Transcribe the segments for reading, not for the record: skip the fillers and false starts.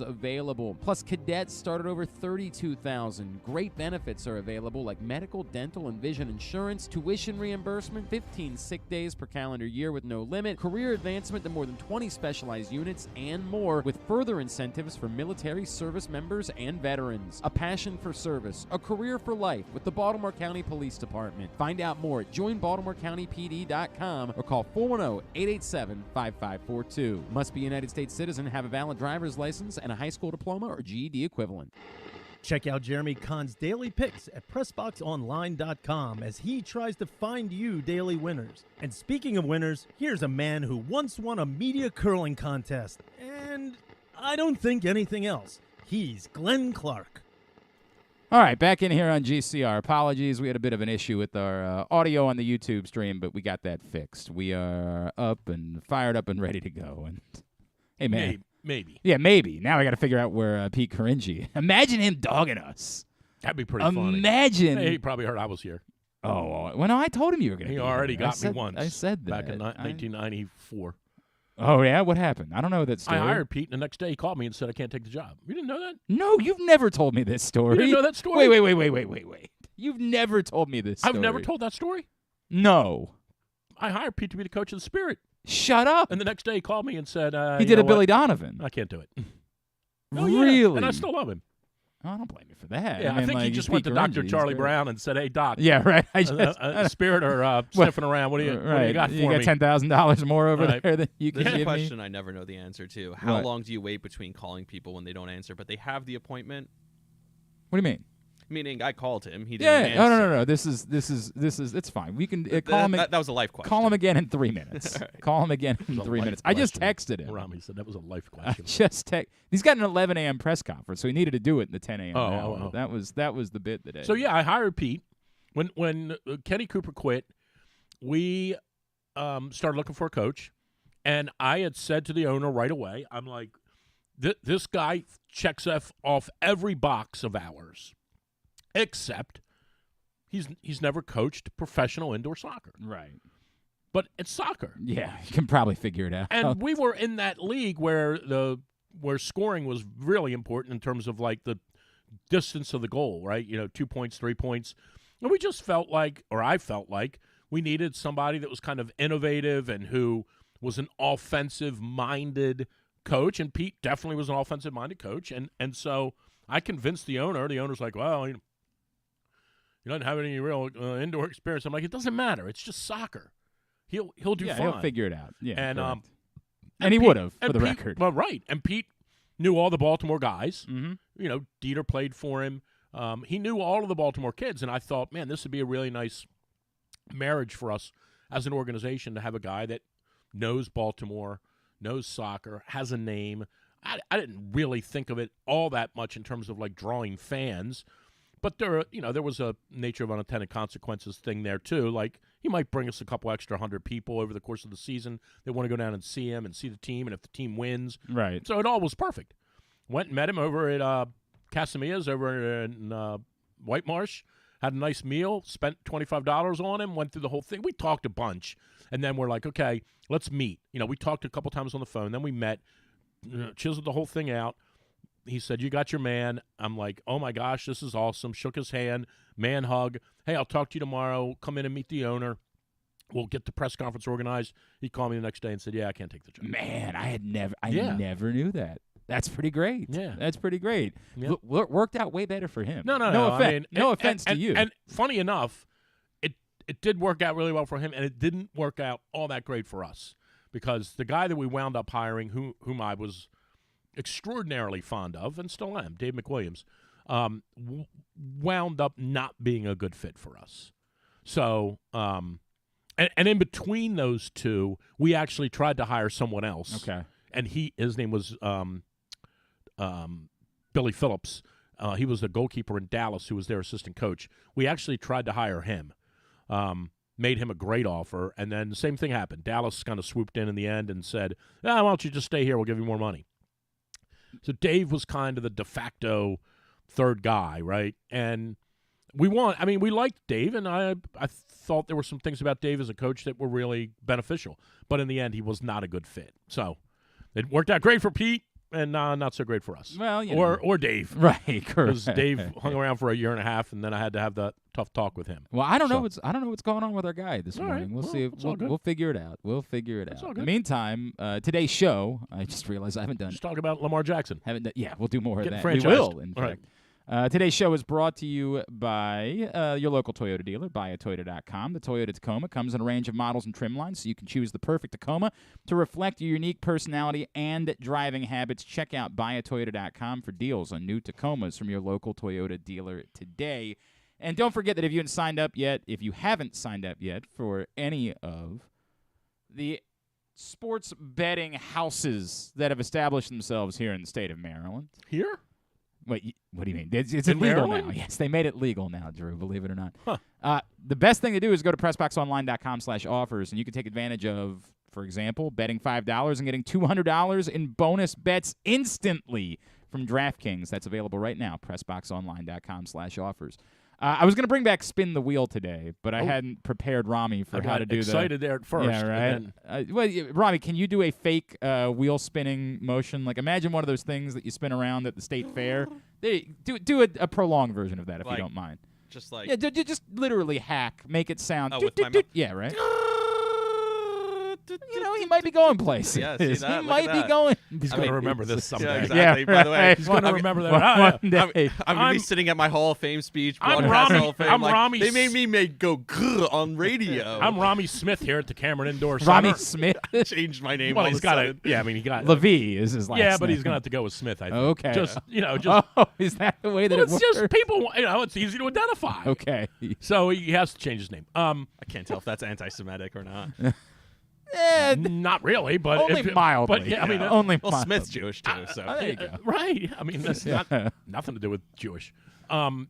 available. Plus, cadets start at over $32,000. Great benefits are available like medical, dental, and vision insurance, tuition reimbursement, 15 sick days per calendar year with no limit, career advancement to more than 20 specialized units, and more, with further incentives for military service members and veterans. A passion for service, a career for life with the Baltimore County Police Department. Find out more at joinbaltimorecountypd.com or call 410-887-5542. Must be a United States citizen, have a valid driver's license, and a high school diploma or GED equivalent. Check out Jeremy Kahn's daily picks at PressBoxOnline.com as he tries to find you daily winners. And speaking of winners, here's a man who once won a media curling contest. And I don't think anything else. He's Glenn Clark. All right, back in here on GCR. Apologies, we had a bit of an issue with our audio on the YouTube stream, but we got that fixed. We are up and fired up and ready to go. And hey, man. Maybe. Yeah, maybe. Now I got to figure out where Pete Caringi. Imagine him dogging us. That'd be pretty funny. Imagine. Hey, he probably heard I was here. Oh, well, no, I told him you were going to He be already here. got me once. I said that. Back in 1994. Oh, yeah? What happened? I don't know that story. I hired Pete, and the next day he called me and said, I can't take the job. You didn't know that? No, you've never told me this story. You didn't know that story? Wait. You've never told me this story. I've never told that story? No. I hired Pete to be the coach of the Spirit. Shut up. And the next day he called me and said, he did a Billy Donovan. I can't do it. Really? Yeah. And I still love him. Oh, I don't blame you for that. Yeah, I think he just went to Dr. Charlie Brown and said, hey, Doc. Yeah, right. Spirit are sniffing around. What do you got for me? You got $10,000 more over there that you can There's give a question me? I never know the answer to. How long do you wait between calling people when they don't answer, but they have the appointment? What do you mean? Meaning, I called him. He didn't answer. No. This is. It's fine. We can call him. That was a life question. Call him again in 3 minutes. Right. Call him again in 3 minutes. I just texted him. Rami said that was a life question. He's got an 11 a.m. press conference, so he needed to do it in the 10 a.m. hour. Oh. That was the bit today. So yeah, I hired Pete. When Kenny Cooper quit, we started looking for a coach, and I had said to the owner right away, I'm like, this guy checks off every box of ours. Except he's never coached professional indoor soccer. Right. But it's soccer. Yeah, you can probably figure it out. And we were in that league where scoring was really important in terms of like the distance of the goal, right? 2 points, 3 points. And we just felt like, or I felt like, we needed somebody that was kind of innovative and who was an offensive-minded coach. And Pete definitely was an offensive-minded coach. And so I convinced the owner. The owner's like, well, he doesn't have any real indoor experience. I'm like, it doesn't matter. It's just soccer. He'll do fine. He'll figure it out. Yeah, and he would have, for the Pete, record. Well, right. And Pete knew all the Baltimore guys. Mm-hmm. Dieter played for him. He knew all of the Baltimore kids, and I thought, man, this would be a really nice marriage for us as an organization to have a guy that knows Baltimore, knows soccer, has a name. I didn't really think of it all that much in terms of like drawing fans. But there was a nature of unintended consequences thing there too. Like he might bring us a couple extra 100 people over the course of the season. They want to go down and see him and see the team, and if the team wins, right. So it all was perfect. Went and met him over at Casamia's over in White Marsh. Had a nice meal. Spent $25 on him. Went through the whole thing. We talked a bunch, and then we're like, okay, let's meet. We talked a couple times on the phone. Then we met, chiseled the whole thing out. He said, you got your man. I'm like, oh, my gosh, this is awesome. Shook his hand, man hug. Hey, I'll talk to you tomorrow. Come in and meet the owner. We'll get the press conference organized. He called me the next day and said, yeah, I can't take the job. Man, I never knew that. That's pretty great. Yeah. That's pretty great. Yeah. Worked out way better for him. No. Offense. No offense to you. And funny enough, it did work out really well for him, and it didn't work out all that great for us because the guy that we wound up hiring, whom I was extraordinarily fond of and still am, Dave McWilliams, wound up not being a good fit for us. So, and in between those two, we actually tried to hire someone else. Okay. And his name was Billy Phillips. He was the goalkeeper in Dallas who was their assistant coach. We actually tried to hire him, made him a great offer, and then the same thing happened. Dallas kind of swooped in the end and said, why don't you just stay here? We'll give you more money. So Dave was kind of the de facto third guy, right? And we liked Dave, and I thought there were some things about Dave as a coach that were really beneficial. But in the end, he was not a good fit. So it worked out great for Pete, and not so great for us. Well, or Dave. Right, Because correct. Dave hung around for a year and a half, and then I had to have that tough talk with him. Well, I don't know So- what's going on with our guy this All morning. right, We'll well, see. If, it's all good. we'll figure it out. We'll figure it It's out. all In the good. meantime, today's show. I just realized I haven't done. Just talk about Lamar Jackson. Haven't done. Yeah, we'll do more Get of that. franchised. We will, in All right. fact. Today's show is brought to you by your local Toyota dealer, buyatoyota.com. The Toyota Tacoma comes in a range of models and trim lines, so you can choose the perfect Tacoma to reflect your unique personality and driving habits. Check out buyatoyota.com for deals on new Tacomas from your local Toyota dealer today. And don't forget that if you haven't signed up yet for any of the sports betting houses that have established themselves here in the state of Maryland. Here? Wait, what do you mean? It's In illegal Maryland? now. Yes, they made it legal now, Drew, believe it or not. Huh. The best thing to do is go to PressBoxOnline.com/offers, and you can take advantage of, for example, betting $5 and getting $200 in bonus bets instantly from DraftKings. That's available right now, PressBoxOnline.com/offers. I was going to bring back Spin the Wheel today, but I hadn't prepared Rami for I how got to do excited there at first. Yeah, right. And then, Rami, can you do a fake wheel spinning motion? Like, imagine one of those things that you spin around at the state fair. Do a prolonged version of that if you Like- don't mind. Just like Yeah, just literally hack, make it sound. Oh, with my mouth. Yeah, right. He might be going places. Yeah, see that? He Look might at be that. going. he's going to remember this someday. Yeah, exactly. By the way, right. He's going to I'm- remember that. One day. I'm gonna be sitting at my Hall of Fame speech. I'm Broadcast Rami- Hall of Fame. I'm like, Rami They made S- me go grr on radio. I'm Rami Smith here at the Cameron Indoor Rami Center. Smith. Changed my name. Well, all he's of a got sudden. it. Yeah, I mean, he got Lavi is his last Yeah, but name. he's going to have to go with Smith, I think. Okay. Just, Oh, is that the way that well, it it's works? just people, it's easy to identify. Okay. So he has to change his name. I can't tell if that's anti-Semitic or not. Not really, but Only if, mildly. But yeah, I mean, only Well, mildly. Smith's Jewish too, so There you go. right. I mean, that's nothing to do with Jewish.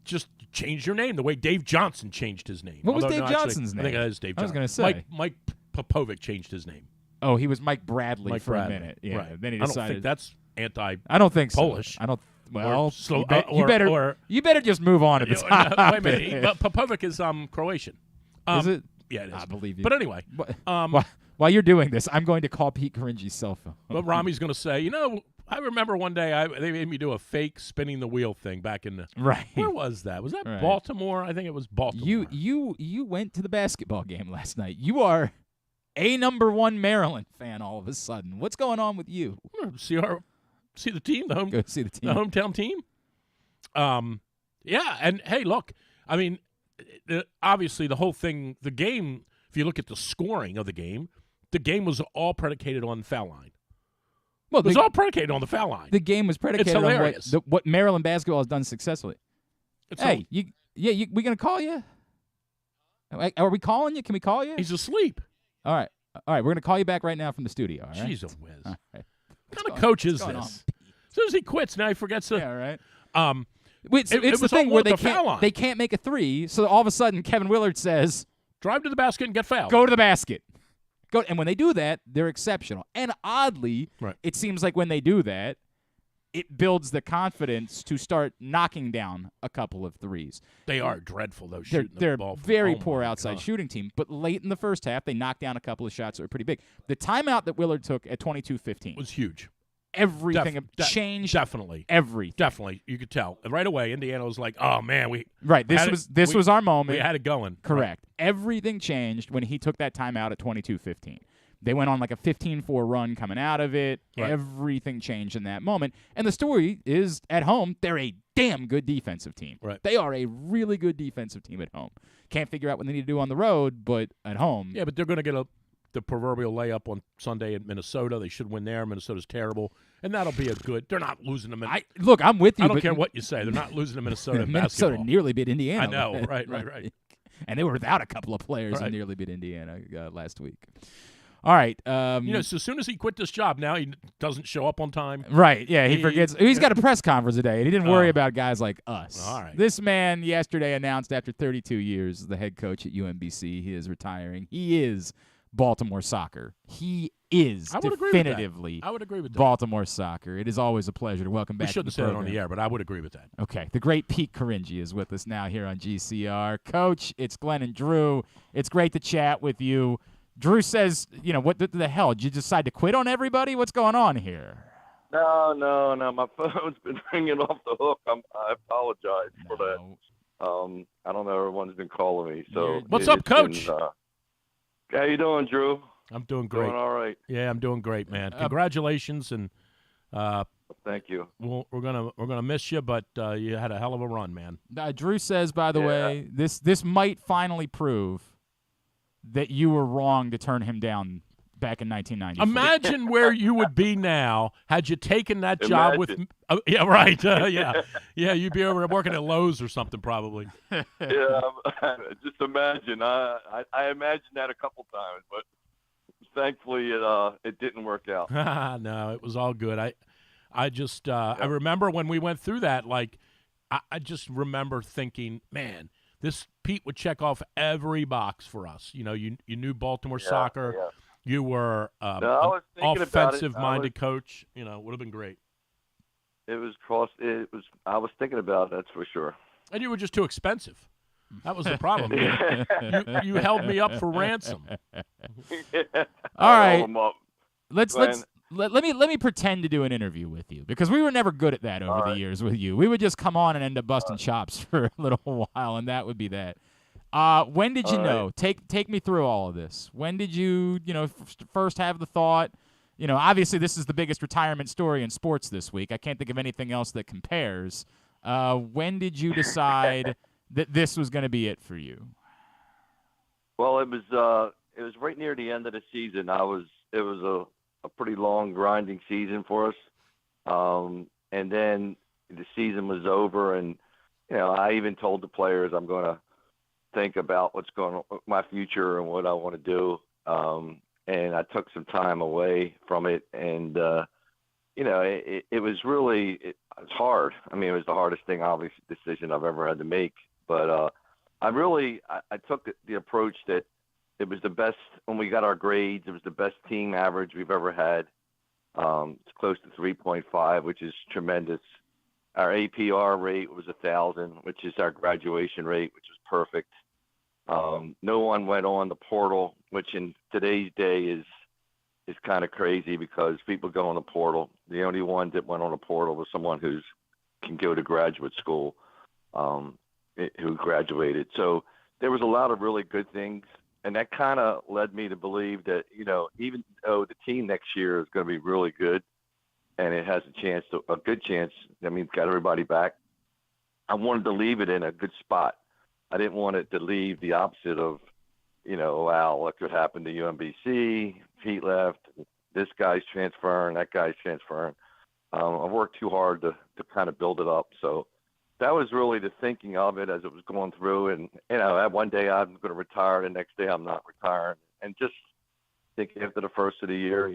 Just change your name the way Dave Johnson changed his name. What was Although, Dave no, actually, Johnson's I think name? it is Dave I was Johnson. gonna say. Mike Popovic changed his name. Oh, he was Mike Bradley Mike for Bradley. a minute. Yeah. Right. Then he I don't decided. think that's anti. I don't think so. Polish. I don't. Well, Slo- you better just move on to the topic. Wait a minute. But Popovic is Croatian. Is it? Yeah, it is. I believe you. But anyway, While you're doing this, I'm going to call Pete Caringi's cell phone. but Rami's going to say, I remember one day they made me do a fake spinning the wheel thing back in the. Right. Where was that? Was that Right. Baltimore? I think it was Baltimore. You went to the basketball game last night. You are a number one Maryland fan all of a sudden. What's going on with you? see the team, Go see the team. the hometown team. Yeah, and hey, look, I mean, obviously the whole thing, the game. If you look at the scoring of the game was all predicated on foul line. Well, It was all predicated on the foul line. the game was predicated It's on hilarious. what Maryland basketball has done successfully. It's Hey, we gonna call you? Are we calling you? Can we call you? he's asleep. All right. We're gonna call you back right now from the studio. All right. She's a whiz. All right. What kind of coach is going this? As soon as he quits, now he forgets to. Yeah. Right. It It's the was thing all where at the foul line. they can't make a three, so all of a sudden Kevin Willard says, Drive to the basket and get fouled. "Go to the basket." And when they do that, they're exceptional. And oddly, Right. it seems like when they do that, it builds the confidence to start knocking down a couple of threes. They are dreadful, though, They're shooting the they're ball. From, very oh poor my outside God. shooting team, but late in the first half, they knocked down a couple of shots that were pretty big. The timeout that Willard took at 22-15, Was huge. everything changed. Definitely. Everything. Definitely. You could tell. And right away, Indiana was like, oh, man, Right. This had it- was our moment. we had it going. Correct. Everything changed when he took that timeout at 22-15. They went on like a 15-4 run coming out of it. Right. Everything changed in that moment. And the story is, at home, they're a damn good defensive team. Right. They are a really good defensive team at home. Can't figure out what they need to do on the road, but at home. Yeah, but they're going to get the proverbial layup on Sunday at Minnesota. They should win there. Minnesota's terrible. And that'll be a good – they're not losing them. Look, I'm with you. I don't but care what you say. They're not losing to Minnesota in Minnesota basketball. nearly beat Indiana. I know. Right. And they were without a couple of players Right. and nearly beat Indiana last week. All right. So as soon as he quit this job, now he doesn't show up on time. Right, yeah, he He- forgets. He's got a press conference today, and he didn't worry Oh. about guys like us. All right. This man yesterday announced after 32 years as the head coach at UMBC, he is retiring. He is Baltimore soccer. He is I would agree with that. definitively I would agree with that. Baltimore soccer. It is always a pleasure to welcome We back shouldn't to the say it on program. the air, but I would agree with that. Okay, the great Pete Caringi is with us now here on GCR. Coach, it's Glenn and Drew. It's great to chat with you. Drew says, what the hell? Did you decide to quit on everybody? What's going on here? No. My phone's been ringing off the hook. I apologize for that. I don't know. Everyone's been calling me. So what's up, Coach? How you doing, Drew? I'm doing great. Doing all right. Yeah, I'm doing great, man. Congratulations, and thank you. we're gonna miss you, but you had a hell of a run, man. Drew says, by the way, this might finally prove that you were wrong to turn him down back in 1994. Imagine where you would be now had you taken that job with. Yeah, right. Yeah, you'd be over working at Lowe's or something, probably. Yeah, just imagine. I imagined that a couple times, but thankfully it didn't work out. No, it was all good. I just I remember when we went through that. Like, I just remember thinking, man, this Pete would check off every box for us. You know, you knew Baltimore soccer. Yeah. You were an offensive-minded coach. You know, would have been great. I was thinking about it, that's for sure. And you were just too expensive. That was the problem. You held me up for ransom. All right. Let me pretend to do an interview with you, because we were never good at that over the years with you. We would just come on and end up busting chops for a little while, and that would be that. When did you know? Take me through all of this. When did you, first have the thought? Obviously this is the biggest retirement story in sports this week. I can't think of anything else that compares. When did you decide that this was going to be it for you? Well, it was right near the end of the season. It was a pretty long, grinding season for us. And then the season was over, and I even told the players I'm going to think about what's going on with my future and what I want to do. And I took some time away from it, and it was really it's hard. I mean, it was the hardest decision I've ever had to make. But I took the approach that it was the best when we got our grades. It was the best team average we've ever had. It's close to 3.5, which is tremendous. Our APR rate was 1,000, which is our graduation rate, which was perfect. No one went on the portal, which in today's day is kind of crazy because people go on the portal. The only one that went on the portal was someone who can go to graduate school, who graduated. So there was a lot of really good things, and that kind of led me to believe that, even though the team next year is going to be really good and it has a good chance, I mean, got everybody back, I wanted to leave it in a good spot. I didn't want it to leave the opposite of, wow, look what happened to UMBC. Pete left. This guy's transferring. That guy's transferring. I worked too hard to kind of build it up. So that was really the thinking of it as it was going through. And, one day I'm going to retire. The next day I'm not retiring. And just thinking after the first of the year,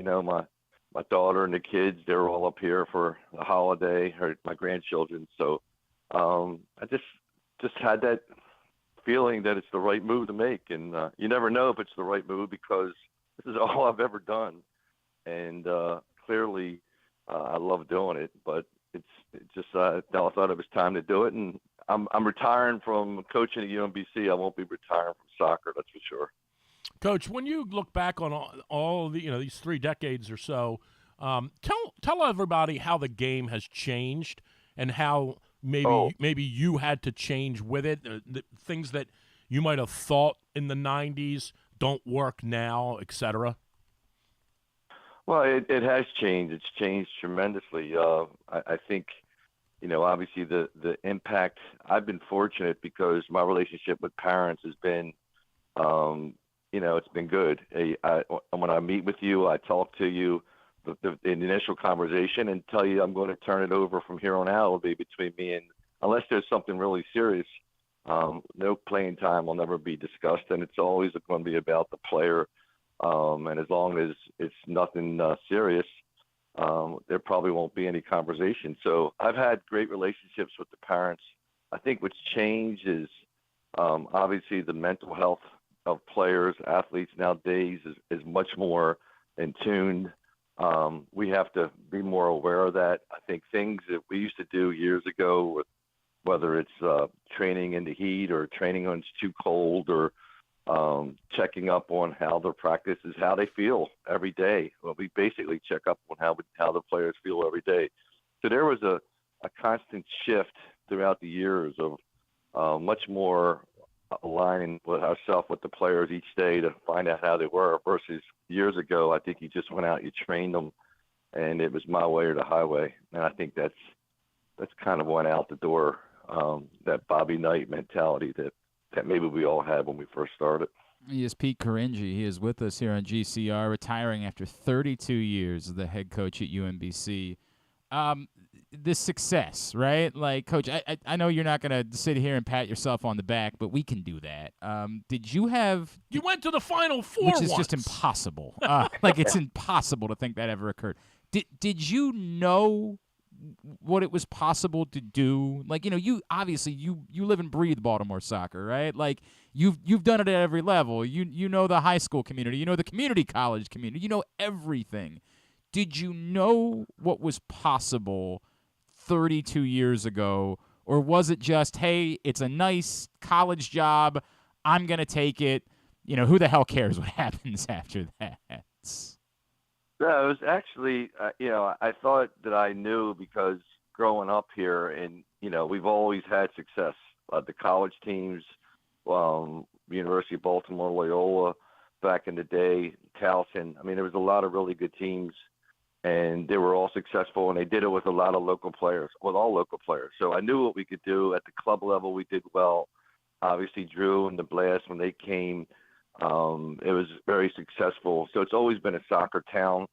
my daughter and the kids, they're all up here for the holiday, or my grandchildren. So I just had that feeling that it's the right move to make, and you never know if it's the right move because this is all I've ever done, and clearly I love doing it. But it's just I thought it was time to do it, and I'm retiring from coaching at UMBC. I won't be retiring from soccer, that's for sure. Coach, when you look back on all the these 3 decades or so, tell everybody how the game has changed and how maybe you had to change with it. The things that you might have thought in the 90s don't work now, etc. Well, it has changed. It's changed tremendously. I think, obviously the impact. I've been fortunate because my relationship with parents has been, it's been good. When I meet with you, I talk to you. The initial conversation and tell you I'm going to turn it over from here on out will be between me and, unless there's something really serious, no playing time will never be discussed, and it's always going to be about the player. And as long as it's nothing serious, there probably won't be any conversation. So I've had great relationships with the parents. I think what's changed is obviously the mental health of players, athletes nowadays is much more in tune. We have to be more aware of that. I think things that we used to do years ago, whether it's training in the heat or training when it's too cold or checking up on how their practice is, how they feel every day. Well, we basically check up on how the players feel every day. So there was a constant shift throughout the years of much more aligning with ourselves with the players each day to find out how they were versus years ago. I think you just went out, you trained them, and it was my way or the highway. And I think that's kind of went out the door, that Bobby Knight mentality that maybe we all had when we first started. He is Pete Caringi. He is with us here on GCR, retiring after 32 years as the head coach at UMBC. The success, right? Like, Coach, I know you're not going to sit here and pat yourself on the back, but we can do that. Did you have... You went to the Final Four Which is once. just impossible. Like, it's impossible to think that ever occurred. Did you know what it was possible to do? Like, you obviously you live and breathe Baltimore soccer, right? Like, you've done it at every level. You know the high school community, you know the community college community, you know everything. Did you know what was possible 32 years ago, or was it just, hey, it's a nice college job, I'm going to take it, who the hell cares what happens after that? Yeah, it was actually, I thought that I knew because growing up here, and, we've always had success. The college teams, University of Baltimore, Loyola, back in the day, Towson. I mean, there was a lot of really good teams, and they were all successful, and they did it with a lot of local players, with all local players. So I knew what we could do. At the club level, we did well. Obviously, Drew and the Blast, when they came, it was very successful. So it's always been a soccer town.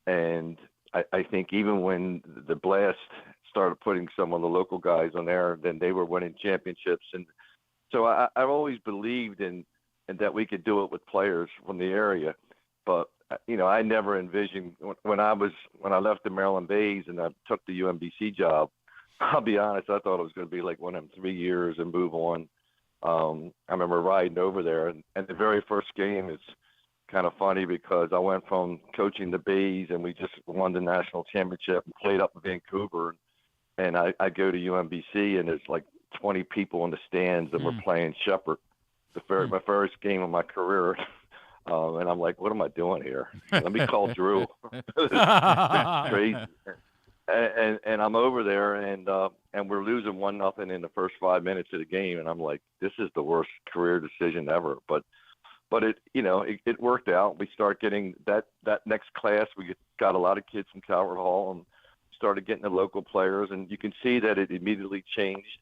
And I think even when the Blast started putting some of the local guys on there, then they were winning championships. And so I've always believed in that we could do it with players from the area. But, I never envisioned when I left the Maryland Bays and I took the UMBC job, I'll be honest, I thought it was going to be like one of them 3 years and move on. I remember riding over there, and the very first game is kind of funny because I went from coaching the Bays and we just won the national championship and played up in Vancouver. And I go to UMBC and there's like 20 people in the stands and we're playing Shepherd, my first game of my career. And I'm like, what am I doing here? Let me call Drew. Crazy. And I'm over there and we're losing 1-0 in the first 5 minutes of the game. And I'm like, this is the worst career decision ever. But it, it worked out. We start getting that next class. We got a lot of kids from Calvert Hall and started getting the local players. And you can see that it immediately changed.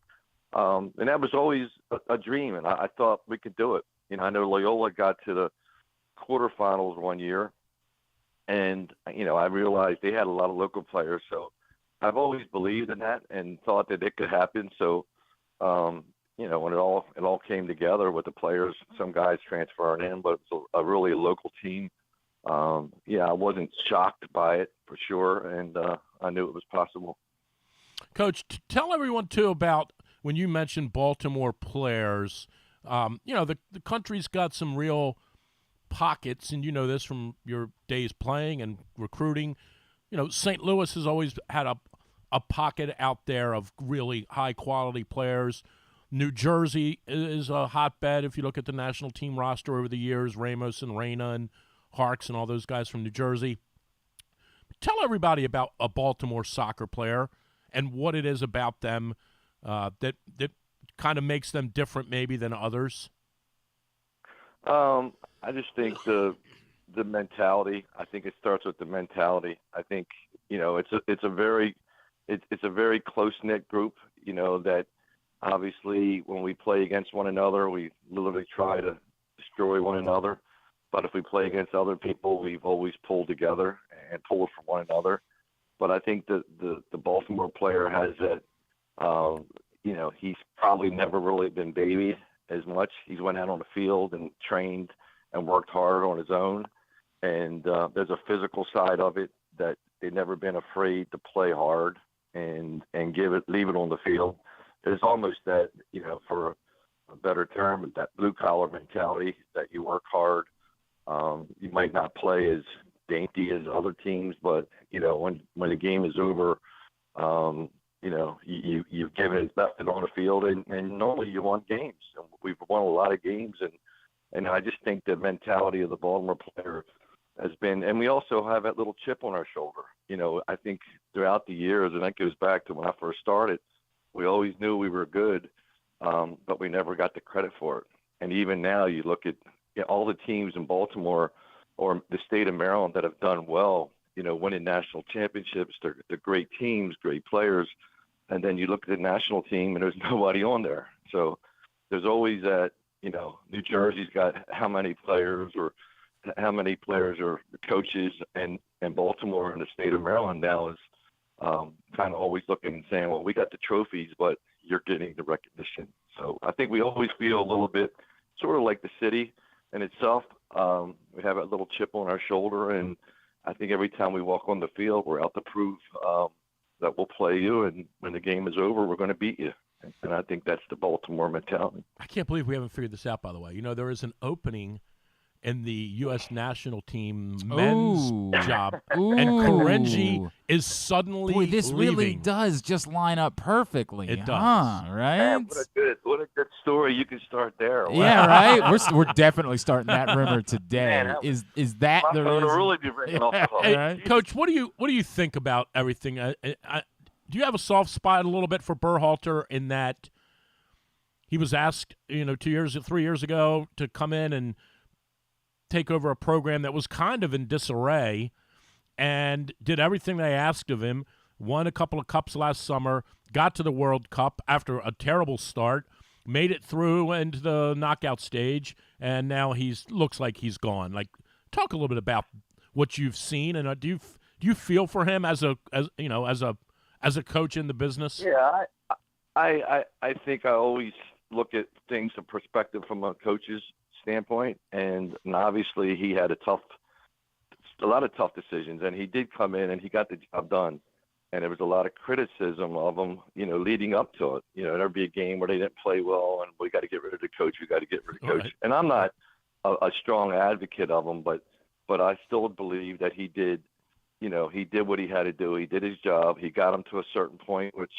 And that was always a dream. And I thought we could do it. I know Loyola got to the quarterfinals one year. And, I realized they had a lot of local players. So I've always believed in that and thought that it could happen. So, when it all came together with the players, some guys transferring in, but it's a really local team. I wasn't shocked by it for sure. And I knew it was possible. Coach, tell everyone, too, about when you mentioned Baltimore players. The country's got some real pockets, and you know this from your days playing and recruiting. St. Louis has always had a pocket out there of really high-quality players. New Jersey is a hotbed if you look at the national team roster over the years, Ramos and Reyna and Harks and all those guys from New Jersey. Tell everybody about a Baltimore soccer player and what it is about them that kind of makes them different maybe than others. I just think the mentality. I think it starts with the mentality. I think it's a very close knit group. That obviously when we play against one another, we literally try to destroy one another. But if we play against other people, we've always pulled together and pulled from one another. But I think the Baltimore player has that. He's probably never really been babied as much. He's went out on the field and trained and worked hard on his own. And there's a physical side of it that they've never been afraid to play hard and leave it on the field. There's almost that, for a better term, that blue collar mentality that you work hard. You might not play as dainty as other teams, but when the game is over, you've given it, left it on the field, and normally you won games. And we've won a lot of games, and And I just think the mentality of the Baltimore player has been, and we also have that little chip on our shoulder. I think throughout the years, and that goes back to when I first started, we always knew we were good, but we never got the credit for it. And even now, you look at all the teams in Baltimore or the state of Maryland that have done well, winning national championships. They're great teams, great players. And then you look at the national team, and there's nobody on there. So there's always that, New Jersey's got how many players or how many players or coaches, and Baltimore and the state of Maryland now is kind of always looking and saying, well, we got the trophies, but you're getting the recognition. So I think we always feel a little bit sort of like the city in itself. We have a little chip on our shoulder, and I think every time we walk on the field, we're out to prove that we'll play you, and when the game is over, we're going to beat you. And I think that's the Baltimore mentality. I can't believe we haven't figured this out, by the way. There is an opening in the U.S. national team men's job, and Caringi is suddenly Boy, this leaving. really does just line up perfectly. It does. Right? Man, what a good story. You can start there. Wow. Yeah, right? We're definitely starting that rumor today. Man, is that my the phone will reason? really be ringing off the hook. Hey, Right. Coach, what do you think about everything? Do you have a soft spot a little bit for Berhalter in that he was asked, 3 years ago to come in and take over a program that was kind of in disarray, and did everything they asked of him, won a couple of cups last summer, got to the World Cup after a terrible start, made it through into the knockout stage, and now looks like he's gone. Like, talk a little bit about what you've seen, and do you feel for him as a coach in the business? Yeah, I think I always look at things in perspective from a coach's standpoint, and obviously he had a lot of tough decisions, and he did come in and he got the job done. And there was a lot of criticism of him, leading up to it. There'd be a game where they didn't play well, and we got to get rid of the coach. We got to get rid of the coach. Right. And I'm not a strong advocate of him, but I still believe that he did. He did what he had to do. He did his job. He got him to a certain point, which,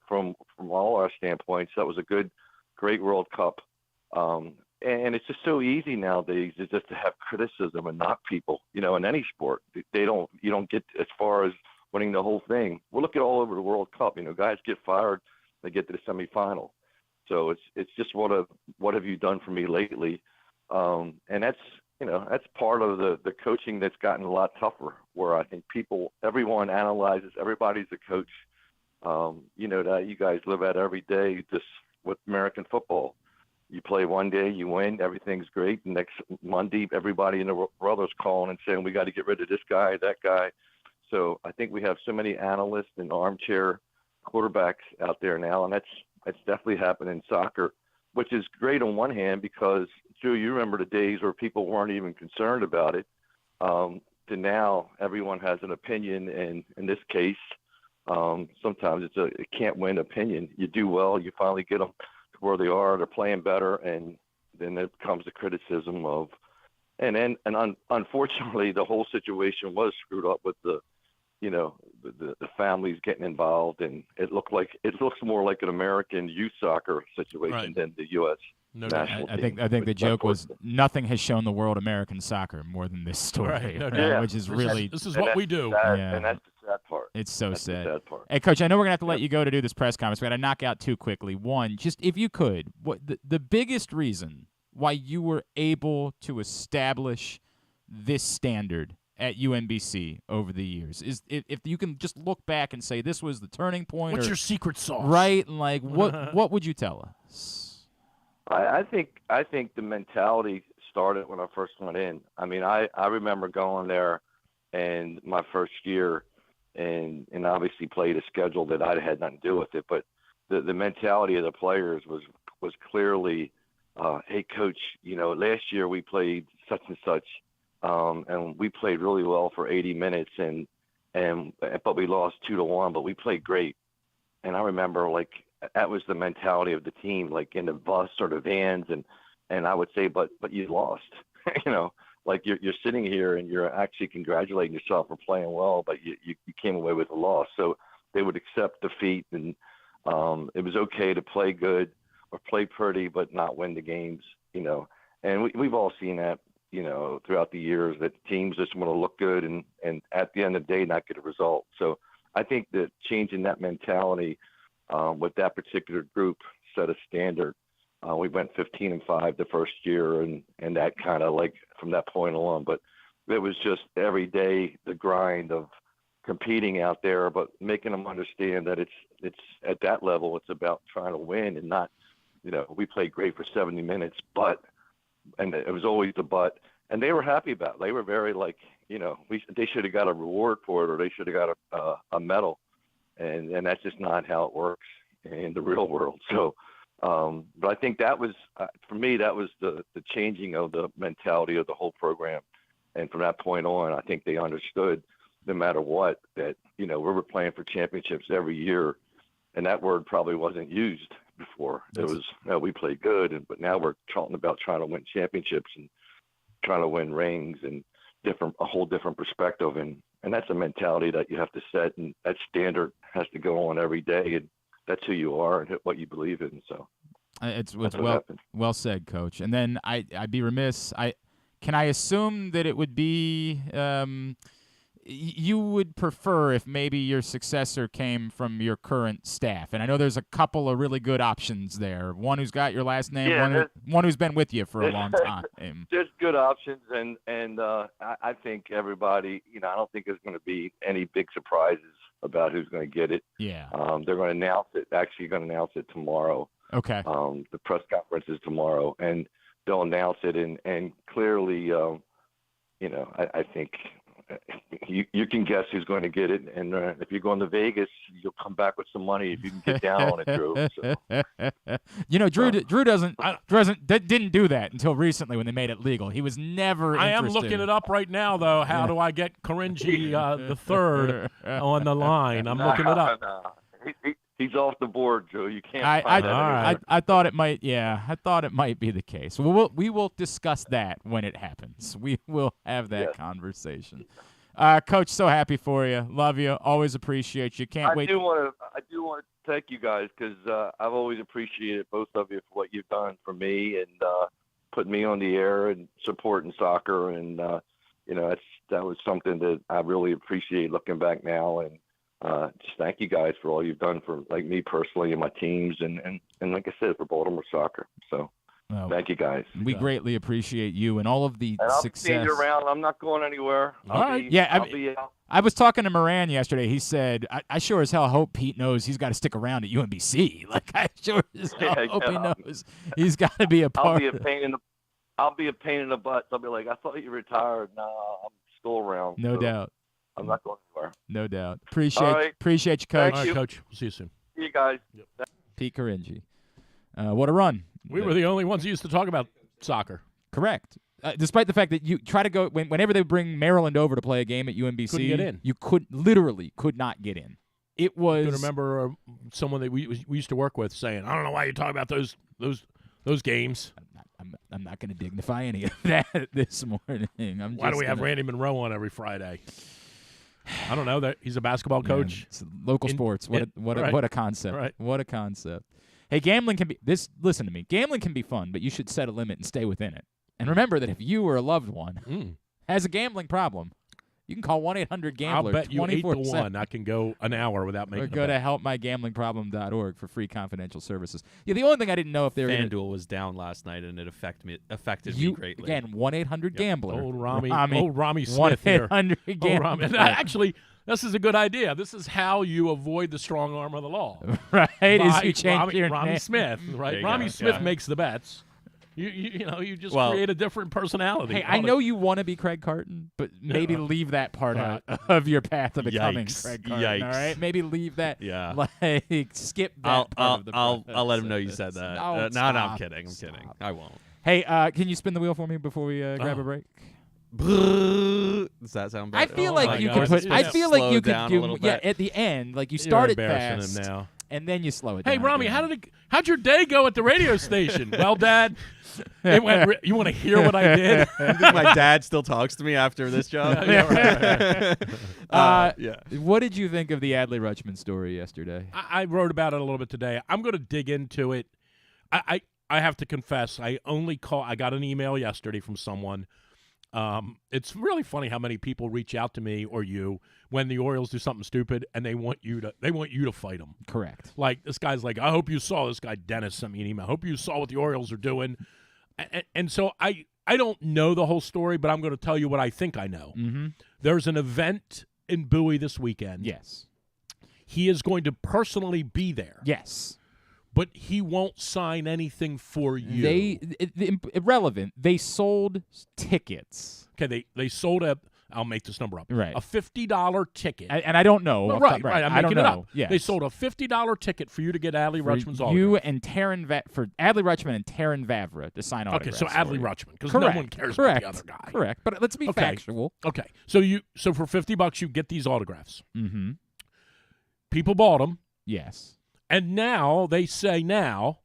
from all our standpoints, that was a great World Cup. And it's just so easy nowadays to just to have criticism and knock people, in any sport. You don't get as far as winning the whole thing. We'll look at all over the World Cup. Guys get fired, they get to the semifinal. So it's just what have you done for me lately? And that's part of the coaching that's gotten a lot tougher, where I think everyone analyzes, everybody's a coach. That you guys live at every day, just with American football. You play one day, you win, everything's great. Next Monday, everybody in the world is calling and saying, we got to get rid of this guy, that guy. So I think we have so many analysts and armchair quarterbacks out there now, and that's definitely happened in soccer, which is great on one hand because, Drew, you remember the days where people weren't even concerned about it. To now, everyone has an opinion, and in this case, sometimes it's a can't-win opinion. You do well, you finally get them where they are, they're playing better, and then there comes the criticism of, and unfortunately, the whole situation was screwed up with the families getting involved, and it looks more like an American youth soccer situation Right. than the U.S. No, national I team. think the joke was nothing has shown the world American soccer more than this story, Right. No, Yeah. which is really this is And what that's we do. sad, Yeah. and that's the sad part. it's so That's the sad. sad part. Hey, Coach, I know we're gonna have to let you go to do this press conference. We got to knock out two quickly. One, just if you could, what the biggest reason why you were able to establish this standard at UMBC over the years is if you can just look back and say this was the turning point. What's or, your secret sauce? right? Like what would you tell us? I think the mentality started when I first went in. I mean, I remember going there and my first year and obviously played a schedule that I had nothing to do with it. But the mentality of the players was clearly, hey, coach, last year we played such and such, and we played really well for 80 minutes but we lost 2-1, but we played great. And I remember that was the mentality of the team, like in the bus or the vans. And I would say, but you lost, you're sitting here and you're actually congratulating yourself for playing well, but you came away with a loss. So they would accept defeat, and it was okay to play good or play pretty, but not win the games, And we've all seen that, throughout the years, that teams just want to look good and at the end of the day not get a result. So I think that changing that mentality with that particular group set a standard. We went 15-5 the first year, and that kind of like from that point on. But it was just every day the grind of competing out there, but making them understand that it's at that level, it's about trying to win and not, we played great for 70 minutes, and it was always the but, and they were happy about it. They were very they should have got a reward for it, or they should have got a medal, and that's just not how it works in the real world. So. But I think that was, for me, that was the changing of the mentality of the whole program. And from that point on, I think they understood no matter what, that, we were playing for championships every year. And that word probably wasn't used before. It was, we played good, but now we're talking about trying to win championships and trying to win rings and a whole different perspective. And that's a mentality that you have to set, and that standard has to go on every day. And that's who you are and what you believe in. So it's well said, Coach. And then I'd be remiss. Can I assume that it would be you would prefer if maybe your successor came from your current staff? And I know there's a couple of really good options there. One who's got your last name, one who's been with you for a long time. There's good options, and I think everybody. I don't think there's going to be any big surprises about who's going to get it. Yeah. They're going to announce it. Actually, going to announce it tomorrow. Okay. The press conference is tomorrow, and they'll announce it. And clearly, I think you can guess who's going to get it. And if you're going to Vegas, you'll come back with some money if you can get down on it, Drew. So. Drew didn't do that until recently when they made it legal. He was never interested. I am looking it up right now, though. How do I get Caringi the third on the line? I'm looking it up. He's off the board, Joe. You can't. I thought it might. Yeah, I thought it might be the case. We will discuss that when it happens. We will have that conversation. Coach, so happy for you. Love you. Always appreciate you. Can't wait. I do want to thank you guys, because I've always appreciated both of you for what you've done for me and putting me on the air and supporting soccer. And that was something that I really appreciate looking back now. And just thank you guys for all you've done for me personally and my teams, and like I said, for Baltimore soccer. So thank you guys. We greatly appreciate you and all of the success. I'll see you around. I'm not going anywhere. I'll be out. I was talking to Moran yesterday. He said, I sure as hell hope Pete knows he's got to stick around at UMBC. I sure as hell hope he knows he's got to be a part of it. I'll be a pain in the butt. I'll be like, I thought you retired. No, I'm still around. No doubt. I'm not going anywhere. No doubt. Appreciate you, Coach. All right, Coach. We'll see you soon. See you guys. Yep. Pete Caringi. What a run. We were the only ones who used to talk about soccer. Correct. Despite the fact that you try to go whenever they bring Maryland over to play a game at UMBC, couldn't get in. You literally could not get in. It was. I remember someone that we used to work with saying, "I don't know why you talk about those games." I'm not going to dignify any of that this morning. Why do we have Randy Monroe on every Friday? I don't know that he's a basketball coach. It's local sports. What a concept. Right. What a concept. Hey, gambling can be listen to me. Gambling can be fun, but you should set a limit and stay within it. And remember that if you or a loved one has a gambling problem, you can call 1-800-GAMBLER. I'll bet you 8-1 I can go an hour without making. Or go to helpmygamblingproblem.org for free confidential services. Yeah, the only thing I didn't know if they were FanDuel was down last night, and it affected me greatly. Again, 1-800-GAMBLER. Old Rami Smith here. 1-800-GAMBLER. Actually, this is a good idea. This is how you avoid the strong arm of the law. Right? Is you change your Rami name. Smith, right? Rami Smith makes the bets. You just create a different personality. Hey, I know you want to be Craig Carton, but maybe leave that part out of your path of becoming Craig Carton. Yikes. All right, maybe leave that. Yeah. Skip that part of the process. I'll let him know you said that. No, I'm kidding. I won't. Hey, can you spin the wheel for me before we grab a break? Does that sound better? I feel like you could put. I feel like you could do. Yeah, at the end, like you started fast. Him now. And then you slow it down. Hey, Rami, again. how'd your day go at the radio station? Well, Dad, it went. You want to hear what I did? I think my dad still talks to me after this job. Right. What did you think of the Adley Rutschman story yesterday? I wrote about it a little bit today. I'm going to dig into it. I have to confess, I got an email yesterday from someone. It's really funny how many people reach out to me or you when the Orioles do something stupid and they want you to fight them. Correct. Like this guy's like, I hope you saw this guy Dennis sent me an email. I hope you saw what the Orioles are doing. And so I don't know the whole story, but I'm going to tell you what I think I know. Mm-hmm. There's an event in Bowie this weekend. Yes. He is going to personally be there. Yes. But he won't sign anything for you. Irrelevant. They sold tickets. Okay, they sold I'll make this number up. Right. A $50 ticket. And I don't know. Well, right. I'm making it up. Yes. They sold a $50 ticket for you to get Adley Rutschman's autograph. You and for Adley Rutschman and Taryn Vavra to sign autographs. Okay, so Adley Rutschman, because no one cares about the other guy. Correct. But let's be factual. Okay. So for $50 you get these autographs. Mm-hmm. People bought them. Yes. And now they say you'll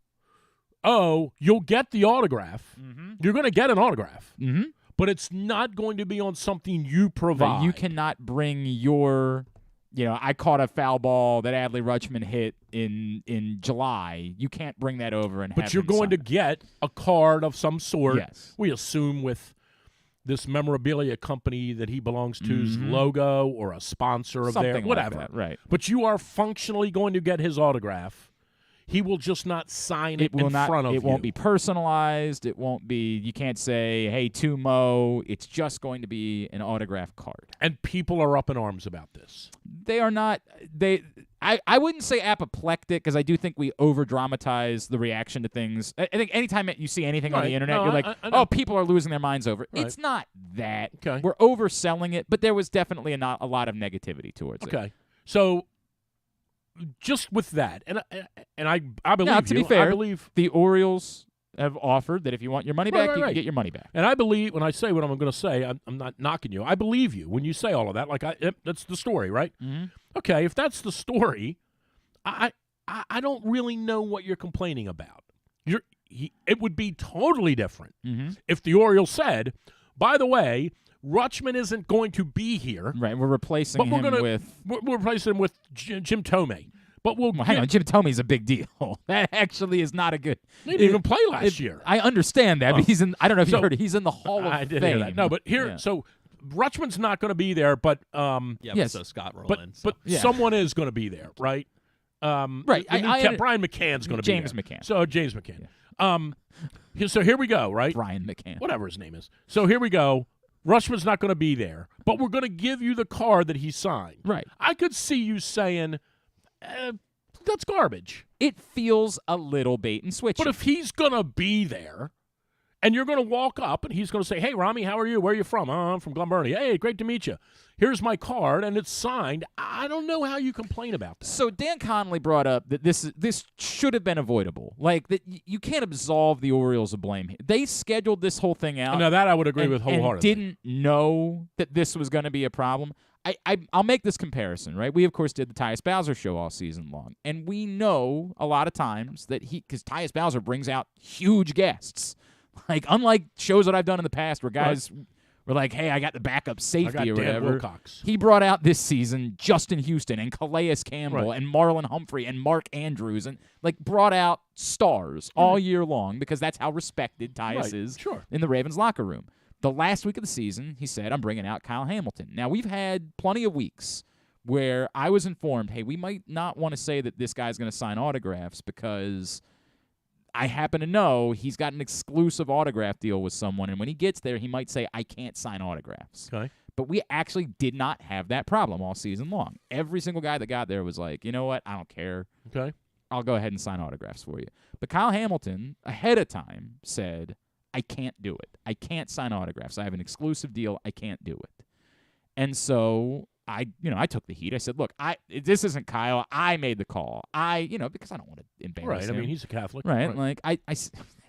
get the autograph. Mm-hmm. You're going to get an autograph. Mm-hmm. But it's not going to be on something you provide. You cannot bring your, I caught a foul ball that Adley Rutschman hit in July. You can't bring that over and have But you're going to get a card of some sort. Yes. We assume with this memorabilia company that he belongs to's logo or a sponsor of something theirs, whatever. Like that, right. But you are functionally going to get his autograph. He will just not sign it in front of you. It won't be personalized. It won't be, you can't say, hey, to Mo. It's just going to be an autograph card. And people are up in arms about this. They are not, I wouldn't say apoplectic because I do think we over-dramatize the reaction to things. I think anytime you see anything on the internet, you're like, oh, people are losing their minds over it. Right. It's not that. Okay. We're overselling it, but there was definitely a lot of negativity towards it. Okay. So just with that, and I believe now, to be fair, I believe the Orioles have offered that if you want your money back, you can get your money back. And I believe when I say what I'm going to say, I'm not knocking you. I believe you when you say all of that. Like that's the story, right? Mm-hmm. Okay, if that's the story, I don't really know what you're complaining about. It would be totally different if the Orioles said, by the way, Rutschman isn't going to be here. Right, we're replacing him we're replacing him with Jim Tomei. But hang on, Jim Tomei's a big deal. That actually is not a good. He didn't even play last year. I understand that, but he's in. I don't know if you heard it. He's in the Hall of I did Fame. hear that. No, but here, so Rutschman's not going to be there, but yes. So Scott Rowland. But someone is going to be there, right? Right. Brian McCann's going to be there. James McCann. So James McCann. Yeah. So here we go, right? Brian McCann. Whatever his name is. So here we go. Rutschman's not going to be there, but we're going to give you the card that he signed. Right. I could see you saying, that's garbage. It feels a little bait and switch. But if he's going to be there, and you're going to walk up, and he's going to say, hey, Rami, how are you? Where are you from? Oh, I'm from Glen Burnie. Hey, great to meet you. Here's my card, and it's signed. I don't know how you complain about that. So Dan Connolly brought up that this should have been avoidable. Like, that you can't absolve the Orioles of blame. They scheduled this whole thing out. Now, that I would agree with wholeheartedly. And didn't know that this was going to be a problem. I'll make this comparison, right? We, of course, did the Tyus Bowser show all season long. And we know a lot of times that because Tyus Bowser brings out huge guests. Like, unlike shows that I've done in the past where guys were like, hey, I got the backup safety or whatever. Wilcox. He brought out this season Justin Houston and Calais Campbell and Marlon Humphrey and Mark Andrews and, like, brought out stars all year long because that's how respected Tyus is in the Ravens locker room. The last week of the season, he said, I'm bringing out Kyle Hamilton. Now, we've had plenty of weeks where I was informed, hey, we might not want to say that this guy's going to sign autographs because I happen to know he's got an exclusive autograph deal with someone, and when he gets there, he might say, I can't sign autographs. Okay. But we actually did not have that problem all season long. Every single guy that got there was like, you know what, I don't care. Okay. I'll go ahead and sign autographs for you. But Kyle Hamilton, ahead of time, said, I can't do it. I can't sign autographs. I have an exclusive deal. I can't do it. And so I took the heat. I said, look, this isn't Kyle. I made the call. Because I don't want to embarrass him. I mean, he's a Catholic. Right. Like,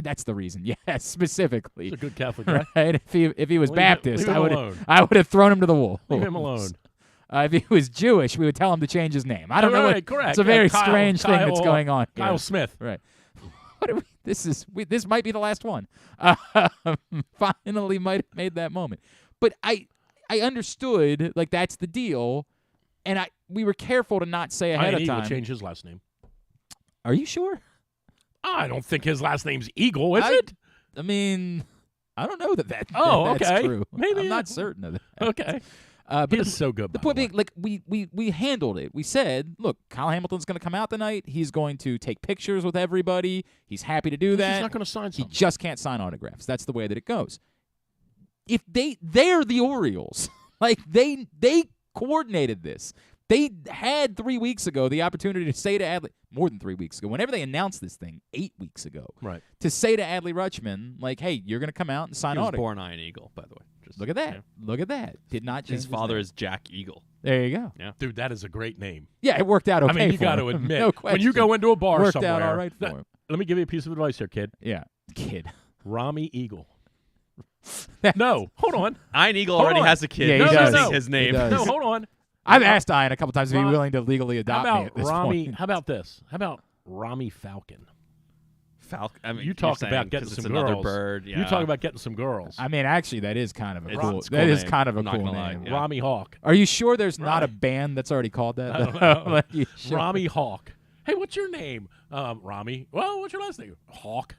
that's the reason. Yes, specifically. He's a good Catholic guy. Right. If he was Baptist, I would have thrown him to the wolves. Leave him alone. If he was Jewish, we would tell him to change his name. I don't know. Correct. It's a very strange thing that's going on here. Kyle Smith. Right. This might be the last one. Finally might have made that moment. But I understood, like, that's the deal, and we were careful to not say ahead of time. He will change his last name. Are you sure? I don't think his last name's Eagle, is it? I mean, I don't know that's okay. true. Maybe I'm not certain of that. Okay. But He's so good. The point being, like, we handled it. We said, look, Kyle Hamilton's going to come out tonight. He's going to take pictures with everybody. He's happy to do that. He's not going to sign something. He just can't sign autographs. That's the way that it goes. If they're the Orioles, like they coordinated this. They had 3 weeks ago the opportunity to say to Adley, more than 3 weeks ago, whenever they announced this thing, 8 weeks ago, right? To say to Adley Rutschman, like, hey, you're going to come out and sign autographs. He was born Iron Eagle, by the way. Just, look at that. Yeah. Look at that. Did not change his father is Jack Eagle. There you go. Yeah. Dude, that is a great name. Yeah, it worked out okay. I mean, you got to admit, no when you go into a bar worked somewhere, out all right for him. Let me give you a piece of advice here, kid. Yeah, kid. Rami Eagle. No, hold on. Iron Eagle already has a kid. Yeah, he does. Using his name. No, hold on. I've asked Ian a couple times if he's willing to legally adopt me at this point. How about this? How about Rami Falcon? Falcon. I mean, you talk about getting some girls. Another bird. Yeah. You talk about getting some girls. I mean, actually, that is kind of a cool. It's That is name. kind of a I'm not cool gonna lie, name. yeah. Rami Hawk. Are you sure there's not a band that's already called that? I don't know. Like, you sure? Rami Hawk. Hey, what's your name? Rami. Well, what's your last name? Hawk.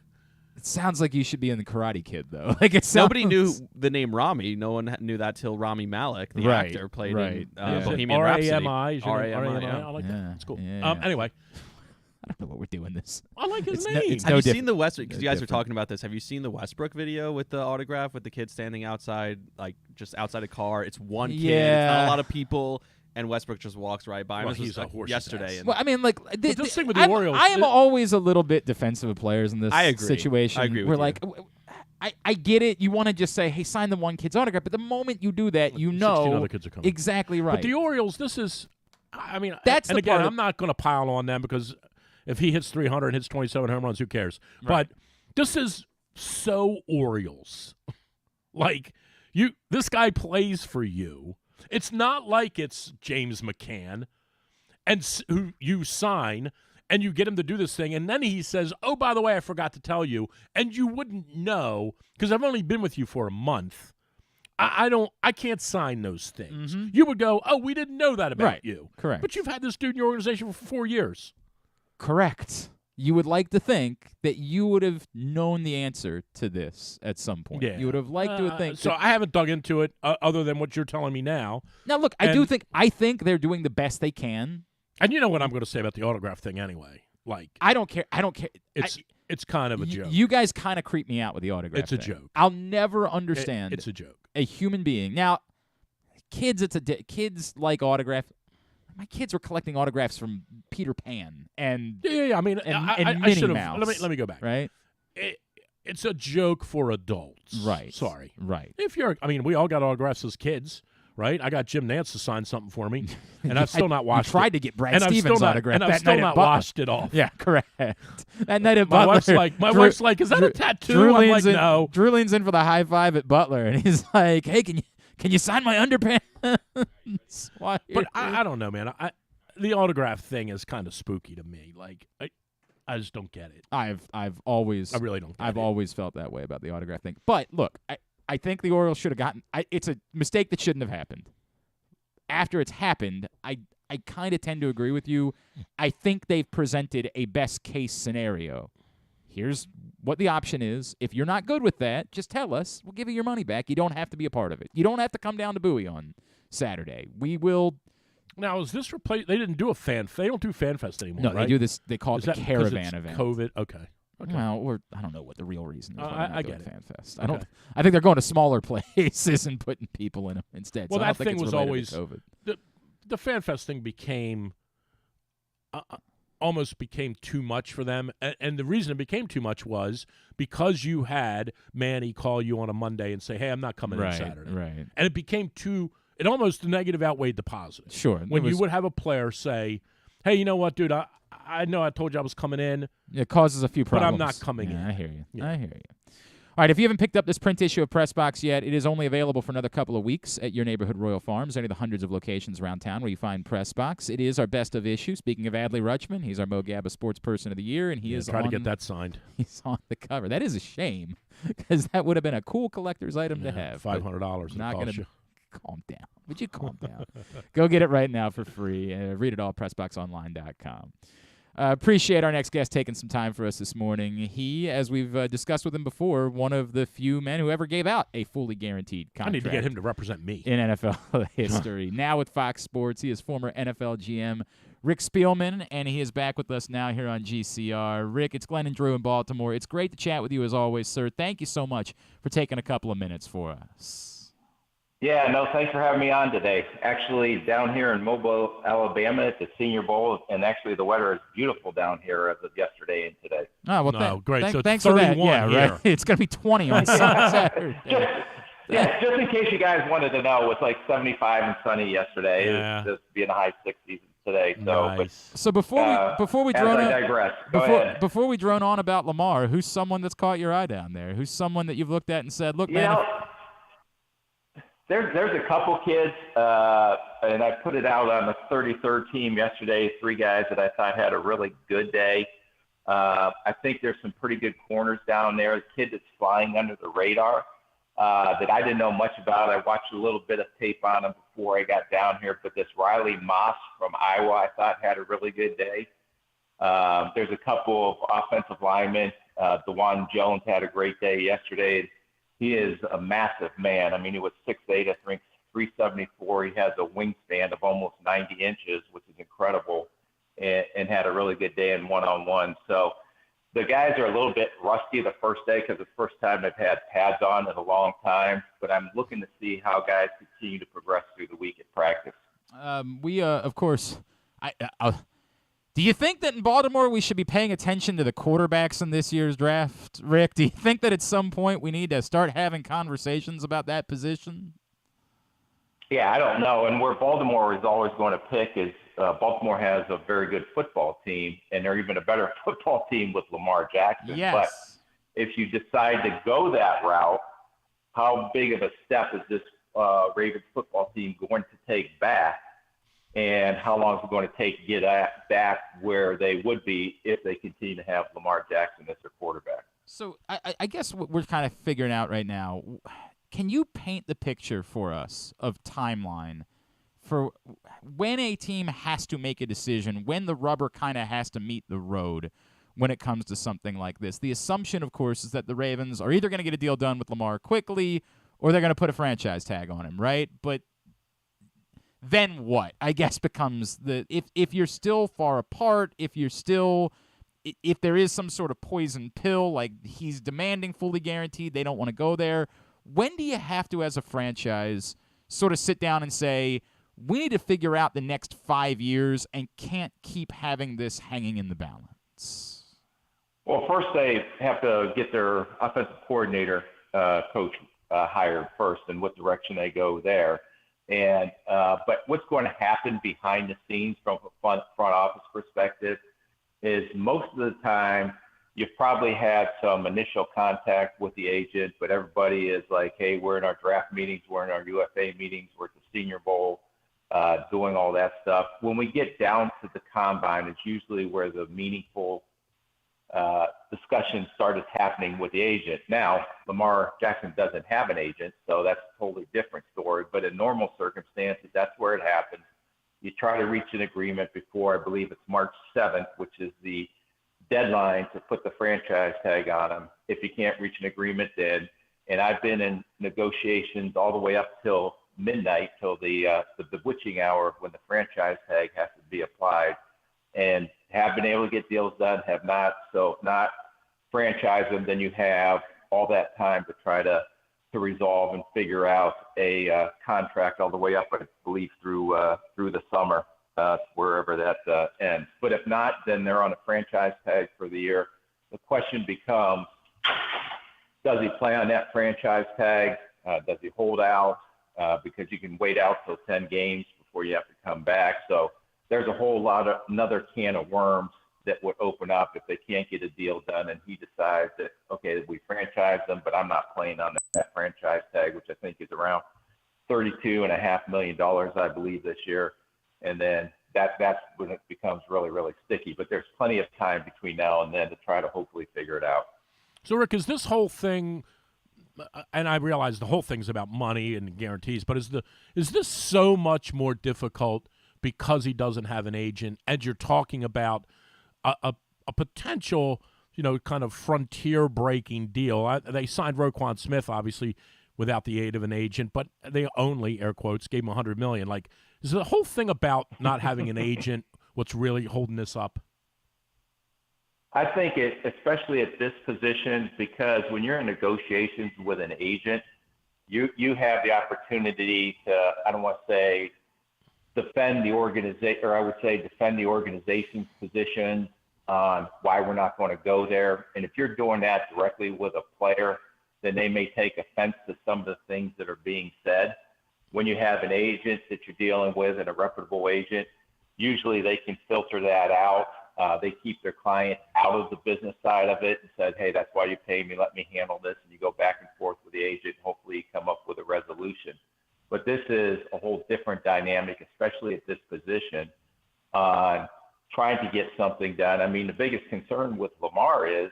It sounds like you should be in the Karate Kid, though. Like Nobody knew the name Rami. No one knew that till Rami Malek, the Right, actor, played right. in Bohemian Rhapsody. R-A-M-I. R-A-M-I, I yeah. like that. It's cool. Yeah. Anyway, I don't know what we're doing this. I like his It's name. it's Have no you different. seen the Westbrook? Because you guys different. were talking about this. Have you seen the Westbrook video with the autograph with the kid standing outside, like just outside a car? It's one kid. It's not Yeah. a lot of people, and Westbrook just walks right by him. Well, This was, he's a like, horse's yesterday. ass. And Well, I mean, like this thing with the I'm- Orioles, I am always a little bit defensive of players in this I agree. situation. I agree with We're you. like, I get it. You want to just say, hey, sign the one kid's autograph, but the moment you do that, you 16 know other kids are coming. exactly right. But the Orioles, this is, I mean, That's and the again, part of- I'm not going to pile on them because if he hits 300 and hits 27 home runs, who cares? Right. But this is so Orioles. Like, this guy plays for you. It's not like it's James McCann who you sign and you get him to do this thing, and then he says, oh, by the way, I forgot to tell you, and you wouldn't know because I've only been with you for a month. I can't sign those things. Mm-hmm. You would go, oh, we didn't know that about Right. you. Correct. But you've had this dude in your organization for 4 years. Correct. You would like to think that you would have known the answer to this at some point. Yeah. You would have liked to think. So I haven't dug into it other than what you're telling me now. Now, look, I think they're doing the best they can. And you know what I'm going to say about the autograph thing anyway. Like, I don't care. I don't care. it's kind of a joke. You guys kind of creep me out with the autograph. It's a thing. joke. I'll never understand. It's a joke. A human being. Now, kids, kids like autograph. My kids were collecting autographs from Peter Pan and Yeah. I mean, and I Minnie should have. Mouse. Let me go back. right. It's a joke for adults. Right. Sorry. Right. We all got autographs as kids, right? I got Jim Nance to sign something for me, and I've still not You watched tried it. to get Brad And I've Stevens still not, autograph and I've that still night not at Butler. washed it off. Yeah, correct. That night at My Butler. wife's like, is that a tattoo? Drew I'm leans like, in, no. Drew leans in for the high five at Butler, and he's like, "Hey, can you sign my underpants?" Why But I don't know, man. The autograph thing is kind of spooky to me. Like, I just don't get it. I've always I really don't get I've it. always felt that way about the autograph thing. But look, I think the Orioles should have gotten. It's a mistake that shouldn't have happened. After it's happened, I kind of tend to agree with you. I think they've presented a best case scenario. Here's what the option is. If you're not good with that, just tell us. We'll give you your money back. You don't have to be a part of it. You don't have to come down to Bowie on Saturday. We will. Now, is this replaced? They didn't do a fan. They don't do Fan Fest anymore. No, right? they do this. They call it Is the that 'cause caravan it's event. COVID. Okay. Well, or I don't know what the real reason is. why they're not I doing get it. Fan Fest. Okay. I think they're going to smaller places and putting people in them instead. Well, so I don't that think thing it's was related always to COVID. the Fan Fest thing became almost became too much for them, and the reason it became too much was because you had Manny call you on a Monday and say, "Hey, I'm not coming in Saturday," Right. and it became too. It almost the negative outweighed the positive. Sure. When you would have a player say, "Hey, you know what, dude? I know I told you I was coming in. It causes a few But problems. I'm not coming in. I hear you. Yeah. I hear you. All right, if you haven't picked up this print issue of Press Box yet, it is only available for another couple of weeks at your neighborhood Royal Farms, any of the hundreds of locations around town where you find Press Box. It is our best of issue. Speaking of Adley Rutschman, he's our Mo Gabba Sports Person of the Year, and he is try on, to get that signed. He's on the cover. That is a shame because that would have been a cool collector's item to have. but $500. Not going gonna to. calm down. Would you calm down? Go get it right now for free. Read it all at PressBoxOnline.com. Appreciate our next guest taking some time for us this morning. He, as we've discussed with him before, one of the few men who ever gave out a fully guaranteed contract. I need to get him to represent me in NFL history. Now with Fox Sports, he is former NFL GM Rick Spielman, and he is back with us now here on GCR. Rick, it's Glenn and Drew in Baltimore. It's great to chat with you as always, sir. Thank you so much for taking a couple of minutes for us. Yeah, no, thanks for having me on today. Actually, down here in Mobile, Alabama, it's a Senior Bowl, and actually the weather is beautiful down here as of yesterday and today. Oh, well, great. So thanks for that. Yeah, here. Right. It's going to be 20 on Saturday. Just in case you guys wanted to know, it was like 75 and sunny yesterday. Yeah. It was just being high 60s today. So, Nice. So before we as drone I on, digress, go ahead. before we drone on about Lamar, who's someone that's caught your eye down there? Who's someone that you've looked at and said, "Look, You man." know, there's a couple kids, and I put it out on the 33rd team yesterday, 3 guys that I thought had a really good day. I think there's some pretty good corners down there. A kid that's flying under the radar that I didn't know much about. I watched a little bit of tape on him before I got down here, but this Riley Moss from Iowa I thought had a really good day. There's a couple of offensive linemen. DeJuan Jones had a great day yesterday. He is a massive man. I mean, he was 6'8", I think 374. He has a wingspan of almost 90 inches, which is incredible, and had a really good day in one-on-one. So the guys are a little bit rusty the first day because it's the first time they've had pads on in a long time. But I'm looking to see how guys continue to progress through the week at practice. Of course, do you think that in Baltimore we should be paying attention to the quarterbacks in this year's draft, Rick? Do you think that at some point we need to start having conversations about that position? Yeah, I don't know. And where Baltimore is always going to pick is Baltimore has a very good football team, and they're even a better football team with Lamar Jackson. Yes. But if you decide to go that route, how big of a step is this Ravens football team going to take back? And how long is it going to take to get back where they would be if they continue to have Lamar Jackson as their quarterback? So I guess what we're kind of figuring out right now, can you paint the picture for us of timeline for when a team has to make a decision, when the rubber kind of has to meet the road when it comes to something like this? The assumption, of course, is that the Ravens are either going to get a deal done with Lamar quickly or they're going to put a franchise tag on him, right? But then what? I guess becomes if you're still far apart, if there is some sort of poison pill, like he's demanding fully guaranteed, they don't want to go there. When do you have to, as a franchise, sort of sit down and say, we need to figure out the next 5 years and can't keep having this hanging in the balance? Well, first they have to get their offensive coordinator, coach, hired first, and what direction they go there. And but what's going to happen behind the scenes from a front office perspective is most of the time you've probably had some initial contact with the agent, but everybody is like, hey, we're in our draft meetings, we're in our UFA meetings, we're at the Senior Bowl, doing all that stuff. When we get down to the combine, it's usually where the meaningful discussion started happening with the agent. Now, Lamar Jackson doesn't have an agent, so that's a totally different story. But in normal circumstances, that's where it happens. You try to reach an agreement before, I believe it's March 7th, which is the deadline to put the franchise tag on him. If you can't reach an agreement then, and I've been in negotiations all the way up till midnight, till the witching hour when the franchise tag has to be applied, and have been able to get deals done, have not. So if not franchise them, then you have all that time to try to resolve and figure out a contract all the way up, I believe, through the summer, wherever that ends. But if not, then they're on a franchise tag for the year. The question becomes, does he play on that franchise tag? Does he hold out? Because you can wait out till 10 games before you have to come back. So there's a whole lot of another can of worms that would open up if they can't get a deal done and he decides that, okay, we franchise them, but I'm not playing on that franchise tag, which I think is around $32.5 million, I believe, this year. And then that's when it becomes really, really sticky. But there's plenty of time between now and then to try to hopefully figure it out. So, Rick, is this whole thing, and I realize the whole thing's about money and guarantees, but is this so much more difficult because he doesn't have an agent, as you're talking about a potential, kind of frontier-breaking deal. They signed Roquan Smith, obviously, without the aid of an agent, but they only, air quotes, gave him $100 million. Like, is the whole thing about not having an agent what's really holding this up? I think it, especially at this position, because when you're in negotiations with an agent, you have the opportunity to, I don't want to say defend the organization, or I would say defend the organization's position on why we're not going to go there. And if you're doing that directly with a player, then they may take offense to some of the things that are being said. When you have an agent that you're dealing with and a reputable agent, usually they can filter that out. They keep their client out of the business side of it and said, hey, that's why you pay me. Let me handle this. And you go back and forth with the agent. Hopefully you come up with a resolution. But this is a whole different dynamic, especially at this position, on trying to get something done. I mean, the biggest concern with Lamar is,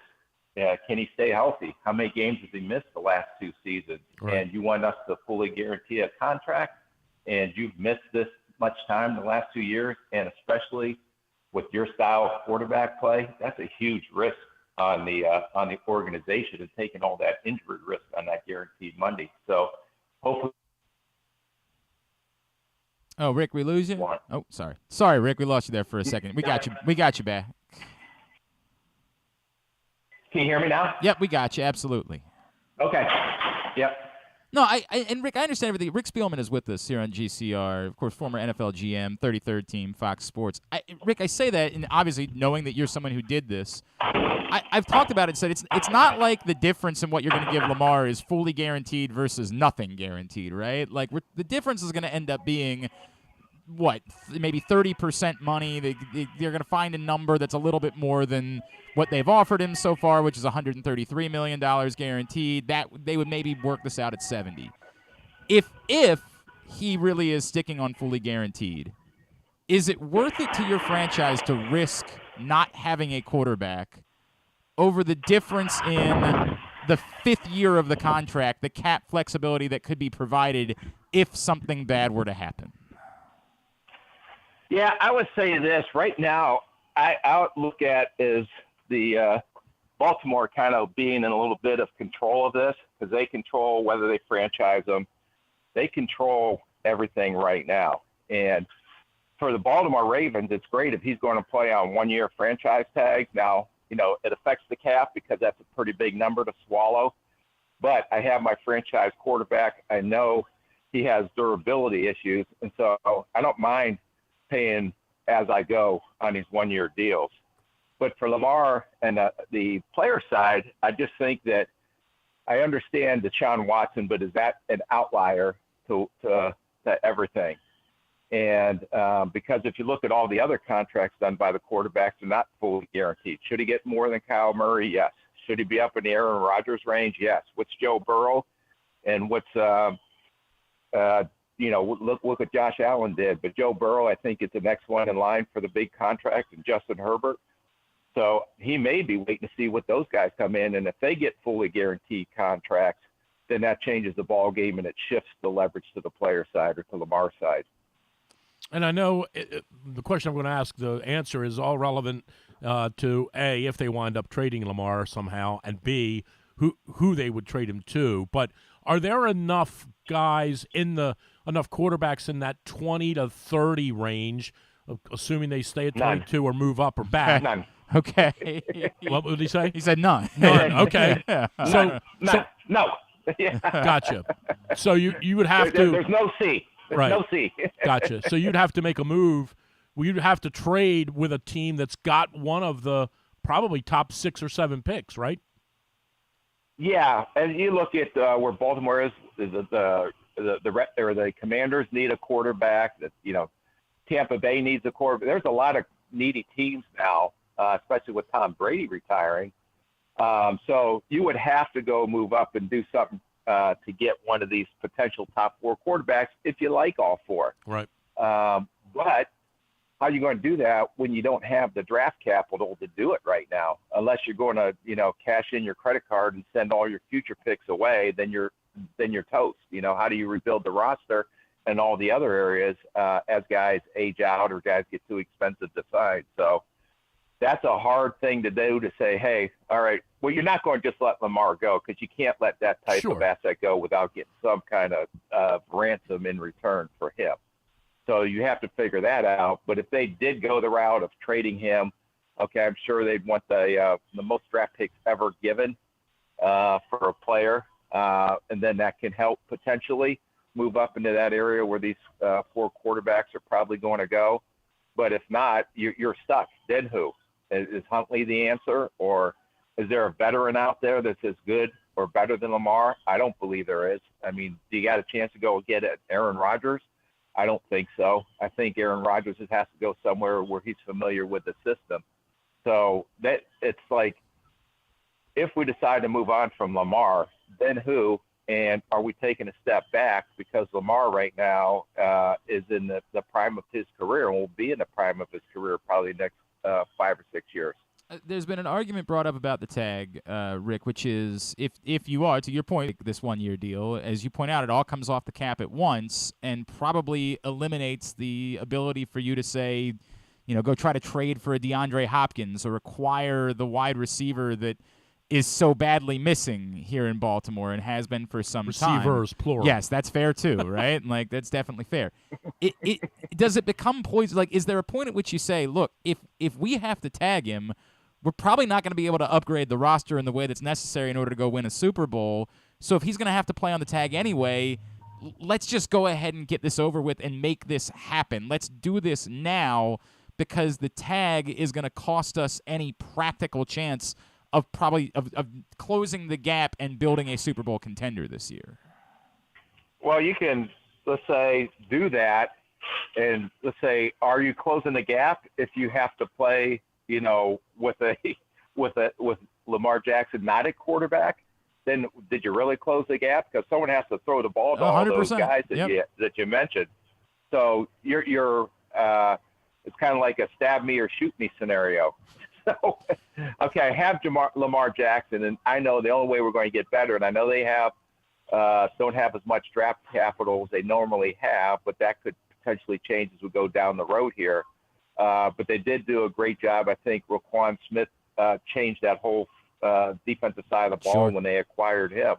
can he stay healthy? How many games has he missed the last 2 seasons? Right. And you want us to fully guarantee a contract, and you've missed this much time the last 2 years, and especially with your style of quarterback play, that's a huge risk on the organization, and taking all that injury risk on that guaranteed money. So hopefully. Oh, Rick, we lose you? Oh, sorry. Sorry, Rick, we lost you there for a second. We got you. We got you back. Can you hear me now? Yep, we got you. Absolutely. Okay. Yep. No, and Rick, I understand everything. Rick Spielman is with us here on GCR, of course, former NFL GM, 33rd team, Fox Sports. Rick, I say that, and obviously knowing that you're someone who did this, I've talked about it and said it's not like the difference in what you're going to give Lamar is fully guaranteed versus nothing guaranteed, right? Like the difference is going to end up being what, maybe 30% money. They're going to find a number that's a little bit more than what they've offered him so far, which is $133 million guaranteed. That they would maybe work this out at 70. If he really is sticking on fully guaranteed, is it worth it to your franchise to risk not having a quarterback over the difference in the 5th year of the contract, the cap flexibility that could be provided if something bad were to happen? Yeah, I would say this right now. I would look at is the Baltimore kind of being in a little bit of control of this, because they control whether they franchise them. They control everything right now. And for the Baltimore Ravens, it's great if he's going to play on 1-year franchise tag. Now, it affects the cap because that's a pretty big number to swallow. But I have my franchise quarterback. I know he has durability issues, and so I don't mind paying as I go on these 1-year deals. But for Lamar and the player side, I just think that I understand Deshaun Watson, but is that an outlier to everything? And because if you look at all the other contracts done by the quarterbacks, they're not fully guaranteed. Should he get more than Kyle Murray? Yes. Should he be up in the Aaron Rodgers range? Yes. What's Joe Burrow? And what's look what Josh Allen did. But Joe Burrow, I think, is the next one in line for the big contract, and Justin Herbert. So he may be waiting to see what those guys come in. And if they get fully guaranteed contracts, then that changes the ball game, and it shifts the leverage to the player side or to Lamar's side. And I know the question I'm going to ask, the answer is all relevant to A, if they wind up trading Lamar somehow, and B, who they would trade him to. But are there enough guys enough quarterbacks in that 20 to 30 range, assuming they stay at 22 or move up or back? None. Okay. What did he say? He said none. None. Okay. Yeah. No. Yeah. Gotcha. So you would have to. There's no C. There's no C. Gotcha. So you'd have to make a move. You'd have to trade with a team that's got one of the probably top 6 or 7 picks, right? Yeah, and you look at where Baltimore is. The Commanders need a quarterback. That Tampa Bay needs a quarterback. There's a lot of needy teams now, especially with Tom Brady retiring. So you would have to go move up and do something to get one of these potential top 4 quarterbacks if you like all 4. Right. But how are you going to do that when you don't have the draft capital to do it right now? Unless you're going to, cash in your credit card and send all your future picks away, then you're toast. How do you rebuild the roster and all the other areas as guys age out or guys get too expensive to sign? So that's a hard thing to do, to say, hey, all right, well, you're not going to just let Lamar go, because you can't let that type of asset go without getting some kind of ransom in return for him. So you have to figure that out. But if they did go the route of trading him, okay, I'm sure they'd want the most draft picks ever given for a player, and then that can help potentially move up into that area where these 4 quarterbacks are probably going to go. But if not, you're stuck. Then who? Is Huntley the answer, or is there a veteran out there that's as good or better than Lamar? I don't believe there is. I mean, do you got a chance to go get at Aaron Rodgers? I don't think so. I think Aaron Rodgers has to go somewhere where he's familiar with the system. So that it's like, if we decide to move on from Lamar, then who? And are we taking a step back, because Lamar right now is in the prime of his career, and will be in the prime of his career probably next 5 or 6 years. There's been an argument brought up about the tag, Rick, which is if you are, to your point, this 1-year deal, as you point out, it all comes off the cap at once and probably eliminates the ability for you to say, go try to trade for a DeAndre Hopkins or acquire the wide receiver that is so badly missing here in Baltimore and has been for some time. Receivers, plural. Yes, that's fair too, right? Like, that's definitely fair. Does it become poison? Like, is there a point at which you say, look, if we have to tag him, we're probably not going to be able to upgrade the roster in the way that's necessary in order to go win a Super Bowl. So if he's going to have to play on the tag anyway, let's just go ahead and get this over with and make this happen. Let's do this now, because the tag is going to cost us any practical chance of probably of closing the gap and building a Super Bowl contender this year. Well, you can, let's say, do that, and let's say, are you closing the gap if you have to play, with Lamar Jackson not at quarterback? Then did you really close the gap? Because someone has to throw the ball to all those guys that you mentioned. So you're it's kind of like a stab me or shoot me scenario. So, okay, I have Lamar Jackson, and I know the only way we're going to get better, and I know they don't have as much draft capital as they normally have, but that could potentially change as we go down the road here. But they did do a great job. I think Roquan Smith changed that whole defensive side of the ball when they acquired him.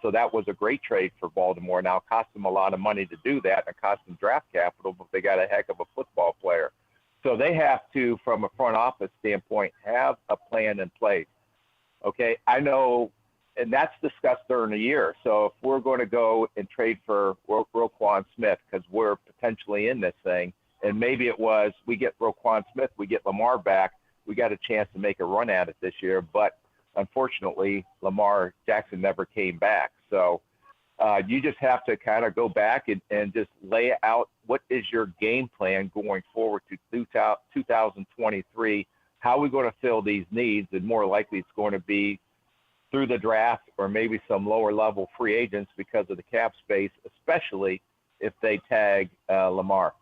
So that was a great trade for Baltimore. Now, it cost them a lot of money to do that, and it cost them draft capital, but they got a heck of a football player. So they have to, from a front office standpoint, have a plan in place. Okay, I know, and that's discussed during the year. So if we're going to go and trade for Roquan Smith, because we're potentially in this thing, and maybe it was we get Roquan Smith, we get Lamar back, we got a chance to make a run at it this year. But unfortunately, Lamar Jackson never came back. So you just have to kind of go back and just lay out what is your game plan going forward to 2023. How are we going to fill these needs? And more likely it's going to be through the draft or maybe some lower level free agents because of the cap space, especially if they tag Lamar.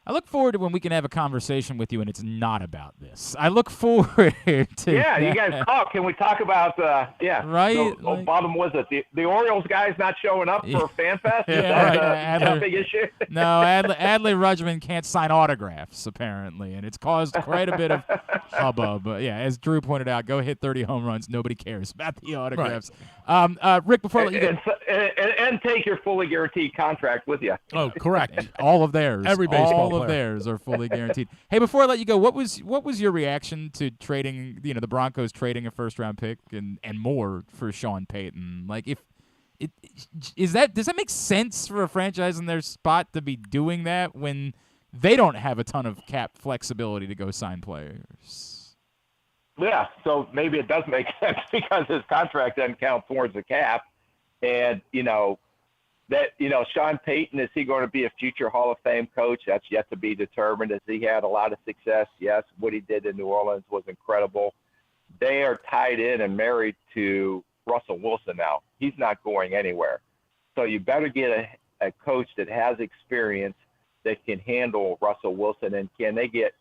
I look forward to when we can have a conversation with you and it's not about this. I look forward to Yeah, you guys talk. Can we talk about, right? So, bottom was it the Orioles guys not showing up for Fan Fest? Is that a big issue? No, Adley Rutschman can't sign autographs, apparently, and it's caused quite a bit of hubbub. But, yeah, as Drew pointed out, go hit 30 home runs. Nobody cares about the autographs. Right. Rick, before I let you go. And take your fully guaranteed contract with you. Oh, correct. And all of theirs. Every baseball all of theirs are fully guaranteed. Hey, before I let you go, what was your reaction to trading, the Broncos trading a first-round pick and more for Sean Payton? Like, does that make sense for a franchise in their spot to be doing that when they don't have a ton of cap flexibility to go sign players? Yeah, so maybe it does make sense because his contract doesn't count towards the cap. And, Sean Payton, is he going to be a future Hall of Fame coach? That's yet to be determined. Has he had a lot of success? Yes. What he did in New Orleans was incredible. They are tied in and married to Russell Wilson now. He's not going anywhere. So you better get a coach that has experience that can handle Russell Wilson. And can they get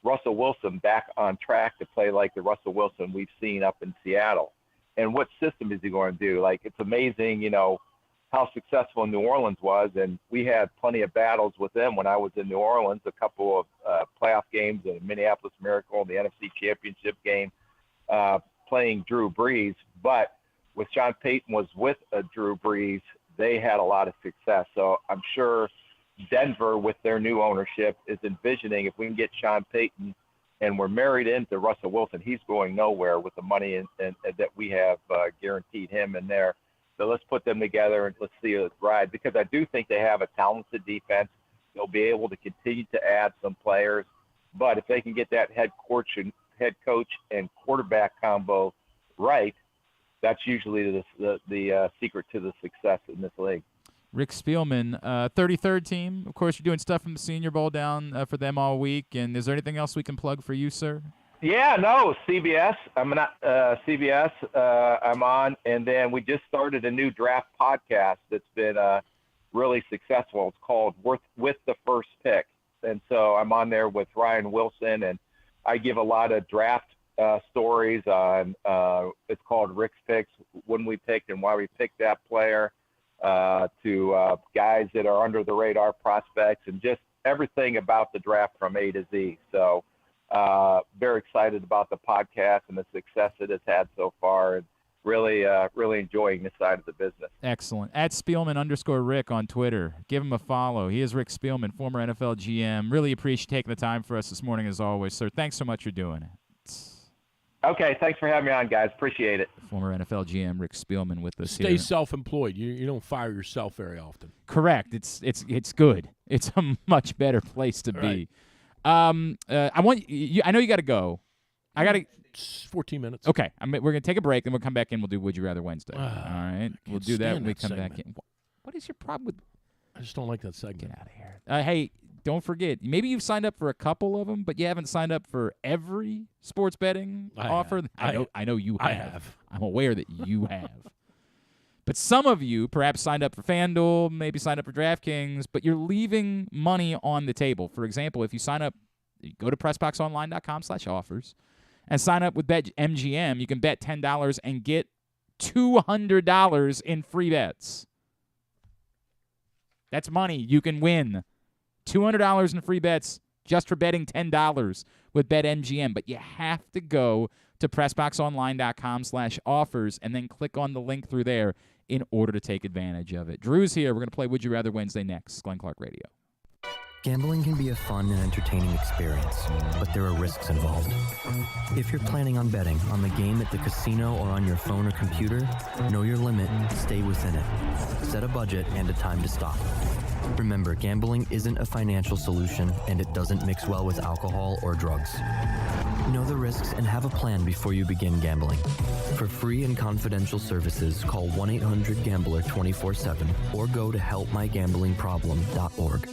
Russell Wilson back on track to play like the Russell Wilson we've seen up in Seattle? And what system is he going to do? Like, it's amazing, how successful New Orleans was, and we had plenty of battles with them when I was in New Orleans, a couple of playoff games, the Minneapolis Miracle, the NFC Championship game, playing Drew Brees. But with Sean Payton was with Drew Brees, they had a lot of success. So I'm sure Denver, with their new ownership, is envisioning if we can get Sean Payton and we're married into Russell Wilson, he's going nowhere with the money and that we have guaranteed him in there. So let's put them together and let's see it ride, because I do think they have a talented defense. They'll be able to continue to add some players, but if they can get that head coach and quarterback combo right, that's usually the secret to the success in this league. Rick Spielman, 33rd team. Of course, you're doing stuff from the Senior Bowl down for them all week. And is there anything else we can plug for you, sir? Yeah, no, CBS. I'm not CBS. I'm on, and then we just started a new draft podcast that's been really successful. It's called With the First Pick, and so I'm on there with Ryan Wilson, and I give a lot of draft stories on. It's called Rick's Picks, when we picked and why we picked that player, to guys that are under the radar prospects, and just everything about the draft from A to Z. So. Very excited about the podcast and the success it has had so far, and really enjoying this side of the business. Excellent. At Spielman_Rick on Twitter. Give him a follow. He is Rick Spielman, former NFL GM. Really appreciate taking the time for us this morning, as always, sir. Thanks so much for doing it. Okay, thanks for having me on, guys. Appreciate it. Former NFL GM Rick Spielman with us Stay here. self-employed. You don't fire yourself very often. Correct. It's good. It's a much better place to be. I want you. I know you got to go. I got to. 14 minutes. Okay, we're gonna take a break, and we'll come back in. We'll do Would You Rather Wednesday. All right, we'll do that when we come back in. What is your problem with? I just don't like that segment. Get out of here. Hey, don't forget. Maybe you've signed up for a couple of them, but you haven't signed up for every sports betting offer. I know you have. I have. I'm aware that you have. But some of you perhaps signed up for FanDuel, maybe signed up for DraftKings, but you're leaving money on the table. For example, if you sign up, you go to PressBoxOnline.com/offers and sign up with BetMGM, you can bet $10 and get $200 in free bets. That's money you can win. $200 in free bets just for betting $10 with BetMGM. But you have to go to PressBoxOnline.com/offers and then click on the link through there in order to take advantage of it. Drew's here. We're going to play Would You Rather Wednesday next. Glenn Clark Radio. Gambling can be a fun and entertaining experience, but there are risks involved. If you're planning on betting on the game at the casino or on your phone or computer, know your limit, stay within it. Set a budget and a time to stop. Remember, gambling isn't a financial solution, and it doesn't mix well with alcohol or drugs. Know the risks and have a plan before you begin gambling. For free and confidential services, call 1-800-GAMBLER 24/7 or go to helpmygamblingproblem.org.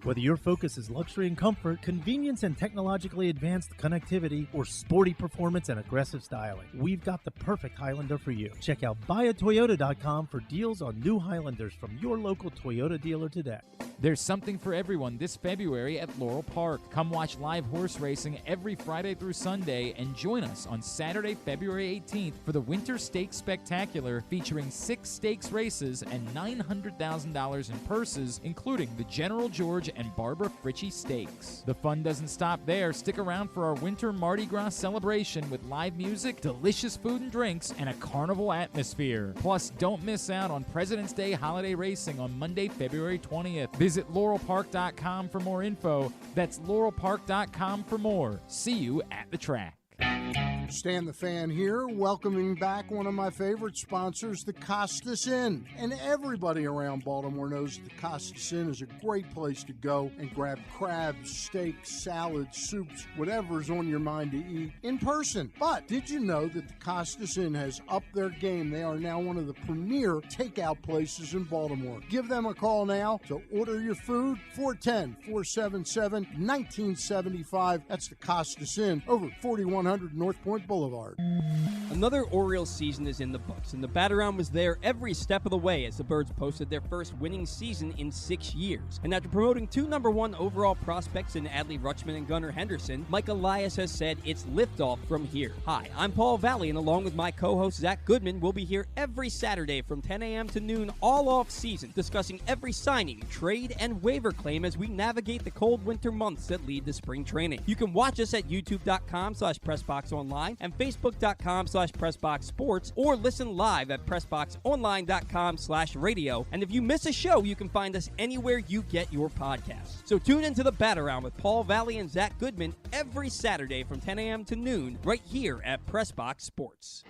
Whether your focus is luxury and comfort, convenience and technologically advanced connectivity, or sporty performance and aggressive styling, we've got the perfect Highlander for you. Check out buyatoyota.com for deals on new Highlanders from your local Toyota dealer today. There's something for everyone this February at Laurel Park. Come watch live horse racing every Friday through Sunday and join us on Saturday, February 18th for the Winter Stakes Spectacular, featuring 6 stakes races and $900,000 in purses, including the General George and Barbara Fritchie Stakes. The fun doesn't stop there. Stick around for our Winter Mardi Gras celebration with live music, delicious food and drinks, and a carnival atmosphere. Plus, don't miss out on President's Day holiday racing on Monday, February 20th. Visit laurelpark.com for more info. That's laurelpark.com for more. See you at the track. Stan the Fan here, welcoming back one of my favorite sponsors, the Costas Inn. And everybody around Baltimore knows the Costas Inn is a great place to go and grab crabs, steaks, salads, soups, whatever's on your mind to eat in person. But did you know that the Costas Inn has upped their game? They are now one of the premier takeout places in Baltimore. Give them a call now to order your food, 410-477-1975. That's the Costas Inn over 4100 North Point Boulevard. Another Orioles season is in the books, and the Bat-Around was there every step of the way as the Birds posted their first winning season in 6 years. And after promoting 2 #1 overall prospects in Adley Rutschman and Gunnar Henderson, Mike Elias has said it's liftoff from here. Hi, I'm Paul Valley, and along with my co-host Zach Goodman, we'll be here every Saturday from 10 a.m. to noon all off season, discussing every signing, trade, and waiver claim as we navigate the cold winter months that lead to spring training. You can watch us at youtube.com/PressBoxOnline and Facebook.com/PressBoxSports, or listen live at PressBoxOnline.com/radio. And if you miss a show, you can find us anywhere you get your podcasts. So tune into the Bat-Around with Paul Valley and Zach Goodman every Saturday from 10 a.m. to noon right here at PressBox Sports.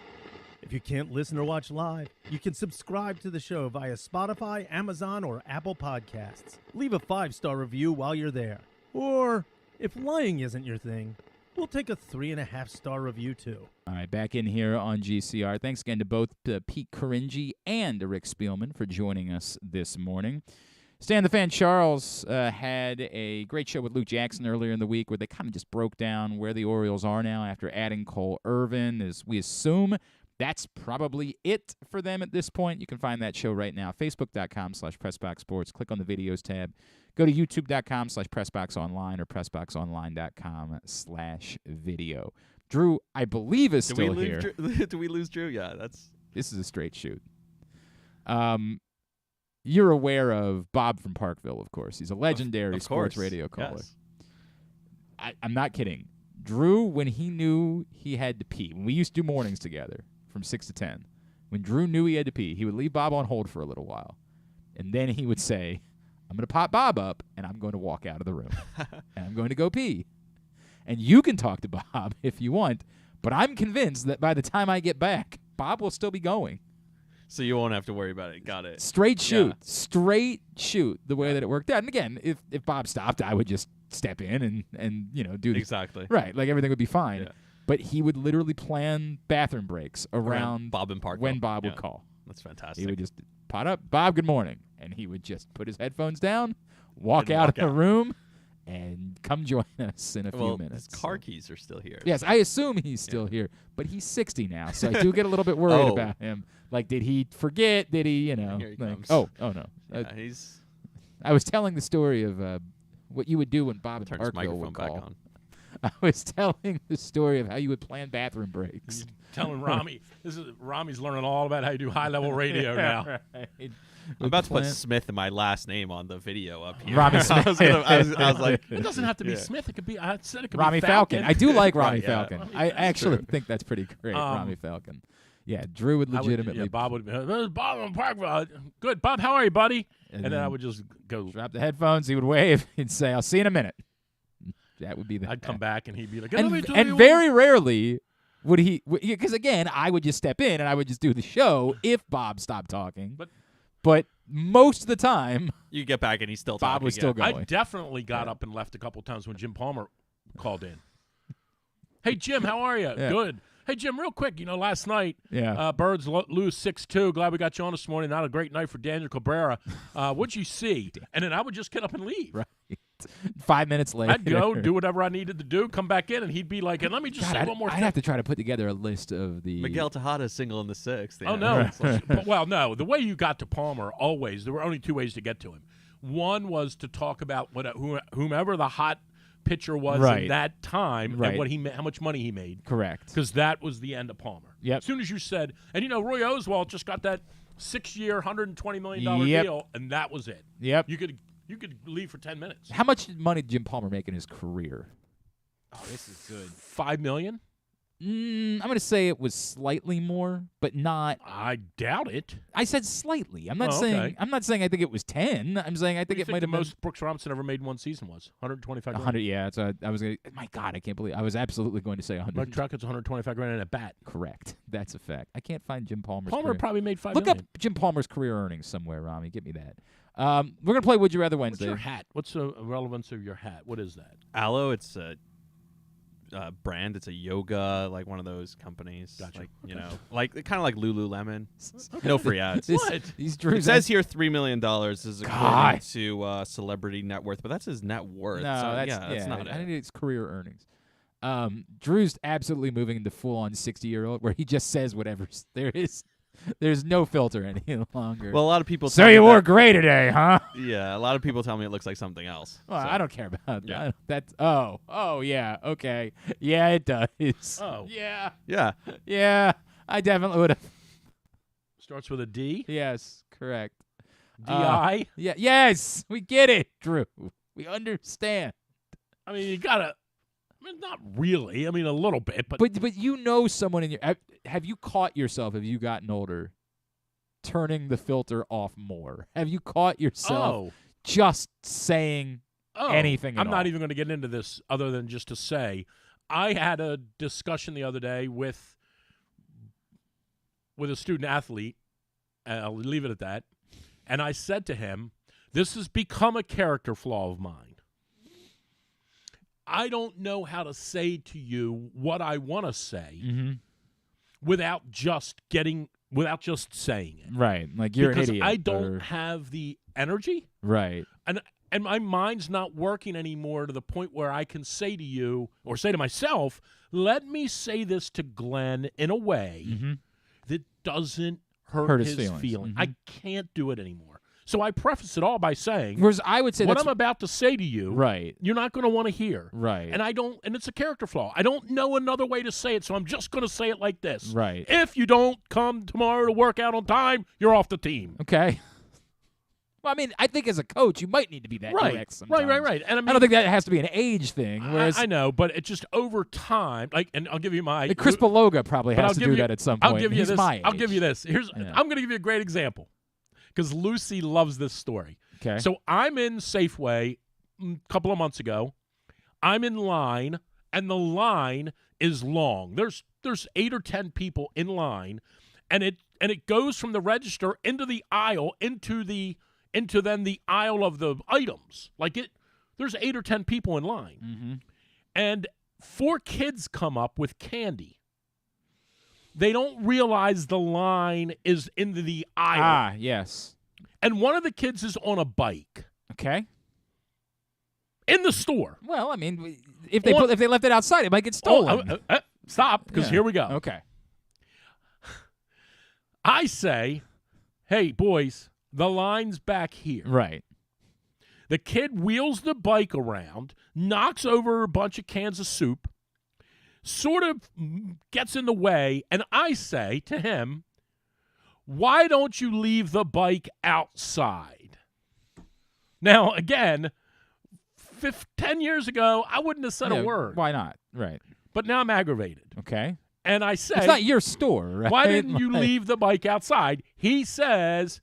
If you can't listen or watch live, you can subscribe to the show via Spotify, Amazon, or Apple Podcasts. Leave a 5-star review while you're there. Or, if lying isn't your thing, we'll take a 3.5-star review too. All right, back in here on GCR. Thanks again to both Pete Caringi and Rick Spielman for joining us this morning. Stan the Fan Charles had a great show with Luke Jackson earlier in the week where they kind of just broke down where the Orioles are now after adding Cole Irvin. As we assume that's probably it for them at this point. You can find that show right now, facebook.com/PressBoxSports. Click on the videos tab. Go to youtube.com/PressBoxOnline or PressBoxOnline.com/video. Drew, I believe, is still here. Do we lose Drew? Yeah, This is a straight shoot. You're aware of Bob from Parkville, of course. He's a legendary sports radio caller. Yes. I'm not kidding. Drew, when he knew he had to pee, when we used to do mornings together from 6 to 10, when Drew knew he had to pee, he would leave Bob on hold for a little while. And then he would say, I'm going to pop Bob up, and I'm going to walk out of the room. And I'm going to go pee. And you can talk to Bob if you want, but I'm convinced that by the time I get back, Bob will still be going. So you won't have to worry about it. Got it. Straight shoot. Yeah. Straight shoot the way that it worked out. And again, if Bob stopped, I would just step in and do the exactly. Right, like everything would be fine. Yeah. But he would literally plan bathroom breaks around Bob and Parkville when Bob would call. That's fantastic. He would just pot up, Bob, good morning. And he would just put his headphones down, walk out of the room, and come join us in a few minutes. His car keys are still here. Yes, I assume he's still here, but he's 60 now, so I do get a little bit worried about him. Like, did he forget? Did he, Here he comes. Oh, no. Yeah, I was telling the story of what you would do when Bob and Turn his Parkville would microphone call. back on. I was telling the story of how you would plan bathroom breaks. Telling Rami, Rami's learning all about how you do high-level radio now. Right. I'm about to put Smith and my last name on the video up here. Rami Smith. I was like, it doesn't have to be Smith. It could be. I said it could Rami be Falcon. I do like Rami Falcon. Rami, I actually think that's pretty great. Rami Falcon. Yeah, Drew would legitimately. Bob would. This is Bob from Parkville. Good, Bob. How are you, buddy? And then I would just go drop the headphones. He would wave. He'd say, "I'll see you in a minute." That would be the. I'd come back and he'd be like, and very rarely would he, because again, I would just step in and I would just do the show if Bob stopped talking. But most of the time, you get back and he's still Bob talking. Was still going. I definitely got up and left a couple times when Jim Palmer called in. Hey Jim, how are you? Yeah. Good. Hey Jim, real quick, last night, yeah. Birds lose 6-2. Glad we got you on this morning. Not a great night for Daniel Cabrera. What'd you see? And then I would just get up and leave. Right. 5 minutes later, I'd go do whatever I needed to do, come back in, and he'd be like, and let me just say one more thing. I'd have to try to put together a list of the Miguel Tejada single in the 6th. Oh, no. Well, no. The way you got to Palmer, always, there were only 2 ways to get to him. One was to talk about whomever the hot pitcher was in that time and how much money he made. Correct. Because that was the end of Palmer. Yep. As soon as you said, and Roy Oswalt just got that 6-year, $120 million deal, and that was it. Yep. You could leave for 10 minutes. How much money did Jim Palmer make in his career? Oh, this is good. $5 million? I'm going to say it was slightly more, but not. I doubt it. I said slightly. I'm not saying. I'm not saying I think it was 10. I'm saying I think it might have been. Most Brooks Robinson ever made in one season was 125. 100. Yeah. So I was going. My God, I can't believe I was absolutely going to say 100. Mike Trout gets 125 grand in a bat. Correct. That's a fact. I can't find Jim Palmer's. Palmer career. Probably made $5 Look million. up Jim Palmer's career earnings somewhere, Rami. Get me that. We're gonna play Would You Rather Wednesday. What's your hat? What's the relevance of your hat? What is that? Aloe. It's a brand. It's a yoga, like one of those companies. Gotcha. Like kind of like Lululemon. No free ads. What? It says here $3 million is according to Celebrity Net Worth, but that's his net worth. No, so that's not it. I think it's career earnings. Drew's absolutely moving into full-on 60-year-old where he just says whatever there is. There's no filter any longer. Well, a lot of people. So you wore gray today, huh? Yeah, a lot of people tell me it looks like something else. Well, so. I don't care about that. That's oh yeah, okay, yeah, it does. Oh Yeah. I definitely would have. Starts with a D. Yes, correct. D-I. Yeah, yes, we get it, Drew. We understand. I mean, you gotta. I mean, not really. I mean, a little bit, but you know someone in your. Have you caught yourself? Have you gotten older, turning the filter off more? Have you caught yourself just saying anything? I'm not even going to get into this, other than just to say, I had a discussion the other day with a student athlete. And I'll leave it at that. And I said to him, "This has become a character flaw of mine. I don't know how to say to you what I want to say without just saying it. Right, like you're because an idiot. I don't have the energy. Right. And my mind's not working anymore to the point where I can say to you or say to myself, let me say this to Glenn in a way that doesn't hurt his feeling. I can't do it anymore. So I preface it all by saying, whereas I would say what I'm about to say to you, you're not going to want to hear. Right. And it's a character flaw. I don't know another way to say it, so I'm just going to say it like this. Right. If you don't come tomorrow to work out on time, you're off the team. Okay. Well, I mean, I think as a coach, you might need to be that direct sometimes. Right. And I don't think that has to be an age thing. Whereas I know, but it's just over time. And I'll give you my Chris Beloga probably has to do that at some point. I'll give you He's this. my age. I'll give you this. I'm going to give you a great example because Lucy loves this story. Okay. So I'm in Safeway a couple of months ago. I'm in line, and the line is long. There's 8 or 10 people in line, and it goes from the register into the aisle into then the aisle of the items. There's 8 or 10 people in line, and 4 kids come up with candy. They don't realize the line is into the aisle. Ah, yes. And one of the kids is on a bike. Okay. In the store. Well, I mean, if they left it outside, it might get stolen. Stop, because here we go. Okay. I say, hey, boys, the line's back here. Right. The kid wheels the bike around, knocks over a bunch of cans of soup, sort of gets in the way, and I say to him, why don't you leave the bike outside? Now, again, 10 years ago, I wouldn't have said a word. Why not? Right. But now I'm aggravated. Okay. And I say, it's not your store, right? Why didn't you leave the bike outside? He says,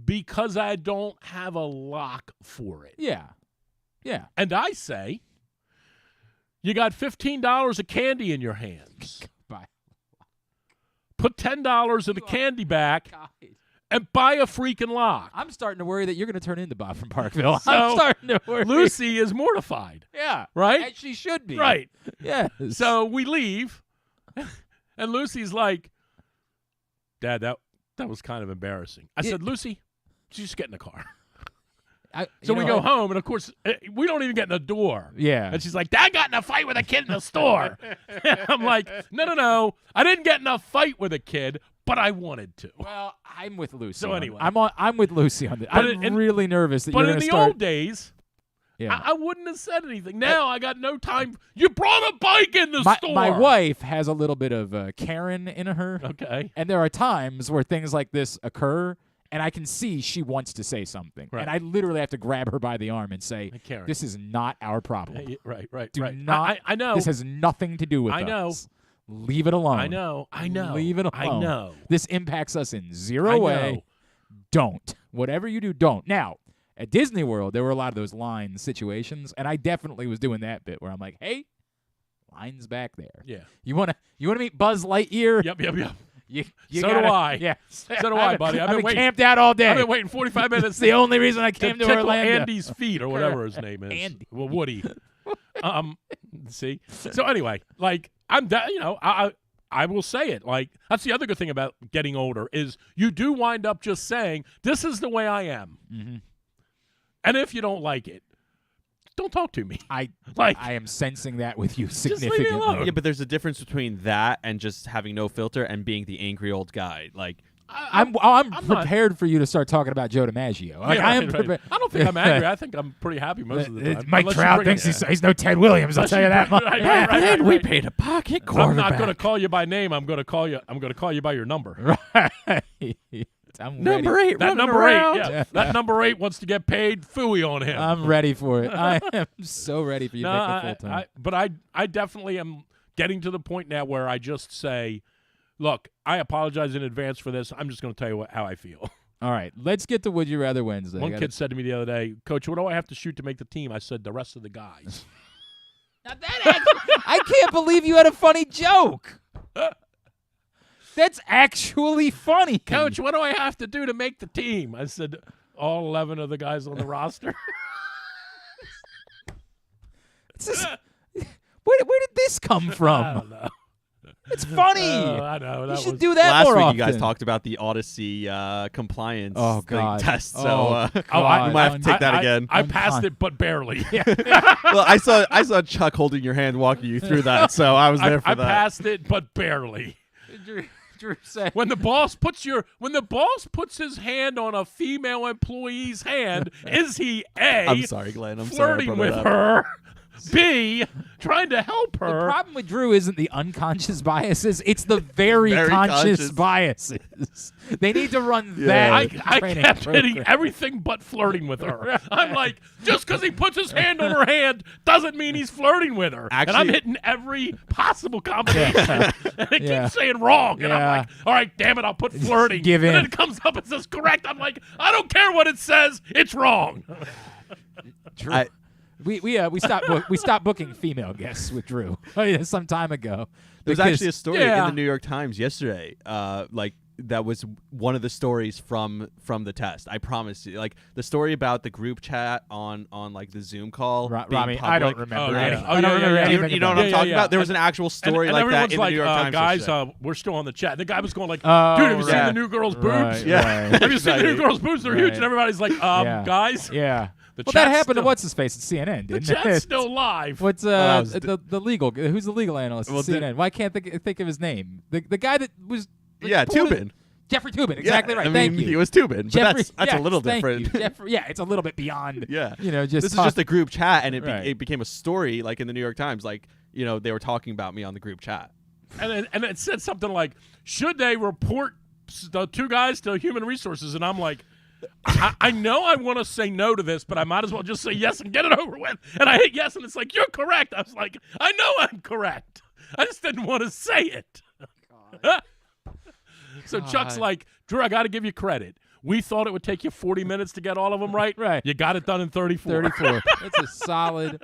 because I don't have a lock for it. Yeah. Yeah. And I say, you got $15 of candy in your hands. Put $10 of the candy back and buy a freaking lock. I'm starting to worry that you're going to turn into Bob from Parkville. So, I'm starting to worry. Lucy is mortified. Yeah. Right? And she should be. Right. Yes. So we leave, and Lucy's like, Dad, that was kind of embarrassing. I said, Lucy, just get in the car. So we go home, and of course, we don't even get in the door. Yeah. And she's like, Dad got in a fight with a kid in the store. I'm like, no. I didn't get in a fight with a kid, but I wanted to. Well, I'm with Lucy. So anyway. I'm with Lucy on this. I'm really nervous that you're going to start. But in the old days, I wouldn't have said anything. Now I got no time. You brought a bike in the store. My wife has a little bit of Karen in her. Okay. And there are times where things like this occur, and I can see she wants to say something. Right. And I literally have to grab her by the arm and say, Karen, this is not our problem. Right. Do not. I know. This has nothing to do with us. I know. Leave it alone. I know. Leave it alone. I know. This impacts us in zero way. Don't. Whatever you do, don't. Now, at Disney World, there were a lot of those line situations, and I definitely was doing that bit where I'm like, hey, line's back there. Yeah. You wanna meet Buzz Lightyear? Yep. You so do I. Yeah. So do I, buddy. I've been camped out all day. I've been waiting 45 minutes. It's the only reason I came to Orlando. Andy's feet or whatever his name is. Andy. Well, Woody. See? So anyway, I will say it. That's the other good thing about getting older is you do wind up just saying, this is the way I am. Mm-hmm. And if you don't like it, don't talk to me. I am sensing that with you Just leave me significantly. alone. Yeah, but there's a difference between that and just having no filter and being the angry old guy. Like, I'm not- prepared for you to start talking about Joe DiMaggio. Like, Yeah, I am right. prepared. I don't think I'm angry. I think I'm pretty happy most of the time. Mike Unless you Trout bring thinks it- he's no Ted Williams. I'll Unless tell you you that bring- much. right. we paid a pocket quarterback. I'm not going to call you by name. I'm going to call you by your number. Right. I'm Number ready. 8 That running number around. 8, yeah. That number 8 wants to get paid. Phooey on him. I'm ready for it. I am so ready for you to No, make it full time. but I definitely am getting to the point now where I just say, look, I apologize in advance for this. I'm just going to tell you how I feel. All right, let's get to Would You Rather Wednesday. One kid said to me the other day, Coach, what do I have to shoot to make the team? I said, the rest of the guys. Now I can't believe you had a funny joke. That's actually funny. Coach, what do I have to do to make the team? I said, all 11 of the guys on the roster. Where did this come I from? don't know. It's funny. I know. You That should was, do that Last more week, often. you guys talked about the Odyssey compliance Oh, God. test. So Oh, we God. might have to take that again. I passed it, but barely. Well, I saw Chuck holding your hand, walking you through that. So I was there for I that. passed it, but barely. Drew said, When the boss puts his hand on a female employee's hand, is he A, I'm sorry, Glenn. I'm sorry. I flirting brought it with up. her, B, trying to help the her? problem with Drew isn't the unconscious biases; it's the very, Very conscious conscious. biases. They need to run Yeah. that. I training kept hitting program. everything but flirting with her. I'm like, just because he puts his hand on her hand doesn't mean he's flirting with her. And I'm Actually- hitting every possible combination. And it Yeah. keeps saying wrong. And Yeah. I'm like, all right, damn it, I'll put flirting. Give in. And then it comes up and says correct. I'm like, I don't care what it says. It's wrong. Drew. I- We stopped booking female guests with Drew some time ago. There was because- actually a story Yeah. in the New York Times yesterday. That was one of the stories from the test. I promise you. Like the story about the group chat on like the Zoom call. being Rami, I don't public. remember. Oh, yeah. anything. Oh, I don't yeah, remember yeah, yeah. anything You know about what I'm it. talking yeah. about? There was an actual story and like that everyone's in like, the New York Times guys, yesterday. we're still on the chat. The guy was going like, Oh, dude, have you seen yeah. the new girl's boobs? Right, Yeah. right. Have you seen the new Exactly. girl's boobs? They're huge. Right. And everybody's like, Yeah. guys, Yeah. the Well, that chat's happened to still- what's his face at CNN, The didn't it? chat's still live. What's that was the legal? Who's the legal analyst Well, at CNN? Why can't think of his name? The guy that was Yeah, Tubin. Jeffrey Tubin. Exactly Yeah, right. I Thank mean, you. he was Tubin, but Jeffrey, that's a little thank different. you. Jeffrey, yeah, it's a little bit beyond. Yeah. Just This is just a group chat, and Right. it became a story like in the New York Times. Like, they were talking about me on the group chat. And it said something like, should they report the two guys to human resources? And I'm like, I know I want to say no to this, but I might as well just say yes and get it over with. And I hit yes, and it's like, you're correct. I was like, I know I'm correct. I just didn't want to say it. So Chuck's like, Drew, I got to give you credit. We thought it would take you 40 minutes to get all of them right. Right. You got it done in 34. 34. It's a solid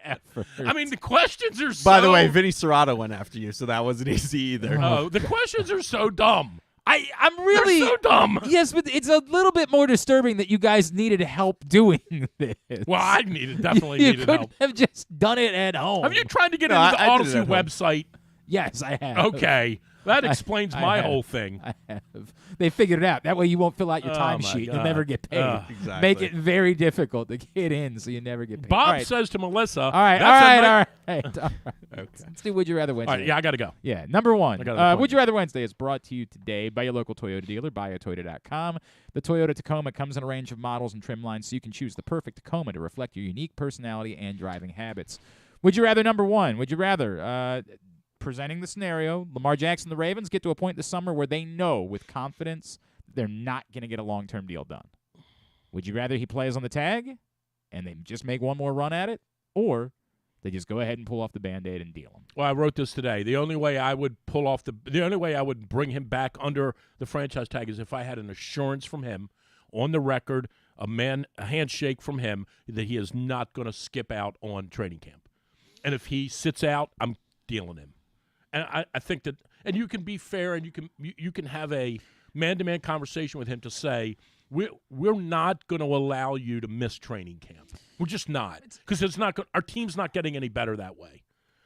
effort. I mean, the questions are so... By the way, Vinny Serrato went after you, so that wasn't easy either. the questions are so dumb. I'm really They're so dumb. Yes, but it's a little bit more disturbing that you guys needed help doing this. Well, I definitely you needed could help. have just done it at home. Have you tried to get No, into the I did it Odyssey at home. website? Yes, I have. Okay. That explains I my have. whole thing. I have. They figured it out. That way you won't fill out your Oh, my timesheet. You'll God. never get paid. Exactly. Make it very difficult to get in so you never get paid. Bob all right. says to Melissa, All right, that's a all nice- right. Let's do Would You Rather Wednesday. All right, yeah, I got to go. Yeah, number one. I got an appointment. Would You Rather Wednesday is brought to you today by your local Toyota dealer, buyatoyota.com. The Toyota Tacoma comes in a range of models and trim lines, so you can choose the perfect Tacoma to reflect your unique personality and driving habits. Would you rather, number one, would you rather, presenting the scenario, Lamar Jackson, the Ravens, get to a point this summer where they know with confidence they're not going to get a long-term deal done? Would you rather he plays on the tag and they just make one more run at it, or they just go ahead and pull off the Band-Aid and deal him? Well, I wrote this today. The only way I would the only way I would bring him back under the franchise tag is if I had an assurance from him on the record, a handshake from him that he is not going to skip out on training camp. And if he sits out, I'm dealing him. And I think that, and you can be fair, and you can have a man-to-man conversation with him to say, we're not going to allow you to miss training camp. We're just not, because our team's not getting any better that way.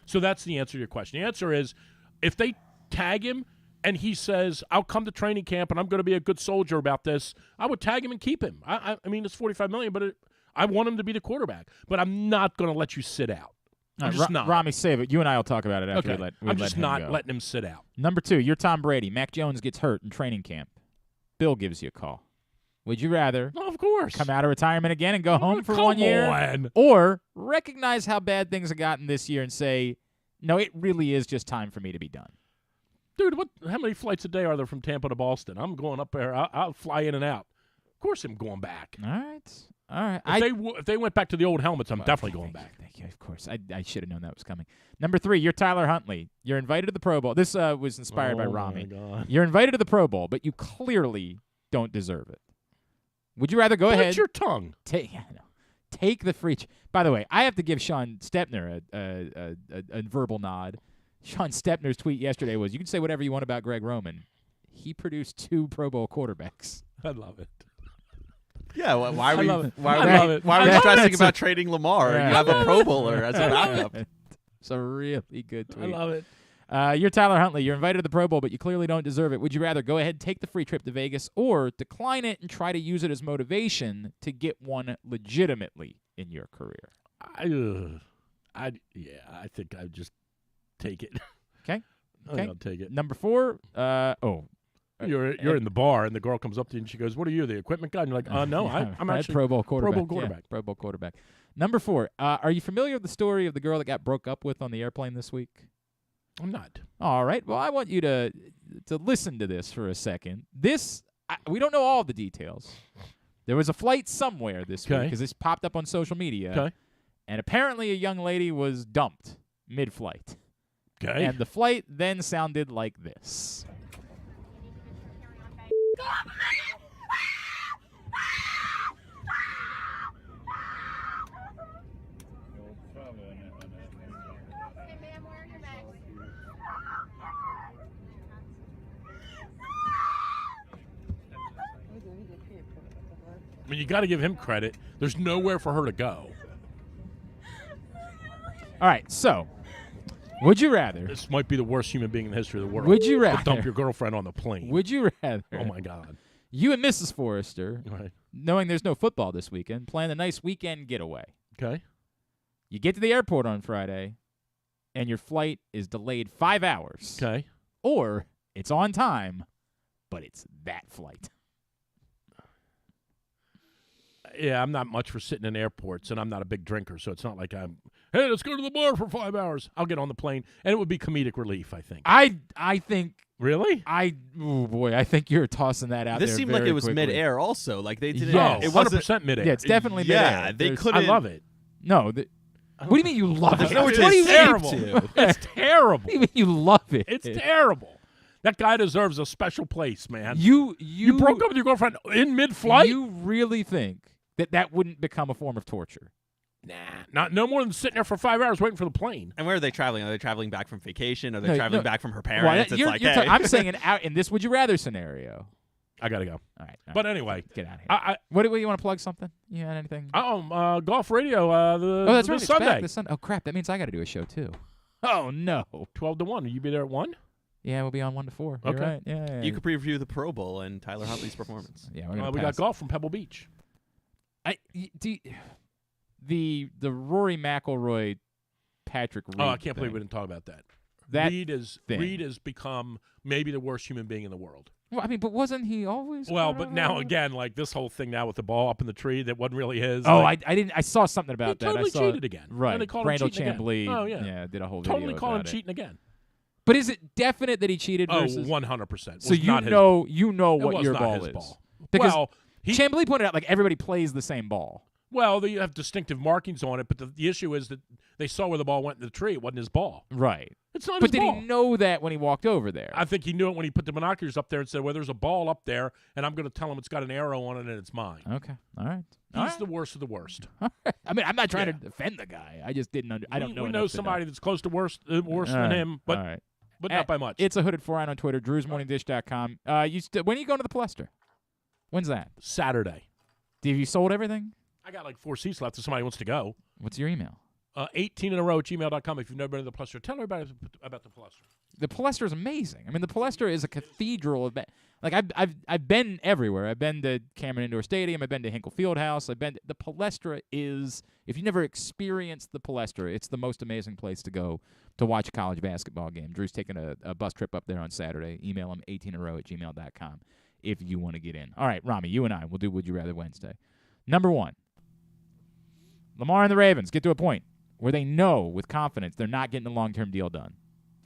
So that's the answer to your question. The answer is, if they tag him and he says, I'll come to training camp and I'm going to be a good soldier about this, I would tag him and keep him. I mean, it's $45 million, but I want him to be the quarterback, but I'm not going to let you sit out. I'm just not. Rami, save it. You and I will talk about it after Okay. we I'm let just him not go. letting him sit out. Number 2, you're Tom Brady. Mac Jones gets hurt in training camp. Bill gives you a call. Would you rather Of course. come out of retirement again and go home for Come 1 year? on. Or recognize how bad things have gotten this year and say, no, it really is just time for me to be done. Dude, how many flights a day are there from Tampa to Boston? I'm going up there. I'll fly in and out. Of course I'm going back. All right. If they went back to the old helmets, I'm definitely going back. Thank you. Of course. I should have known that was coming. Number 3, you're Tyler Huntley. You're invited to the Pro Bowl. This was inspired by Rami. God. You're invited to the Pro Bowl, but you clearly don't deserve it. Would you rather go ahead? Bite your tongue. Take the free. By the way, I have to give Sean Stepner a verbal nod. Sean Stepner's tweet yesterday was, you can say whatever you want about Greg Roman. He produced 2 Pro Bowl quarterbacks. I love it. Yeah, why are we love it. why I are love we it. why I are we love stressing it. about trading Lamar? Yeah. You have a Pro Bowler as a backup. It's a really good tweet. I love it. You're Tyler Huntley. You're invited to the Pro Bowl, but you clearly don't deserve it. Would you rather go ahead and take the free trip to Vegas or decline it and try to use it as motivation to get one legitimately in your career? I think I'd just take it. Okay. I think I'll take it. Number 4, You're in the bar, and the girl comes up to you, and she goes, what are you, the equipment guy? And you're like, no, I'm actually Pro Bowl quarterback. Pro Bowl quarterback. Yeah, Pro Bowl quarterback. Number 4, are you familiar with the story of the girl that got broke up with on the airplane this week? I'm not. All right. Well, I want you to listen to this for a second. We don't know all the details. There was a flight somewhere this week because this popped up on social media. Okay. And apparently a young lady was dumped mid-flight. Okay. And the flight then sounded like this. I mean, you got to give him credit. There's nowhere for her to go. All right, so would you rather? This might be the worst human being in the history of the world. Would you to rather dump your girlfriend on the plane? Would you rather? Oh my God! You and Mrs. Forrester, Right. knowing there's no football this weekend, plan a nice weekend getaway. Okay. You get to the airport on Friday, and your flight is delayed 5 hours. Okay. Or it's on time, but it's that flight. Yeah, I'm not much for sitting in airports, and I'm not a big drinker, so it's not like I'm, hey, let's go to the bar for 5 hours. I'll get on the plane, and it would be comedic relief, I think. I think. Really? Oh boy, I think you're tossing that out there. This seemed like very it was quickly. midair also. Like they didn't. Yes. It wasn't 100% midair. Yeah, it's definitely Yeah, midair. they There's- couldn't. I love it. No, what do you mean you love There's it? nowhere to What do you escape mean? terrible. It's terrible. What do you mean you love it? It's terrible. That guy deserves a special place, man. You broke up with your girlfriend in mid-flight? You really think that wouldn't become a form of torture? Nah, no more than sitting there for 5 hours waiting for the plane. And where are they traveling? Are they traveling back from vacation? Are they No, traveling no. back from her Well, parents? you're It's like, hey. I'm saying in this would you rather scenario. I got to go. All right. But anyway. Get out of here. What do you want to plug something? You had anything? Golf radio That's right. this It's Sunday. back this Sunday. Oh, crap. That means I got to do a show, too. Oh, no. 12 to 1. Will you be there at 1? Yeah, we'll be on 1 to 4. You're Okay. right. Yeah. You could preview the Pro Bowl and Tyler Huntley's performance. Yeah, we're gonna We got golf from Pebble Beach. The Rory McIlroy, Patrick Reed. I can't believe thing. we didn't talk about that. That Reed has become maybe the worst human being in the world. Well, I mean, but wasn't he always? Well, but now again, like this whole thing now with the ball up in the tree that wasn't really his. Oh, like, I didn't. I saw something about he that. totally I saw cheated again. Right. And they called Randall him cheating Chamblee. again. Oh yeah. Did a whole totally video call him about it. cheating again. But is it definite that he cheated? Oh, Versus 100%. So you know It what was your not ball his is. ball. Because Well, Chamblee pointed out like everybody plays the same ball. Well, you have distinctive markings on it, but the issue is that they saw where the ball went in the tree. It wasn't his ball. Right. It's not But his did ball. he know that when he walked over there? I think he knew it when he put the binoculars up there and said, well, there's a ball up there, and I'm going to tell him it's got an arrow on it and it's mine. Okay. All right. He's the worst of the worst. I mean, I'm not trying to defend the guy. I just didn't. I don't know. We enough know to somebody that's close to worse than him, but all right. but not by much. It's a Hooded Foreign on Twitter. Drew'sMorningDish.com. When are you going to the Palestra? When's that? Saturday. Have you sold everything? I got like 4 seats left if somebody wants to go. What's your email? 18 in a row at gmail.com if you've never been to the Palestra. Tell everybody about the Palestra. The Palestra is amazing. I mean, the Palestra is a cathedral of Like I've been everywhere. I've been to Cameron Indoor Stadium. I've been to Hinkle Fieldhouse. The Palestra is, if you never experienced the Palestra, it's the most amazing place to go to watch a college basketball game. Drew's taking a bus trip up there on Saturday. Email him 18inrow@gmail.com if you want to get in. All right, Rami, you and I will do Would You Rather Wednesday. Number 1, Lamar and the Ravens get to a point where they know with confidence they're not getting a long-term deal done.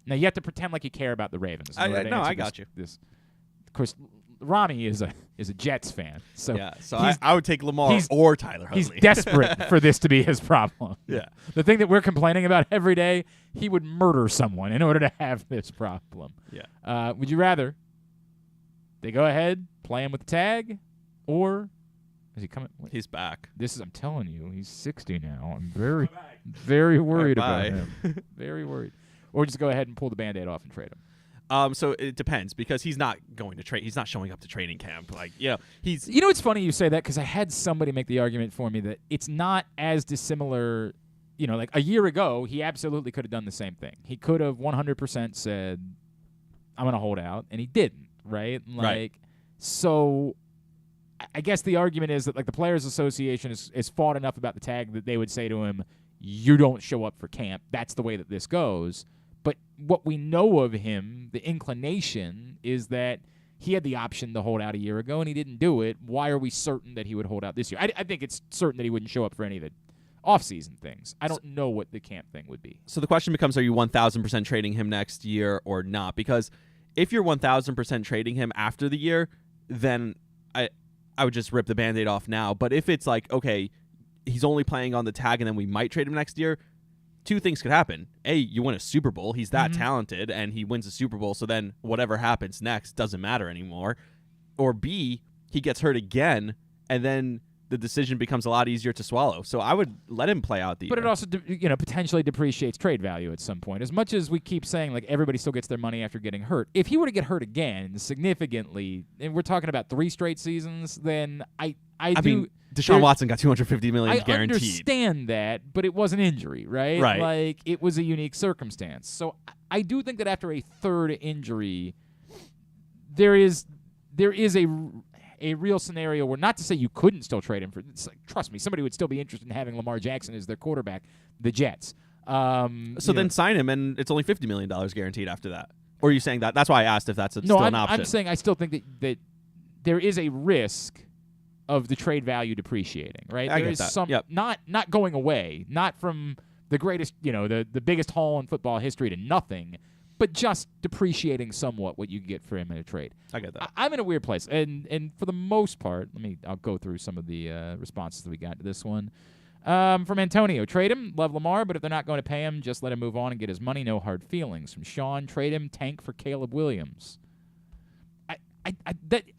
Now, you have to pretend like you care about the Ravens. I got you. Of course, Rami is a Jets fan. So yeah, so I would take Lamar or Tyler Huntley. He's desperate for this to be his problem. Yeah. The thing that we're complaining about every day, he would murder someone in order to have this problem. Yeah. Would you rather they go ahead, play him with the tag, or is he coming? He's back. I'm telling you, he's 60 now. I'm very, very worried about him. Very worried. Or just go ahead and pull the Band-Aid off and trade him. So it depends because he's not going to trade. He's not showing up to training camp. Like, he's. You know, it's funny you say that because I had somebody make the argument for me that it's not as dissimilar. You know, like a year ago, he absolutely could have done the same thing. He could have 100% said, "I'm going to hold out," and he didn't. Right? Right. So, I guess the argument is that like the Players Association is fought enough about the tag that they would say to him, "You don't show up for camp. That's the way that this goes." But what we know of him, the inclination, is that he had the option to hold out a year ago, and he didn't do it. Why are we certain that he would hold out this year? I think it's certain that he wouldn't show up for any of the off-season things. I don't know what the camp thing would be. So the question becomes, are you 1,000% trading him next year or not? Because if you're 1,000% trading him after the year, then I would just rip the Band-Aid off now. But if it's like, okay, he's only playing on the tag and then we might trade him next year, two things could happen. A, you win a Super Bowl. He's that talented, and he wins a Super Bowl, so then whatever happens next doesn't matter anymore. Or B, he gets hurt again, and then the decision becomes a lot easier to swallow. So I would let him play out the year. But it also potentially depreciates trade value at some point. As much as we keep saying, like, everybody still gets their money after getting hurt, if he were to get hurt again significantly, and we're talking about 3 straight seasons, then I mean, Deshaun Watson got $250 million guaranteed. I understand that, but it was an injury, right? Right. Like, it was a unique circumstance. So I do think that after a third injury, there is a real scenario where, not to say you couldn't still trade him for, like, trust me, somebody would still be interested in having Lamar Jackson as their quarterback, the Jets. So then sign him, and it's only $50 million guaranteed after that. Or are you saying that? That's why I asked if that's still an option. I'm saying I still think that there is a risk of the trade value depreciating, right? I there get is that. some Yep. not going away, not from the greatest, the biggest haul in football history to nothing, but just depreciating somewhat what you get for him in a trade. I get that. I'm in a weird place, and for the most part, I'll go through some of the responses that we got to this one. From Antonio, trade him, love Lamar, but if they're not going to pay him, just let him move on and get his money, no hard feelings. From Sean, trade him, tank for Caleb Williams.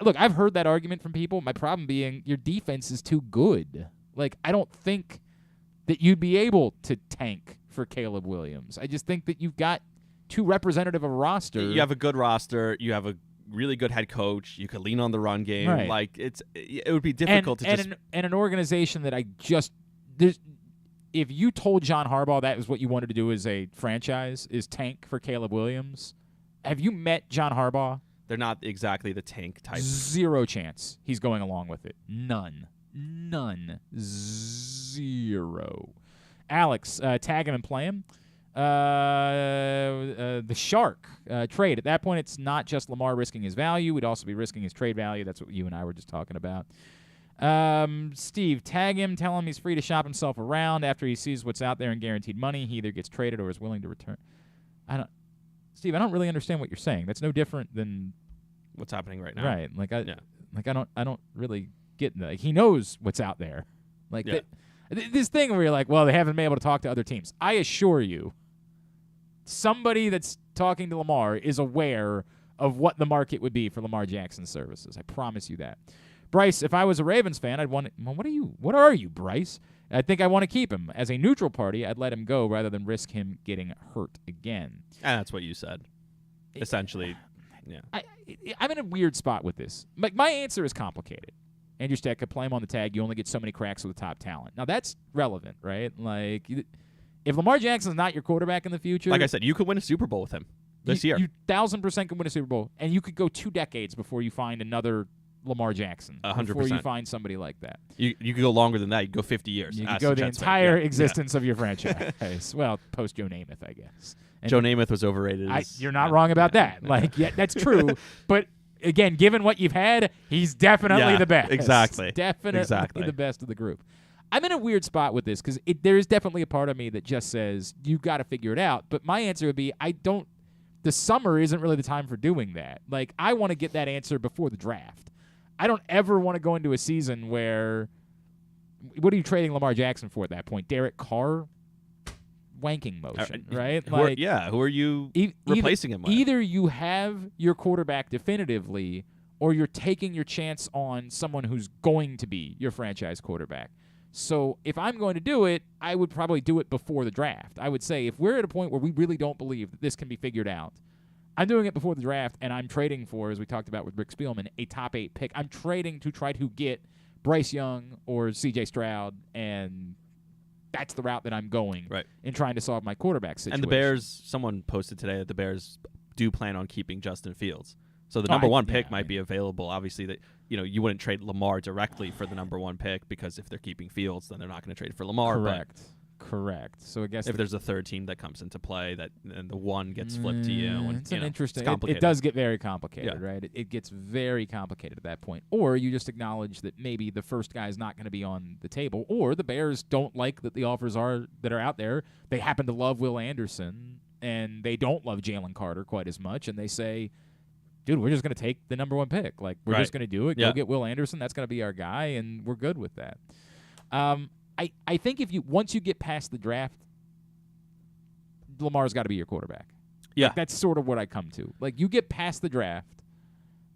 Look, I've heard that argument from people. My problem being your defense is too good. Like, I don't think that you'd be able to tank for Caleb Williams. I just think that you've got too representative of a roster. You have a good roster. You have a really good head coach. You could lean on the run game. Right. Like, it would be difficult and an organization that if you told John Harbaugh that was what you wanted to do as a franchise, is tank for Caleb Williams, have you met John Harbaugh? They're not exactly the tank type. 0 chance he's going along with it. None. 0. Alex, tag him and play him. The Shark trade. At that point, it's not just Lamar risking his value. We'd also be risking his trade value. That's what you and I were just talking about. Steve, tag him. Tell him he's free to shop himself around after he sees what's out there in guaranteed money. He either gets traded or is willing to return. Steve, I don't really understand what you're saying. That's no different than what's happening right now. Right. I don't really get that. Like, he knows what's out there. Like, this thing where you're like, well, they haven't been able to talk to other teams. I assure you, somebody that's talking to Lamar is aware of what the market would be for Lamar Jackson's services. I promise you that. Bryce, if I was a Ravens fan, I'd want to, what are you, Bryce? I think I want to keep him. As a neutral party, I'd let him go rather than risk him getting hurt again. And that's what you said. Essentially, yeah. I'm in a weird spot with this. Like, my answer is complicated. Andrew Steck could play him on the tag. You only get so many cracks with the top talent. Now, that's relevant, right? Like, if Lamar Jackson's not your quarterback in the future. Like I said, you could win a Super Bowl with him. this year. You 1,000% can win a Super Bowl, and you could go 2 decades before you find another Lamar Jackson. 100%. Before you find somebody like that. You could go longer than that. You could go 50 years. You could go the entire existence of your franchise. Well, post Joe Namath, I guess. And Joe Namath was overrated. You're not wrong about that. That's true. But again, given what you've had, he's definitely the best. Exactly. Definitely the best of the group. I'm in a weird spot with this because there is definitely a part of me that just says, you got to figure it out. But my answer would be, the summer isn't really the time for doing that. Like, I want to get that answer before the draft. I don't ever want to go into a season where, what are you trading Lamar Jackson for at that point? Derek Carr? Wanking motion, right? Who are you replacing him with? Either you have your quarterback definitively, or you're taking your chance on someone who's going to be your franchise quarterback. So if I'm going to do it, I would probably do it before the draft. I would say if we're at a point where we really don't believe that this can be figured out, I'm doing it before the draft, and I'm trading for, as we talked about with Rick Spielman, a top 8 pick. I'm trading to try to get Bryce Young or C.J. Stroud, and that's the route that I'm going in trying to solve my quarterback situation. And the Bears, someone posted today that the Bears do plan on keeping Justin Fields. So the number 1 pick might be available. Obviously, that you wouldn't trade Lamar directly for the number 1 pick because if they're keeping Fields, then they're not going to trade for Lamar. Correct. So I guess if there's a third team that comes into play, and the 1 gets flipped to you, and it's interesting. It's complicated. It does get very complicated, right? It gets very complicated at that point. Or you just acknowledge that maybe the first guy is not going to be on the table, or the Bears don't like that the offers that are out there. They happen to love Will Anderson, and they don't love Jalen Carter quite as much, and they say, dude, we're just going to take the number 1 pick. Like, we're just going to do it. Go get Will Anderson. That's going to be our guy, and we're good with that. I think once you get past the draft, Lamar's got to be your quarterback. Yeah. Like, that's sort of what I come to. Like, you get past the draft,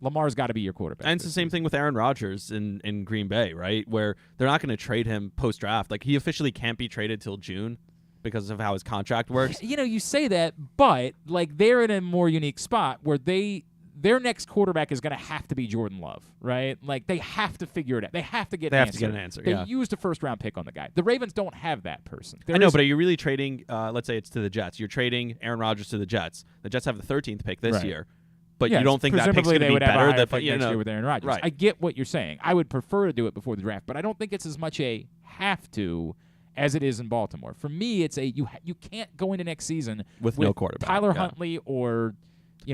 Lamar's got to be your quarterback. And it's the same thing with Aaron Rodgers in Green Bay, right? Where they're not going to trade him post-draft. Like, he officially can't be traded till June because of how his contract works. You say that, but, like, they're in a more unique spot where their next quarterback is going to have to be Jordan Love, right? Like, they have to figure it out. They have to get an answer. To get an answer, They used a first-round pick on the guy. The Ravens don't have that person. I know, but are you really trading, let's say it's to the Jets. You're trading Aaron Rodgers to the Jets. The Jets have the 13th pick this year, but you don't think that pick's going to be better than next year with Aaron Rodgers. Right. I get what you're saying. I would prefer to do it before the draft, but I don't think it's as much a have to as it is in Baltimore. For me, it's you can't go into next season with no quarterback. Tyler Huntley or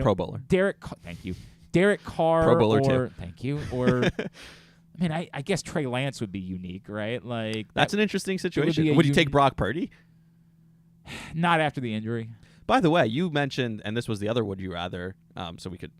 Pro Bowler. Thank you. Derek Carr, Pro Bowler too. Thank you. Or, I mean, I guess Trey Lance would be unique, right? Like that's an interesting situation. Would you take Brock Purdy? Not after the injury. By the way, you mentioned, and this was the other would you rather, so I could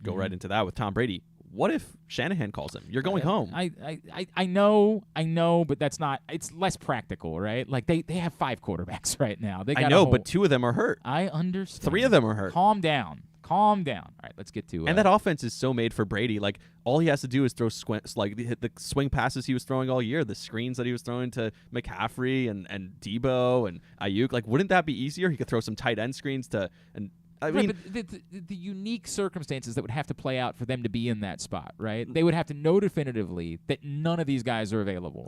go right into that with Tom Brady. What if Shanahan calls him? You're going home. I know, but that's not. It's less practical, right? Like they have 5 quarterbacks right now. I know, but 2 of them are hurt. I understand. 3 of them are hurt. Calm down. All right, let's get to. And that offense is so made for Brady. Like all he has to do is throw the swing passes he was throwing all year, the screens that he was throwing to McCaffrey and Debo and Ayuk. Like, wouldn't that be easier? He could throw some tight end screens to and. I mean, but the unique circumstances that would have to play out for them to be in that spot, right? They would have to know definitively that none of these guys are available.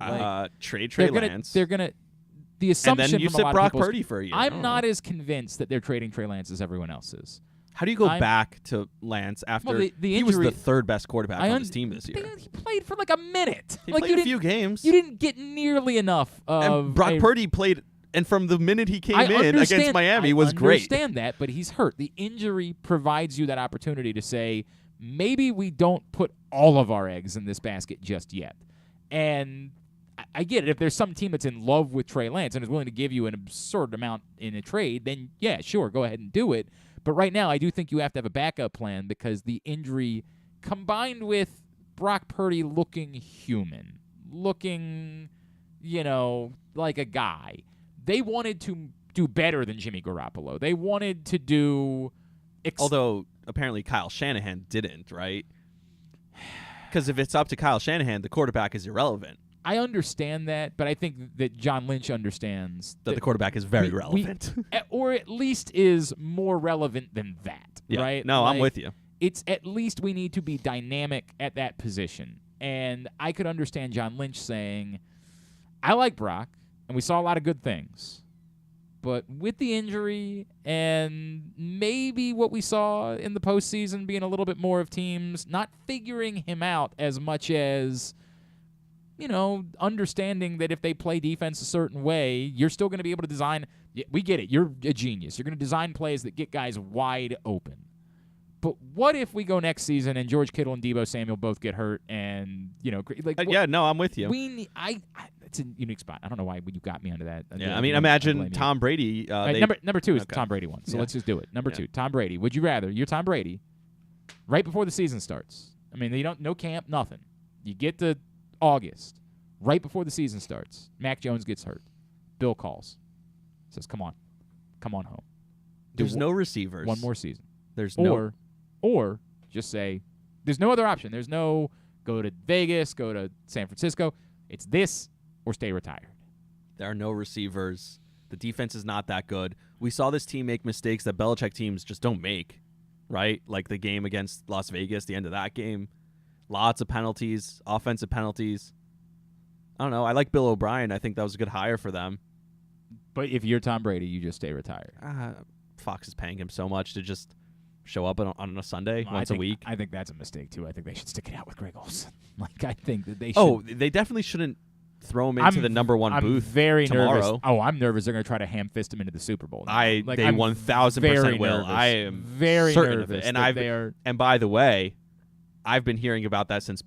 Trade Trey Lance. They're gonna. The assumption and then you from sit a lot Brock of Purdy for a year. I'm not as convinced that they're trading Trey Lance as everyone else is. How do you go back to Lance after the he was the 3rd best quarterback on his team this year? He played for like a minute. He played a few games. You didn't get nearly enough of. And Brock Purdy played, and from the minute he came in against Miami was great. I understand that, but he's hurt. The injury provides you that opportunity to say, maybe we don't put all of our eggs in this basket just yet. And I get it. If there's some team that's in love with Trey Lance and is willing to give you an absurd amount in a trade, then yeah, sure, go ahead and do it. But right now, I do think you have to have a backup plan because the injury combined with Brock Purdy looking human, looking, like a guy. They wanted to do better than Jimmy Garoppolo. They wanted to do... Although, apparently Kyle Shanahan didn't, right? Because if it's up to Kyle Shanahan, the quarterback is irrelevant. I understand that, but I think that John Lynch understands that the quarterback is very relevant. Or at least is more relevant than that, right? No, I'm with you. It's at least we need to be dynamic at that position. And I could understand John Lynch saying, I like Brock, and we saw a lot of good things, But with the injury and maybe what we saw in the postseason being a little bit more of teams not figuring him out as much as, understanding that if they play defense a certain way, you're still going to be able to design. We get it. You're a genius. You're going to design plays that get guys wide open. But what if we go next season and George Kittle and Deebo Samuel both get hurt and, I'm with you. It's a unique spot. I don't know why you got me onto that. Yeah, imagine Tom Brady. Number 2 is Tom Brady one, so let's just do it. Number 2, Tom Brady. Would you rather? You're Tom Brady right before the season starts. No camp, nothing. You get to August, right before the season starts. Mac Jones gets hurt. Bill calls. Says, come on home. There's no receivers. One more season. Or just say, there's no other option. There's no go to Vegas, go to San Francisco. It's this or stay retired. There are no receivers. The defense is not that good. We saw this team make mistakes that Belichick teams just don't make, right? Like the game against Las Vegas, the end of that game. Lots of penalties, offensive penalties. I don't know. I like Bill O'Brien. I think that was a good hire for them. But if you're Tom Brady, you just stay retired. Fox is paying him so much to just show up on a Sunday once a week. I think that's a mistake, too. I think they should stick it out with Greg Olsen. I think that they should. Oh, they definitely shouldn't throw him into the number one booth very tomorrow. Nervous. Oh, I'm nervous they're going to try to ham-fist him into the Super Bowl. They 1,000% will. Nervous. I am very certain nervous of it. And by the way, I've been hearing about that since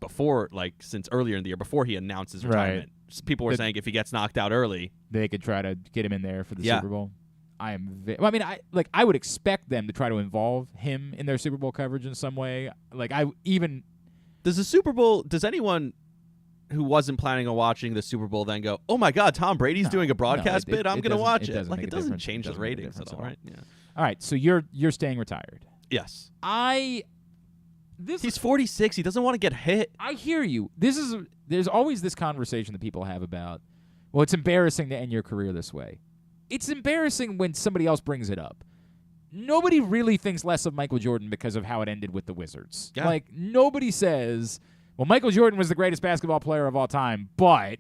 earlier in the year, before he announced his retirement. Right. People were saying if he gets knocked out early, they could try to get him in there for the Super Bowl. I would expect them to try to involve him in their Super Bowl coverage in some way. Does anyone who wasn't planning on watching the Super Bowl then go, "Oh my God, Tom Brady's doing a broadcast bid. I'm going to watch it." It doesn't change the ratings at all, right? Yeah. All right, so you're staying retired. Yes. He's 46. He doesn't want to get hit. I hear you. There's always this conversation that people have about, well, it's embarrassing to end your career this way. It's embarrassing when somebody else brings it up. Nobody really thinks less of Michael Jordan because of how it ended with the Wizards. Yeah. Nobody says, well, Michael Jordan was the greatest basketball player of all time, but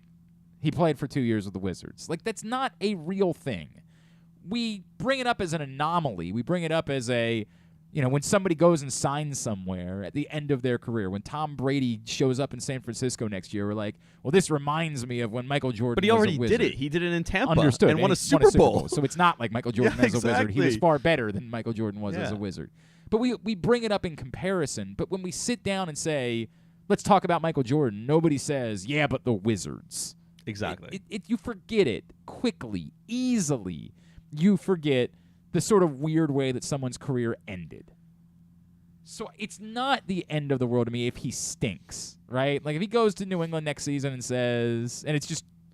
he played for 2 years with the Wizards. That's not a real thing. We bring it up as an anomaly. We bring it up as when somebody goes and signs somewhere at the end of their career, when Tom Brady shows up in San Francisco next year, we're like, well, this reminds me of when Michael Jordan was a Wizard. But he already did it. He did it in Tampa. Understood. And won a Super Bowl. So it's not like Michael Jordan as a Wizard. He was far better than Michael Jordan was as a Wizard. But we bring it up in comparison. But when we sit down and say, let's talk about Michael Jordan, nobody says, yeah, but the Wizards. Exactly. You forget it quickly, easily. You forget the sort of weird way that someone's career ended. So it's not the end of the world to me if he stinks, right? If he goes to New England next season and says, and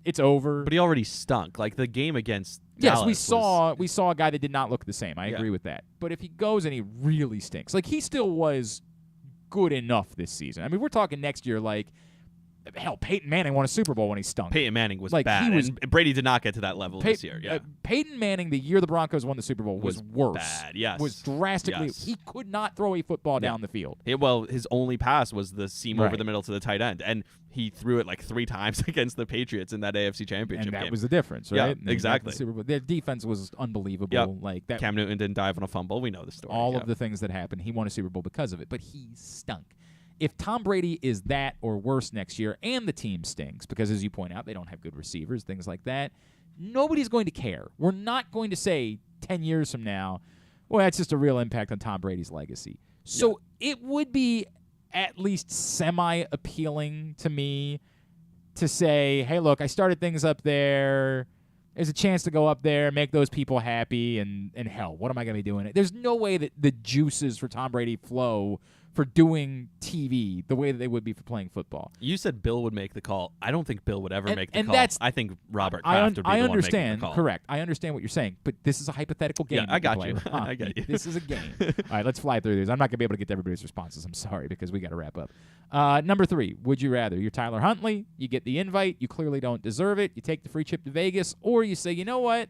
it's over. But he already stunk. The game against Dallas. Yes, we saw a guy that did not look the same. I agree with that. But if he goes and he really stinks, he still was good enough this season. We're talking next year, hell, Peyton Manning won a Super Bowl when he stunk. Peyton Manning was bad. And Brady did not get to that level this year. Yeah. Peyton Manning, the year the Broncos won the Super Bowl, was worse. Bad, yes. Was drastically. Yes. He could not throw a football down the field. His only pass was the seam over the middle to the tight end. And he threw it 3 times against the Patriots in that AFC Championship game. And that was the difference, right? Yeah, exactly. The Super Bowl. Their defense was unbelievable. Yep. Cam Newton didn't dive on a fumble. We know the story. All of the things that happened. He won a Super Bowl because of it. But he stunk. If Tom Brady is that or worse next year and the team stinks, because as you point out, they don't have good receivers, things like that, nobody's going to care. We're not going to say 10 years from now, well, that's just a real impact on Tom Brady's legacy. So it would be at least semi-appealing to me to say, hey, look, I started things up there. There's a chance to go up there, make those people happy, and hell, what am I going to be doing? There's no way that the juices for Tom Brady flow for doing TV the way that they would be for playing football. You said Bill would make the call. I don't think Bill would ever make the call. I think Robert Kraft would be the one making the call. Correct. I understand what you're saying, but this is a hypothetical game. Yeah, I got you. I got you. This is a game. All right, let's fly through these. I'm not going to be able to get to everybody's responses. I'm sorry, because we got to wrap up. Number 3, would you rather? You're Tyler Huntley. You get the invite. You clearly don't deserve it. You take the free trip to Vegas, or you say, you know what?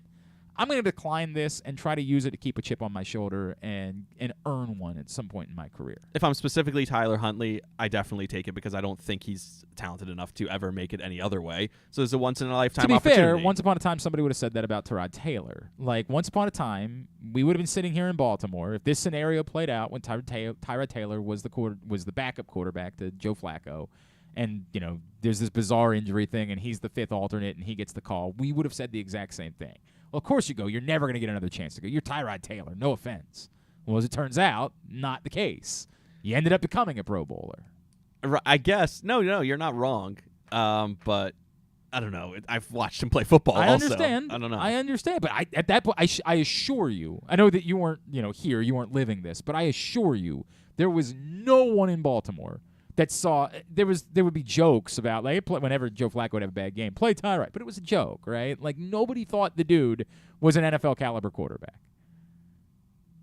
I'm going to decline this and try to use it to keep a chip on my shoulder and earn one at some point in my career. If I'm specifically Tyler Huntley, I definitely take it because I don't think he's talented enough to ever make it any other way. So it's a once-in-a-lifetime opportunity. To be fair, once upon a time, somebody would have said that about Tyrod Taylor. Like, once upon a time, we would have been sitting here in Baltimore if this scenario played out when Tyrod Taylor was the backup quarterback to Joe Flacco, and, there's this bizarre injury thing, and he's the fifth alternate, and he gets the call. We would have said the exact same thing. Well, of course you go. You're never going to get another chance to go. You're Tyrod Taylor. No offense. Well, as it turns out, not the case. You ended up becoming a Pro Bowler. I guess. No, you're not wrong. But I don't know. I've watched him play football I also. understand. I don't know. I understand. But at that point, I assure you, I know that you weren't here. You weren't living this. But I assure you, there was no one in Baltimore that saw there would be jokes about whenever Joe Flacco would have a bad game, play Tyrod, but it was a joke, right? Like nobody thought the dude was an NFL caliber quarterback.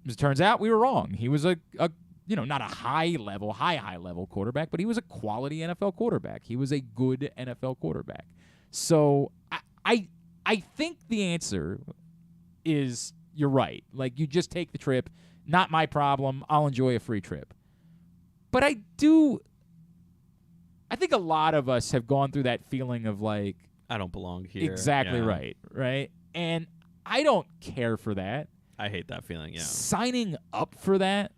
As it turns out, we were wrong. He was a not a high level quarterback, but he was a quality NFL quarterback. He was a good NFL quarterback. So I think the answer is you're right. Like you just take the trip, not my problem. I'll enjoy a free trip. But I think a lot of us have gone through that feeling of like, I don't belong here. Exactly right? And I don't care for that. I hate that feeling, yeah. Signing up for that,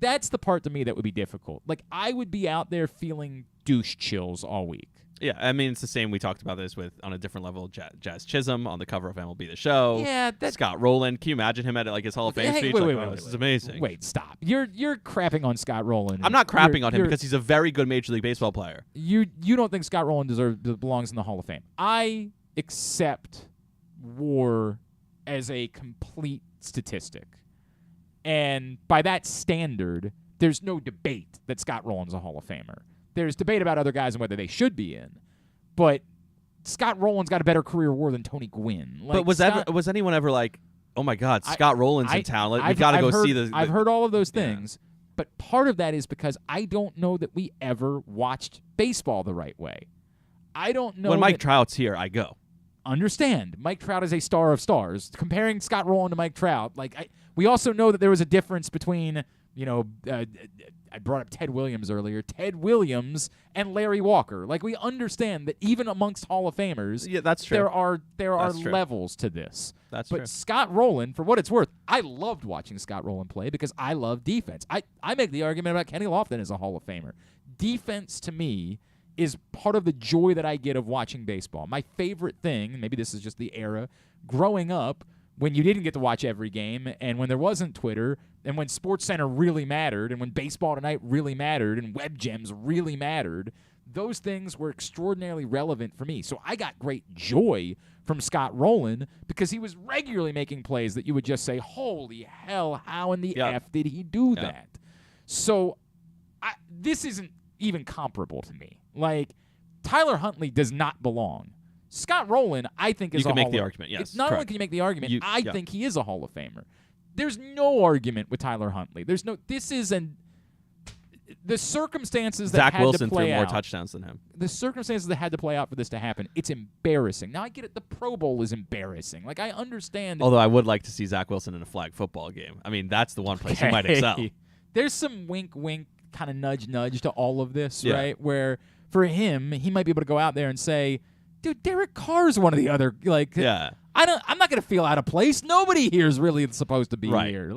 that's the part to me that would be difficult. Like, I would be out there feeling douche chills all week. Yeah, I mean, it's the same. We talked about this with, on a different level, Jazz Chisholm on the cover of MLB The Show. Yeah, Scott Rowland. Can you imagine him at his Hall of Fame speech? Wait, this is amazing. Wait, stop. You're crapping on Scott Rowland. I'm not crapping on him because he's a very good Major League Baseball player. You don't think Scott Rowland belongs in the Hall of Fame. I accept WAR as a complete statistic. And by that standard, there's no debate that Scott Rowland's a Hall of Famer. There's debate about other guys and whether they should be in. But Scott Rowland's got a better career WAR than Tony Gwynn. But was anyone ever like, oh, my God, Scott Rowland's in talent. We've got to go see the I've heard all of those things. But part of that is because I don't know that we ever watched baseball the right way. I don't know. When Mike Trout's here, I go. Understand. Mike Trout is a star of stars. Comparing Scott Rowland to Mike Trout, we also know that there was a difference between, I brought up Ted Williams earlier, Ted Williams and Larry Walker. We understand that even amongst Hall of Famers, that's true. There are levels to this. That's true. But Scott Rowland, for what it's worth, I loved watching Scott Rowland play because I love defense. I make the argument about Kenny Lofton as a Hall of Famer. Defense, to me, is part of the joy that I get of watching baseball. My favorite thing, maybe this is just the era, growing up when you didn't get to watch every game and when there wasn't Twitter and when SportsCenter really mattered and when Baseball Tonight really mattered and Web Gems really mattered, those things were extraordinarily relevant for me. So I got great joy from Scott Rowland because he was regularly making plays that you would just say, holy hell, how in the F did he do that? So this isn't even comparable to me. Tyler Huntley does not belong. Scott Rowland, I think, is a Hall of Famer. You can make the argument, yes. Not only can you make the argument, I think he is a Hall of Famer. There's no argument with Tyler Huntley. The circumstances that Zach had Wilson to play threw out. more touchdowns than him. The circumstances that had to play out for this to happen, it's embarrassing. Now, I get it. The Pro Bowl is embarrassing. I understand. Although I would like to see Zach Wilson in a flag football game. I mean, that's the one place he might excel. There's some wink, kind of nudge to all of this, right? Where for him, he might be able to go out there and say, dude, Derek Carr's one of the other, I'm not going to feel out of place. Nobody here is really supposed to be here.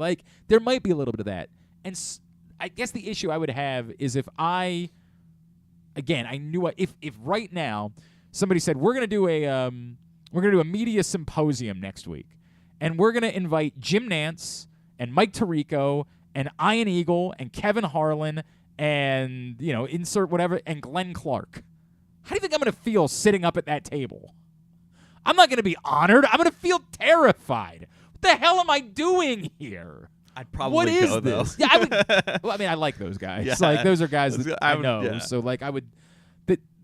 There might be a little bit of that. And I guess the issue I would have is if I knew if right now somebody said we're going to do a media symposium next week and we're going to invite Jim Nantz and Mike Tirico and Ian Eagle and Kevin Harlan and insert whatever and Glenn Clark. How do you think I'm going to feel sitting up at that table? I'm not going to be honored. I'm going to feel terrified. What the hell am I doing here? I'd probably what is go, this? though. Yeah, I would. Well, I mean, I like those guys. Those are guys that I know. Yeah. So, I would.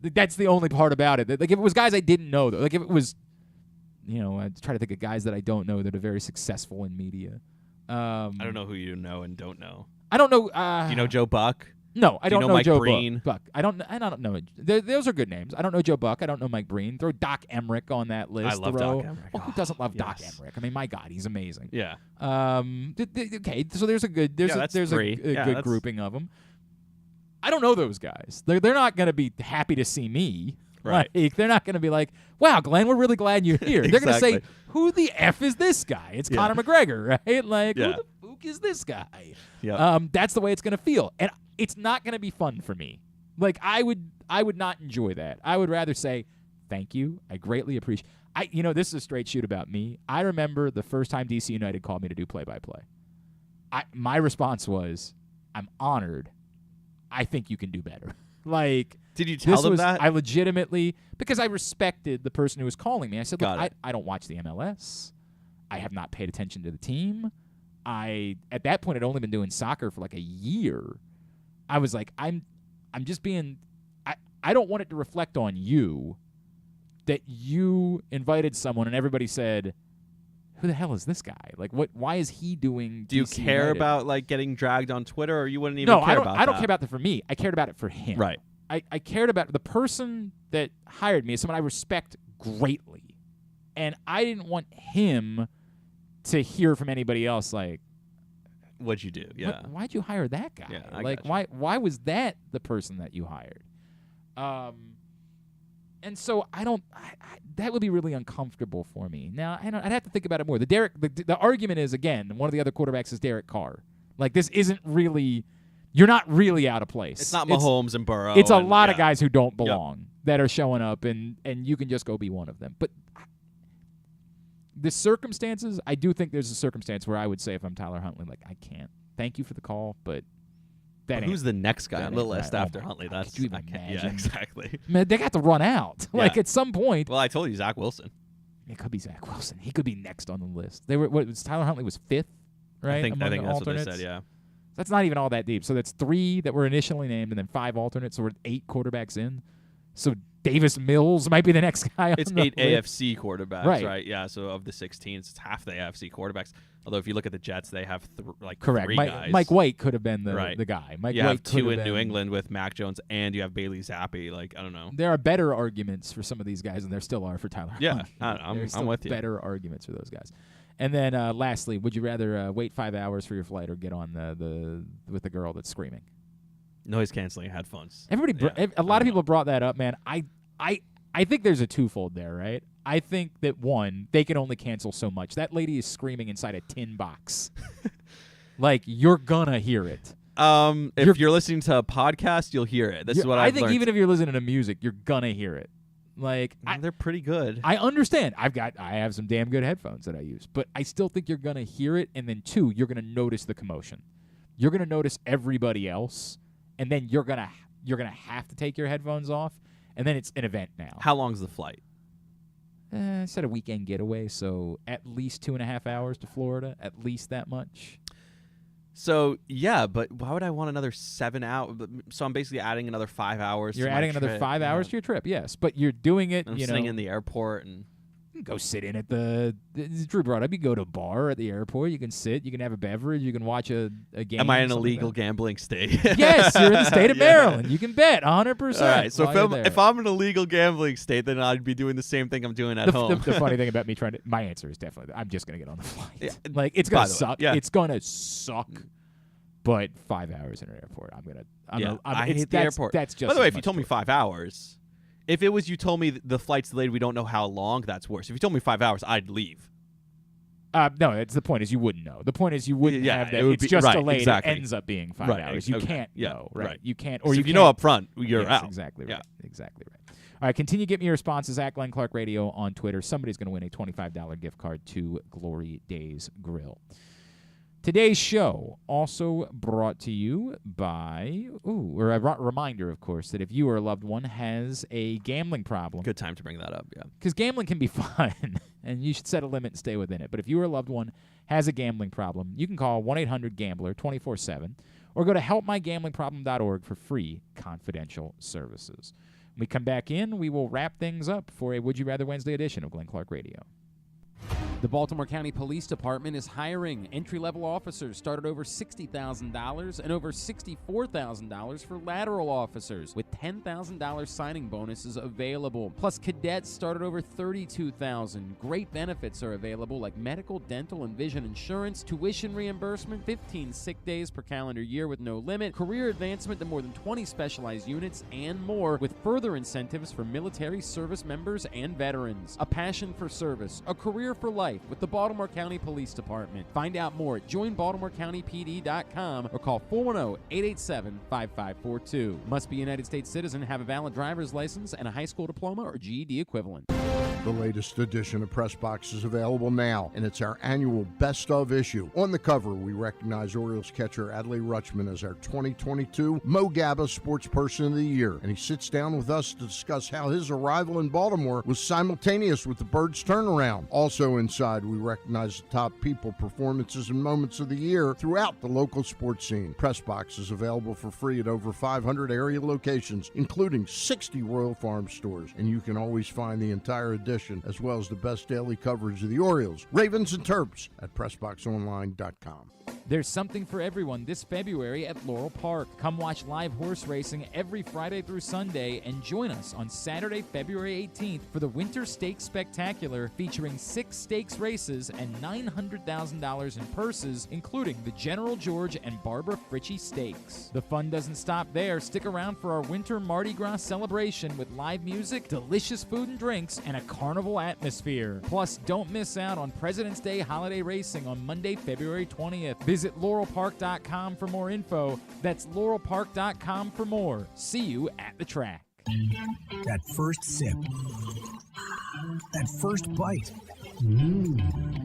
That's the only part about it. If it was guys I didn't know, though, if it was, I try to think of guys that I don't know that are very successful in media. I don't know who you know and don't know. I don't know. Do you know Joe Buck? No, I Do you don't know Mike Joe Breen? Buck. I don't know. Those are good names. I don't know Joe Buck. I don't know Mike Breen. Throw Doc Emmerich on that list. I love Doc Emmerich. Well, who doesn't love Doc yes. Emmerich? I mean, my God, he's amazing. Yeah. Okay, so there's a good three. good grouping of them. I don't know those guys. They're not going to be happy to see me. Right. Like, they're not going to be like, "Wow, Glenn, we're really glad you're here." They're going to say, Exactly. "Who the F is this guy?" It's Yeah. Conor McGregor, right? Like, Yeah. who the fuck is this guy? Yeah. That's the way it's going to feel, and it's not going to be fun for me. Like, I would not enjoy that. I would rather say, "Thank you. I greatly appreciate." This is a straight shoot about me. I remember the first time DC United called me to do play-by-play. My response was, "I'm honored. I think you can do better." Like, Did you tell them that? I legitimately, because I respected the person who was calling me. I said, Got "Look, it. I don't watch the MLS. I have not paid attention to the team. At that point, I'd only been doing soccer for like a year. I was like, I'm just being. I don't want it to reflect on you that you invited someone and everybody said, who the hell is this guy? Like, why is he doing? Do you DC care United? about like getting dragged on Twitter, or you wouldn't even No, care I don't. about I don't that? care about that for me. I cared about it for him. Right. I cared about the person that hired me is someone I respect greatly, and I didn't want him to hear from anybody else like, What'd you do? Yeah. why'd you hire that guy? Yeah, I like, gotcha. why was that the person that you hired? And so I don't. That would be really uncomfortable for me. Now I'd have to think about it more. The argument is, again, one of the other quarterbacks is Derek Carr. Like, this isn't really. You're not really out of place. It's not Mahomes and Burrow. It's a and- lot of yeah. guys who don't belong that are showing up, and you can just go be one of them. But the circumstances, I do think there's a circumstance where I would say, if I'm Tyler Huntley, like, I can't. Thank you for the call, but that But ain't. who's the next guy that on the ain't list right. Oh after my Huntley? God, That's could you even I can't- imagine? Yeah, exactly. Man, they got to run out. Like, Yeah. at some point. Well, I told you Zach Wilson. It could be Zach Wilson. He could be next on the list. They were. What was Tyler Huntley was fifth, right? I think among the that's alternates? what they said. Yeah. That's not even all that deep. So that's 3 that were initially named, and then 5 alternates. So we're 8 quarterbacks in. So Davis Mills might be the next guy on It's the 8 list. AFC quarterbacks, Right. right? Yeah. So of the 16, it's half the AFC quarterbacks. Although if you look at the Jets, they have Correct. 3 guys. Mike White could have been the Right. guy. Mike you White have 2 could in have New been- England with Mac Jones, and you have Bailey Zappi. Like, I don't know. There are better arguments for some of these guys than there still are for Tyler Yeah, Huntley. I'm There's still with you. better arguments for those guys. And then lastly, would you rather wait 5 hours for your flight or get on the with the girl that's screaming? Noise canceling headphones. Everybody, Yeah, a lot I of know. people brought that up, man. I think there's a twofold there, right? I think that, one, they can only cancel so much. That lady is screaming inside a tin box. Like, you're gonna hear it. If you're listening to a podcast, you'll hear it. This is what I I've think learned. even if you're listening to music, you're gonna hear it. Like, They're pretty good. I understand. I have some damn good headphones that I use, but I still think you're gonna hear it, and then 2, you're gonna notice the commotion. You're gonna notice everybody else, and then you're gonna have to take your headphones off, and then it's an event now. How long's the flight? I said a weekend getaway, so at least 2.5 hours to Florida, at least that much. So yeah, but why would I want another 7 hours? So I'm basically adding another 5 hours. You're to my adding another trip. 5 Yeah. hours to your trip, yes, but you're doing it. I'm you sitting know, in the airport and you can go sit in at the Drew brought up. You go to a bar at the airport. You can sit. You can have a beverage. You can watch a game. am I in a something like legal that. gambling state? Yes, you're in the state of Yeah. Maryland. You can bet 100%. All right. So while you're if I'm in a legal gambling state, then I'd be doing the same thing I'm doing at home. The funny thing about me trying to, my answer is definitely, I'm just gonna get on the flight. Yeah, Like, it's by gonna the way, suck. yeah. It's gonna suck. But 5 hours in an airport, I hate the airport. That's just. By the way, as if you much told me to it. 5 hours, if it was you told me the flight's delayed, we don't know how long, that's worse. If you told me 5 hours, I'd leave. No, it's the point is you wouldn't know. The point is you wouldn't Yeah, have that. it would It's be- just right, delayed. exactly. It ends up being 5 Right, hours. You okay, can't yeah, know, right? right. You can't, So or you if you know can't- up front, you're yes, out. Exactly Yeah. right. Exactly right. All right, continue to get me your responses at Glenn Clark Radio on Twitter. Somebody's going to win a $25 gift card to Glory Days Grill. Today's show also brought to you by, or a reminder, of course, that if you or a loved one has a gambling problem, Good time to bring that up, yeah. because gambling can be fun, and you should set a limit and stay within it. But if you or a loved one has a gambling problem, you can call 1-800-GAMBLER 24/7 or go to helpmygamblingproblem.org for free confidential services. When we come back in, we will wrap things up for a Would You Rather Wednesday edition of Glenn Clark Radio. The Baltimore County Police Department is hiring. Entry-level officers start at over $60,000 and over $64,000 for lateral officers, with $10,000 signing bonuses available. Plus, cadets start at over $32,000. Great benefits are available like medical, dental, and vision insurance, tuition reimbursement, 15 sick days per calendar year with no limit, career advancement to more than 20 specialized units, and more, with further incentives for military service members and veterans. A passion for service, a career for life with the Baltimore County Police Department. Find out more at joinbaltimorecountypd.com or call 410-887-5542. Must be a United States citizen, have a valid driver's license, and a high school diploma or GED equivalent. The latest edition of Press Box is available now, and it's our annual Best Of issue. On the cover, we recognize Orioles catcher Adley Rutschman as our 2022 Mo Gabba Sports Person of the Year, and he sits down with us to discuss how his arrival in Baltimore was simultaneous with the Birds' turnaround. Also inside, we recognize the top people, performances, and moments of the year throughout the local sports scene. Press Box is available for free at over 500 area locations, including 60 Royal Farm stores, and you can always find the entire edition as well as the best daily coverage of the Orioles, Ravens, and Terps at PressBoxOnline.com. There's something for everyone this February at Laurel Park. Come watch live horse racing every Friday through Sunday and join us on Saturday, February 18th for the Winter Stakes Spectacular featuring 6 stakes races and $900,000 in purses, including the General George and Barbara Fritchie Stakes. The fun doesn't stop there. Stick around for our Winter Mardi Gras celebration with live music, delicious food and drinks, and a carnival atmosphere. Plus, don't miss out on President's Day holiday racing on Monday, February 20th. Visit laurelpark.com for more info. That's laurelpark.com for more. See you at the track. That first sip. That first bite.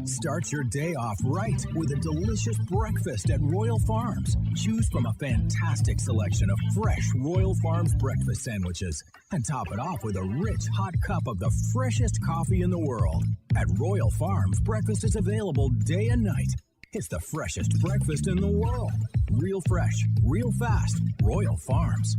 Start your day off right with a delicious breakfast at Royal Farms. Choose from a fantastic selection of fresh Royal Farms breakfast sandwiches and top it off with a rich hot cup of the freshest coffee in the world. At Royal Farms, breakfast is available day and night. It's the freshest breakfast in the world. Real fresh, real fast. Royal Farms.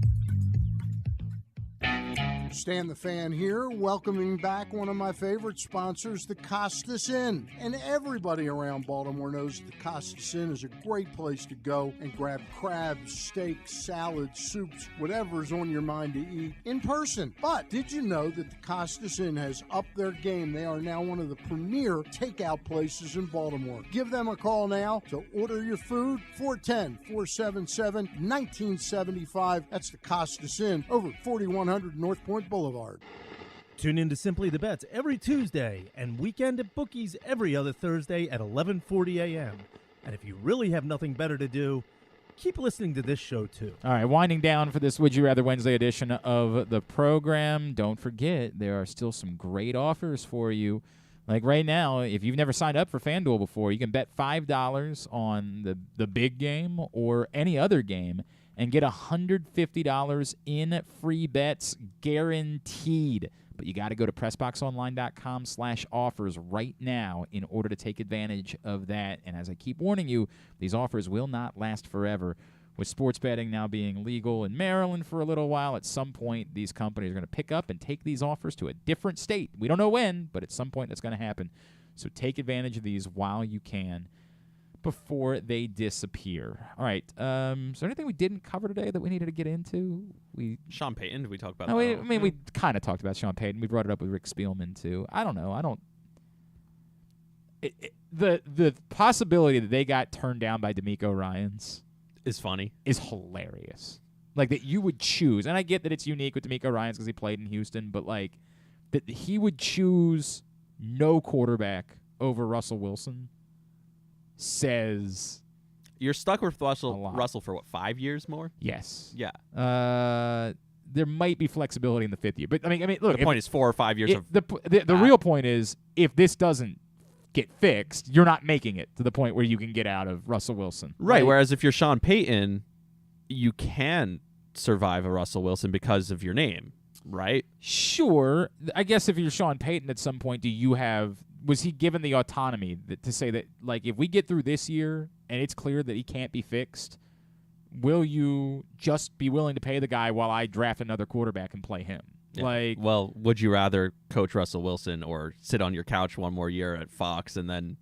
Stan the Fan here, welcoming back one of my favorite sponsors, the Costas Inn. And everybody around Baltimore knows the Costas Inn is a great place to go and grab crabs, steaks, salads, soups, whatever's on your mind to eat in person. But did you know that the Costas Inn has upped their game? They are now one of the premier takeout places in Baltimore. Give them a call now to order your food, 410-477-1975. That's the Costas Inn over 4100 North Point Boulevard. Tune in to Simply the Bets every Tuesday and Weekend at Bookies every other Thursday at 11:40 a.m. And if you really have nothing better to do, keep listening to this show too. All right, winding down for this Would You Rather Wednesday edition of the program. Don't forget, there are still some great offers for you. Like right now, if you've never signed up for FanDuel before, you can bet $5 on the big game or any other game and get $150 in free bets guaranteed. But you got to go to PressBoxOnline.com/offers right now in order to take advantage of that. And as I keep warning you, these offers will not last forever. With sports betting now being legal in Maryland for a little while, at some point these companies are going to pick up and take these offers to a different state. We don't know when, but at some point that's going to happen. So take advantage of these while you can before they disappear. All right. Is there anything we didn't cover today that we needed to get into? Sean Payton, did we talk about that? I mean, we kind of talked about Sean Payton. We brought it up with Rick Spielman, too. I don't know. The possibility that they got turned down by D'Amico Ryans is funny. Is hilarious. Like, that you would choose, and I get that it's unique with D'Amico Ryans because he played in Houston, but, like, that he would choose no quarterback over Russell Wilson says you're stuck with Russell for what, 5 years more? Yes. Yeah. There might be flexibility in the 5th year, but I mean, look. The point is 4 or 5 years of the real point is if this doesn't get fixed, you're not making it to the point where you can get out of Russell Wilson. Right. Whereas if you're Sean Payton, you can survive a Russell Wilson because of your name, right? Sure. I guess if you're Sean Payton at some point, was he given the autonomy to say that, like, if we get through this year and it's clear that he can't be fixed, will you just be willing to pay the guy while I draft another quarterback and play him? Yeah. Like, well, would you rather coach Russell Wilson or sit on your couch one more year at Fox and then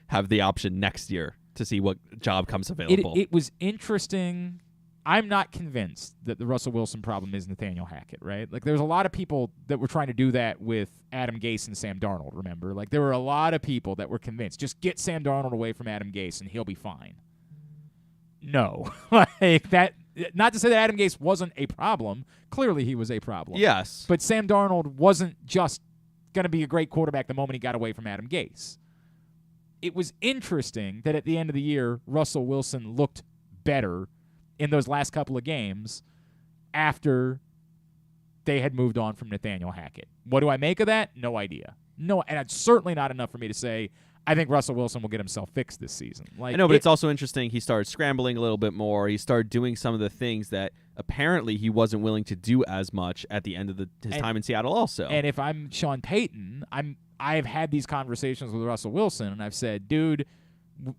have the option next year to see what job comes available? It was interesting. I'm not convinced that the Russell Wilson problem is Nathaniel Hackett, right? Like, there's a lot of people that were trying to do that with Adam Gase and Sam Darnold, remember? Like, there were a lot of people that were convinced, just get Sam Darnold away from Adam Gase and he'll be fine. No. Like, that, not to say that Adam Gase wasn't a problem. Clearly he was a problem. Yes. But Sam Darnold wasn't just going to be a great quarterback the moment he got away from Adam Gase. It was interesting that at the end of the year, Russell Wilson looked better in those last couple of games after they had moved on from Nathaniel Hackett. What do I make of that? No idea. No, and it's certainly not enough for me to say I think Russell Wilson will get himself fixed this season. Like, I know, but it's also interesting. He started scrambling a little bit more. He started doing some of the things that apparently he wasn't willing to do as much at the end of his time in Seattle also. And if I'm Sean Payton, I've had these conversations with Russell Wilson, and I've said, dude,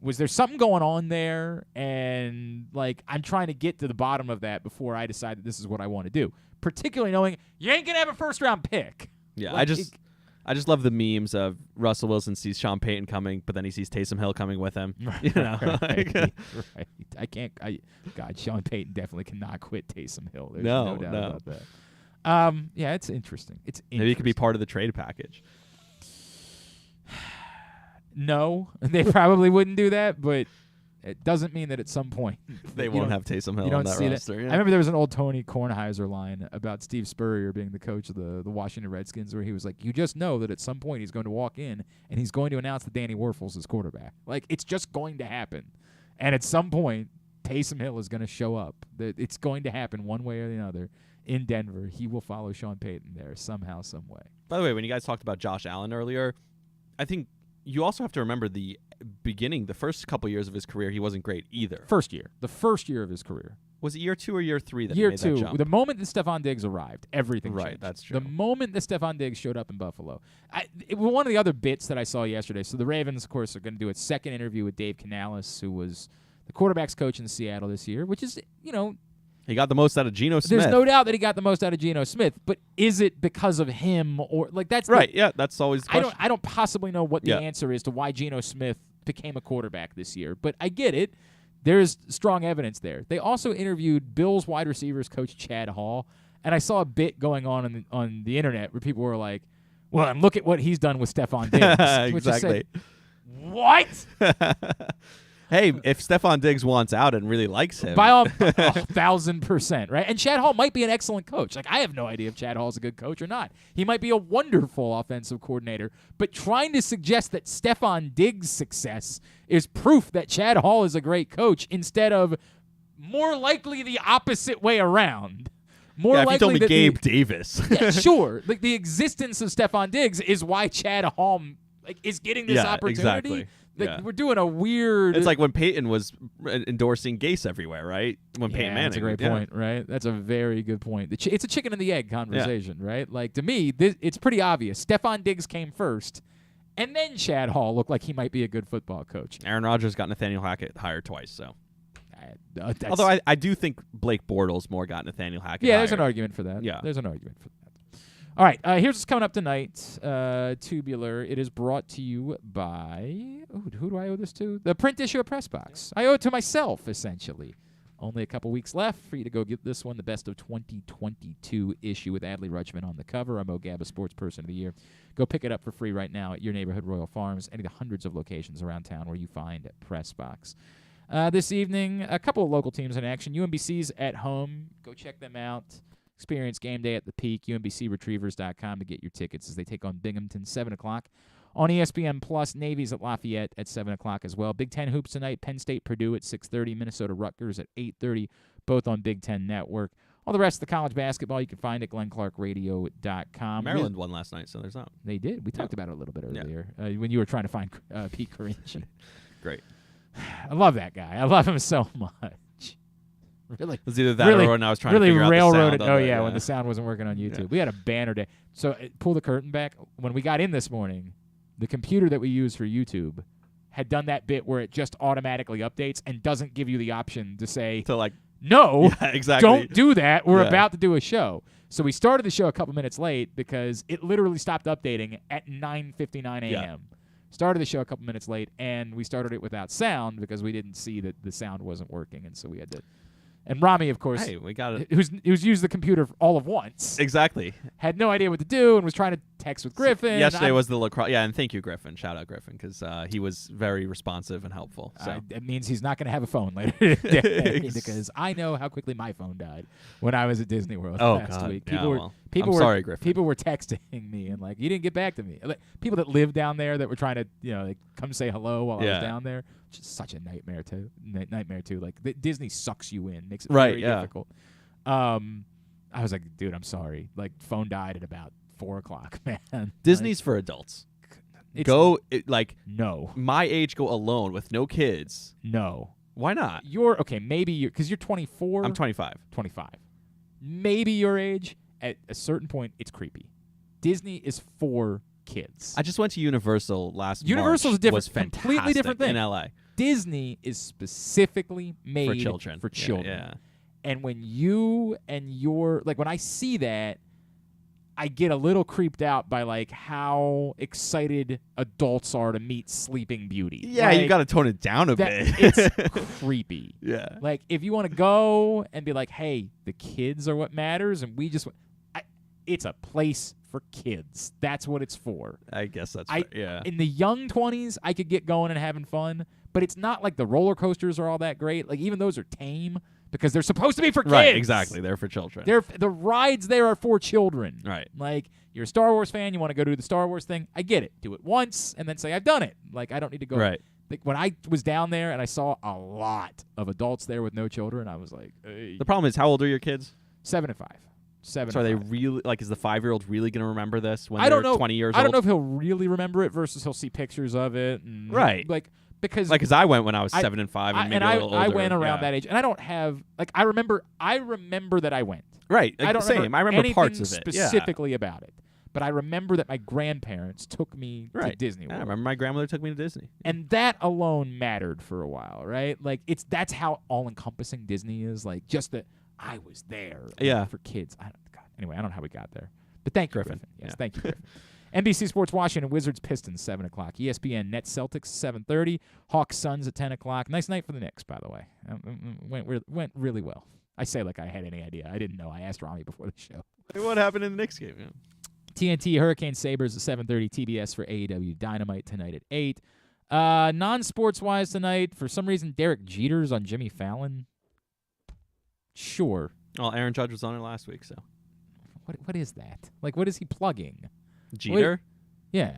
was there something going on there? And, like, I'm trying to get to the bottom of that before I decide that this is what I want to do, particularly knowing you ain't going to have a first-round pick. Yeah, like, I just love the memes of Russell Wilson sees Sean Payton coming, but then he sees Taysom Hill coming with him. You know, right. God, Sean Payton definitely cannot quit Taysom Hill. There's no doubt about that. Yeah, it's interesting. Maybe it could be part of the trade package. No, they probably wouldn't do that, but it doesn't mean that at some point they won't have Taysom Hill on that roster. Yeah. I remember there was an old Tony Kornheiser line about Steve Spurrier being the coach of the Washington Redskins where he was like, you just know that at some point he's going to walk in and he's going to announce that Danny Werfel's his quarterback. Like, it's just going to happen. And at some point, Taysom Hill is going to show up. It's going to happen one way or the other in Denver. He will follow Sean Payton there somehow, some way. By the way, when you guys talked about Josh Allen earlier, I think you also have to remember the beginning, the first couple years of his career, he wasn't great either. The first year of his career. Was it year 2 or year 3 that year he made 2. that jump? The moment that Stephon Diggs arrived, everything changed. Right, that's true. The moment that Stephon Diggs showed up in Buffalo. One of the other bits that I saw yesterday, so the Ravens, of course, are going to do a second interview with Dave Canales, who was the quarterback's coach in Seattle this year, which is, you know, he got the most out of Geno Smith. There's no doubt that he got the most out of Geno Smith, but is it because of him or like that's right? Yeah, that's always the question. I don't possibly know what the answer is to why Geno Smith became a quarterback this year, but I get it. There's strong evidence there. They also interviewed Bills wide receivers coach Chad Hall, and I saw a bit going on the internet where people were like, "Well, and look at what he's done with Stephon Diggs." Exactly. What? Hey, if Stephon Diggs wants out and really likes him. By all 1,000%, right? And Chad Hall might be an excellent coach. Like, I have no idea if Chad Hall's a good coach or not. He might be a wonderful offensive coordinator. But trying to suggest that Stephon Diggs' success is proof that Chad Hall is a great coach instead of more likely the opposite way around. More if likely you told me that Gabe Davis. Yeah, sure. Like, the existence of Stephon Diggs is why Chad Hall is getting this opportunity. Exactly. We're doing a weird... It's like when Peyton was endorsing Gase everywhere, right? When Peyton Manning. That's a great point, right? That's a very good point. It's a chicken and the egg conversation, right? Like, to me, it's pretty obvious. Stephon Diggs came first, and then Chad Hall looked like he might be a good football coach. Aaron Rodgers got Nathaniel Hackett hired twice, so... Although I do think Blake Bortles more got Nathaniel Hackett there's an argument for that. Yeah. There's an argument for that. All right, here's what's coming up tonight. Tubular. It is brought to you by... who do I owe this to? The print issue of Press Box. I owe it to myself, essentially. Only a couple weeks left for you to go get this one, the Best of 2022 issue with Adley Rutschman on the cover. I'm Gabba Sports Person of the Year. Go pick it up for free right now at your neighborhood Royal Farms, any of the hundreds of locations around town where you find Press Box. This evening, a couple of local teams in action. UMBC's at home. Go check them out. Experience game day at the Peak, umbcretrievers.com to get your tickets as they take on Binghamton, 7 o'clock. On ESPN Plus, Navy's at Lafayette at 7 o'clock as well. Big Ten hoops tonight, Penn State, Purdue at 6:30, Minnesota Rutgers at 8:30, both on Big Ten Network. All the rest of the college basketball you can find at glennclarkradio.com. Maryland won last night, so there's that. They did. We talked about it a little bit earlier when you were trying to find Pete Caringi. Great. I love that guy. I love him so much. Really, it was either that or when I was trying to figure out the railroaded. sound When the sound wasn't working on YouTube. Yeah. We had a banner day. So pull the curtain back. When we got in this morning, the computer that we use for YouTube had done that bit where it just automatically updates and doesn't give you the option to say no, Yeah, exactly. don't do that. We're Yeah. about to do a show. So we started the show a couple minutes late because it literally stopped updating at 9:59 a.m. Yeah. Started the show a couple minutes late, and we started it without sound because we didn't see that the sound wasn't working, and so we had to. And Rami, of course, Hey, we got it. who's used the computer all of once, Exactly. had no idea what to do, and was trying to text with Griffin. Yesterday was the lacrosse. Yeah, and thank you, Griffin. Shout out Griffin because he was very responsive and helpful. So It means he's not going to have a phone later today because I know how quickly my phone died when I was at Disney World last God. week. Yeah, well, people I'm were sorry, Griffin. People were texting me and like, you didn't get back to me. Like, people that live down there that were trying to, like, come say hello while I was down there. Which is such a nightmare too. Like Disney sucks you in, makes it very difficult. I was like, dude, I'm sorry. Like, phone died at about 4:00, man. Disney's for adults. No. My age, go alone with no kids. No. Why not? Maybe you're, because you're 24. I'm 25. 25. Maybe your age. At a certain point, it's creepy. Disney is for kids. I just went to Universal last Universal's March. different, Was completely different thing in LA. Disney is specifically made For children. For children. Yeah. And when you and your when I see that, I get a little creeped out by like how excited adults are to meet Sleeping Beauty. Yeah, you got to tone it down a bit. It's creepy. Yeah. Like, if you want to go and be like, hey, the kids are what matters, and we just, it's a place for kids. That's what it's for. I guess that's right. Yeah. In the young 20s, I could get going and having fun, but it's not like the roller coasters are all that great. Like, even those are tame because they're supposed to be for kids. Right, exactly. They're for children. The rides there are for children. Right. Like, you're a Star Wars fan, you want to go do the Star Wars thing. I get it. Do it once and then say, I've done it. Like, I don't need to go. Right. Like, when I was down there and I saw a lot of adults there with no children, I was like, hey. The problem is, how old are your kids? 7 and 5. 7 So are and they 5. really, like, is the 5-year-old really going to remember this when I don't they're know, 20 years old? I don't know if he'll really remember it versus he'll see pictures of it. And Right. Because I went when I was 7 and 5 and maybe a little older. I went around that age, and I don't have, I remember that I went. Right. I don't same. I remember anything parts of it. specifically about it. But I remember that my grandparents took me to Disney World. I remember my grandmother took me to Disney. And that alone mattered for a while, right? Like, that's how all-encompassing Disney is. Like, just that I was there for kids. Anyway, I don't know how we got there. But thank you, Griffin. Yes, thank you, Griffin. NBC Sports Washington, Wizards, Pistons, 7 o'clock. ESPN, Nets, Celtics, 7:30. Hawks, Suns at 10 o'clock. Nice night for the Knicks, by the way. Went really well. I say like I had any idea. I didn't know. I asked Rami before the show. What happened in the Knicks game? Yeah. TNT Hurricane Sabres at 7:30. TBS for AEW Dynamite tonight at 8. Non-sports wise tonight, for some reason, Derek Jeter's on Jimmy Fallon. Sure. Well, Aaron Judge was on it last week, so. What is that? Like, what is he plugging? Jeter? Yeah.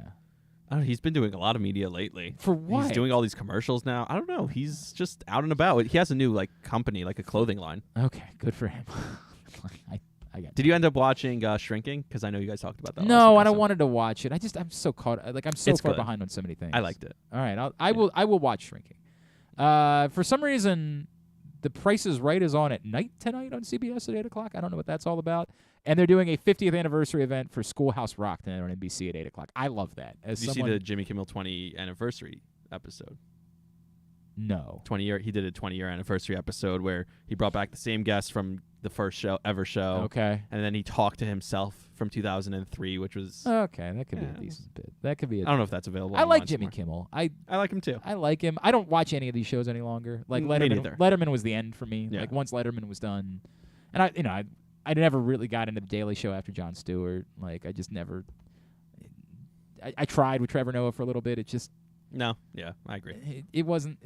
I don't know, he's been doing a lot of media lately. For what? He's doing all these commercials now. I don't know. He's just out and about. He has a new company, like a clothing line. Okay, good for him. I got. Did you end up watching Shrinking? Because I know you guys talked about that. No, last I week, wanted to watch it. I'm so caught. I'm so It's far good. behind on so many things. I liked it. All right, I will watch Shrinking. For some reason, The Price is Right is on at night tonight on CBS at 8 o'clock. I don't know what that's all about. And they're doing a 50th anniversary event for Schoolhouse Rock tonight on NBC at 8 o'clock. I love that. Did you see the Jimmy Kimmel 20 anniversary episode? No. 20-year. He did a 20-year anniversary episode where he brought back the same guest from the first ever show. Okay. And then he talked to himself from 2003, which was... Okay, that could be a decent bit. That could be. I don't know if that's available. I like online Jimmy somewhere. Kimmel. I like him too. I like him. I don't watch any of these shows any longer. Like Me Letterman. neither. Letterman was the end for me. Yeah. Like once Letterman was done, and I never really got into the Daily Show after Jon Stewart. Like I just never. I tried with Trevor Noah for a little bit. It just. No. Yeah, I agree. It wasn't.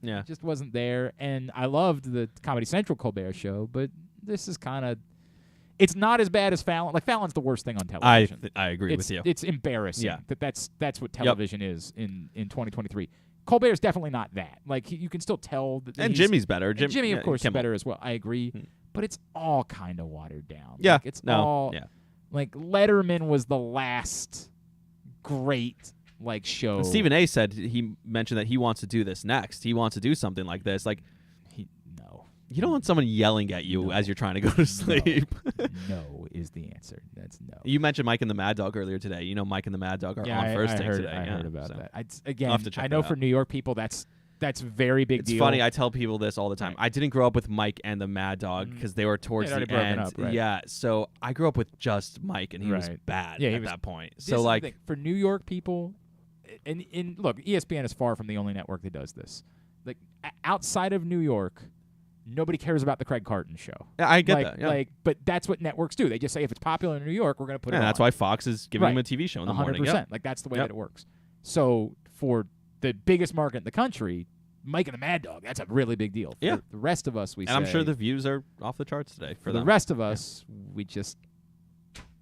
Yeah. It just wasn't there. And I loved the Comedy Central Colbert Show, but this is kind of. It's not as bad as Fallon. Like Fallon's the worst thing on television. I agree with you. It's embarrassing. Yeah. That's what television is in 2023. Colbert's definitely not that. Like you can still tell that. And Jimmy's better. Jimmy, of course, is Kimmel. better as well. I agree, but it's all kind of watered down. Yeah. Like, it's all. Yeah. Like Letterman was the last great show. Stephen A. said he mentioned that he wants to do this next. He wants to do something like this. Like no. You don't want someone yelling at you as you're trying to go to sleep. No is the answer. That's no. You mentioned Mike and the Mad Dog earlier today. You know Mike and the Mad Dog are on First Take today. I heard about so that. I'll have to check I know that for out. New York people, that's That's very big It's deal. funny. I tell people this all the time. Right. I didn't grow up with Mike and the Mad Dog because they were towards They'd the already end. broken up, right. Yeah, so I grew up with just Mike, and he was Right. bad Yeah, he at was- that point. This So is the like, thing. For New York people, and look, ESPN is far from the only network that does this. Like outside of New York, nobody cares about the Craig Carton show. yeah, I get like, that. Yeah. Like, but that's what networks do. They just say if it's popular in New York, we're going to put it and on. that's why Fox is giving him a Right. TV show in the 100%. morning. Yeah. Like that's the way Yep. that it works. So for the biggest market in the country, Mike and the Mad Dog, that's a really big deal. For Yeah. the rest of us, And I'm sure the views are off the charts today for for them. the rest of us,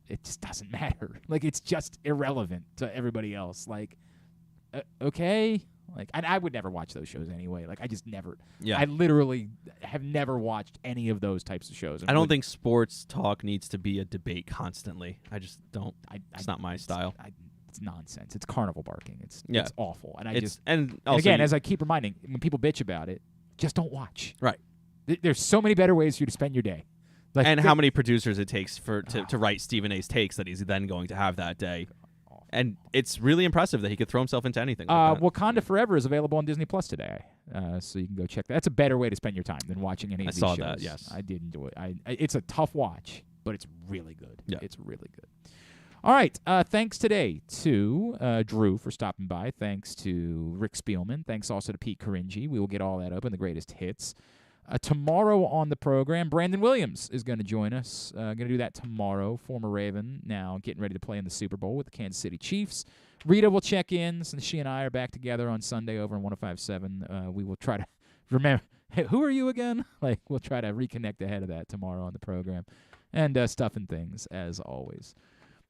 it just doesn't matter. Like it's just irrelevant to everybody else. Like, okay, like I would never watch those shows anyway. Like I just never. Yeah. I literally have never watched any of those types of shows. I don't think sports talk needs to be a debate constantly. I just don't. It's not my style. It's nonsense. It's carnival barking. It's awful. And and and again, as I keep reminding, when people bitch about it, just don't watch. Right. There's so many better ways for you to spend your day. Like, and how many producers it takes to write Stephen A's takes that he's then going to have that day. And it's really impressive that he could throw himself into anything. Like that. Wakanda Forever is available on Disney Plus today, so you can go check that. That's a better way to spend your time than watching any of these shows. I saw that, yes. I did enjoy it. It's a tough watch, but it's really good. Yeah. It's really good. All right, thanks today to Drew for stopping by. Thanks to Rick Spielman. Thanks also to Pete Caringi. We will get all that up in the greatest hits. Tomorrow on the program, Brandon Williams is going to join us. Going to do that tomorrow. Former Raven, now getting ready to play in the Super Bowl with the Kansas City Chiefs. Rita will check in since she and I are back together on Sunday over on 105.7. We will try to remember, hey, who are you again? Like, we'll try to reconnect ahead of that tomorrow on the program. And stuff and things, as always.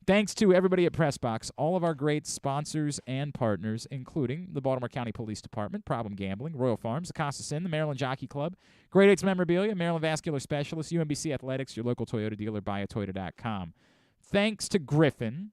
Thanks to everybody at PressBox, all of our great sponsors and partners, including the Baltimore County Police Department, Problem Gambling, Royal Farms, the Costas Inn, the Maryland Jockey Club, Great 8's Memorabilia, Maryland Vascular Specialists, UMBC Athletics, your local Toyota dealer, buyatoyota.com. Thanks to Griffin.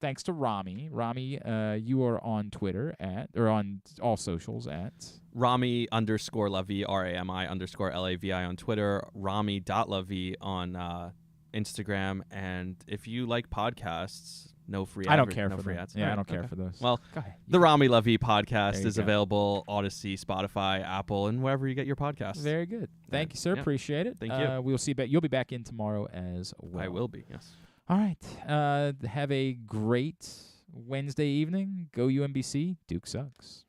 Thanks to Rami. Rami, you are on Twitter or on all socials at Rami_Lavi, RAMI_LAVI on Twitter, Rami.Lavi on Instagram, and if you like podcasts, no free ads. I don't care no for free them. ads. Yeah, Right, I don't care okay. for those. Well, Go ahead. the Rami Lavi There podcast you is go. available Odyssey, Spotify, Apple, and wherever you get your podcasts. Very good. Thank you, sir. Yeah. Appreciate it. Thank you. We'll see. You'll be back in tomorrow as well. I will be, yes. All right. Have a great Wednesday evening. Go UMBC. Duke sucks.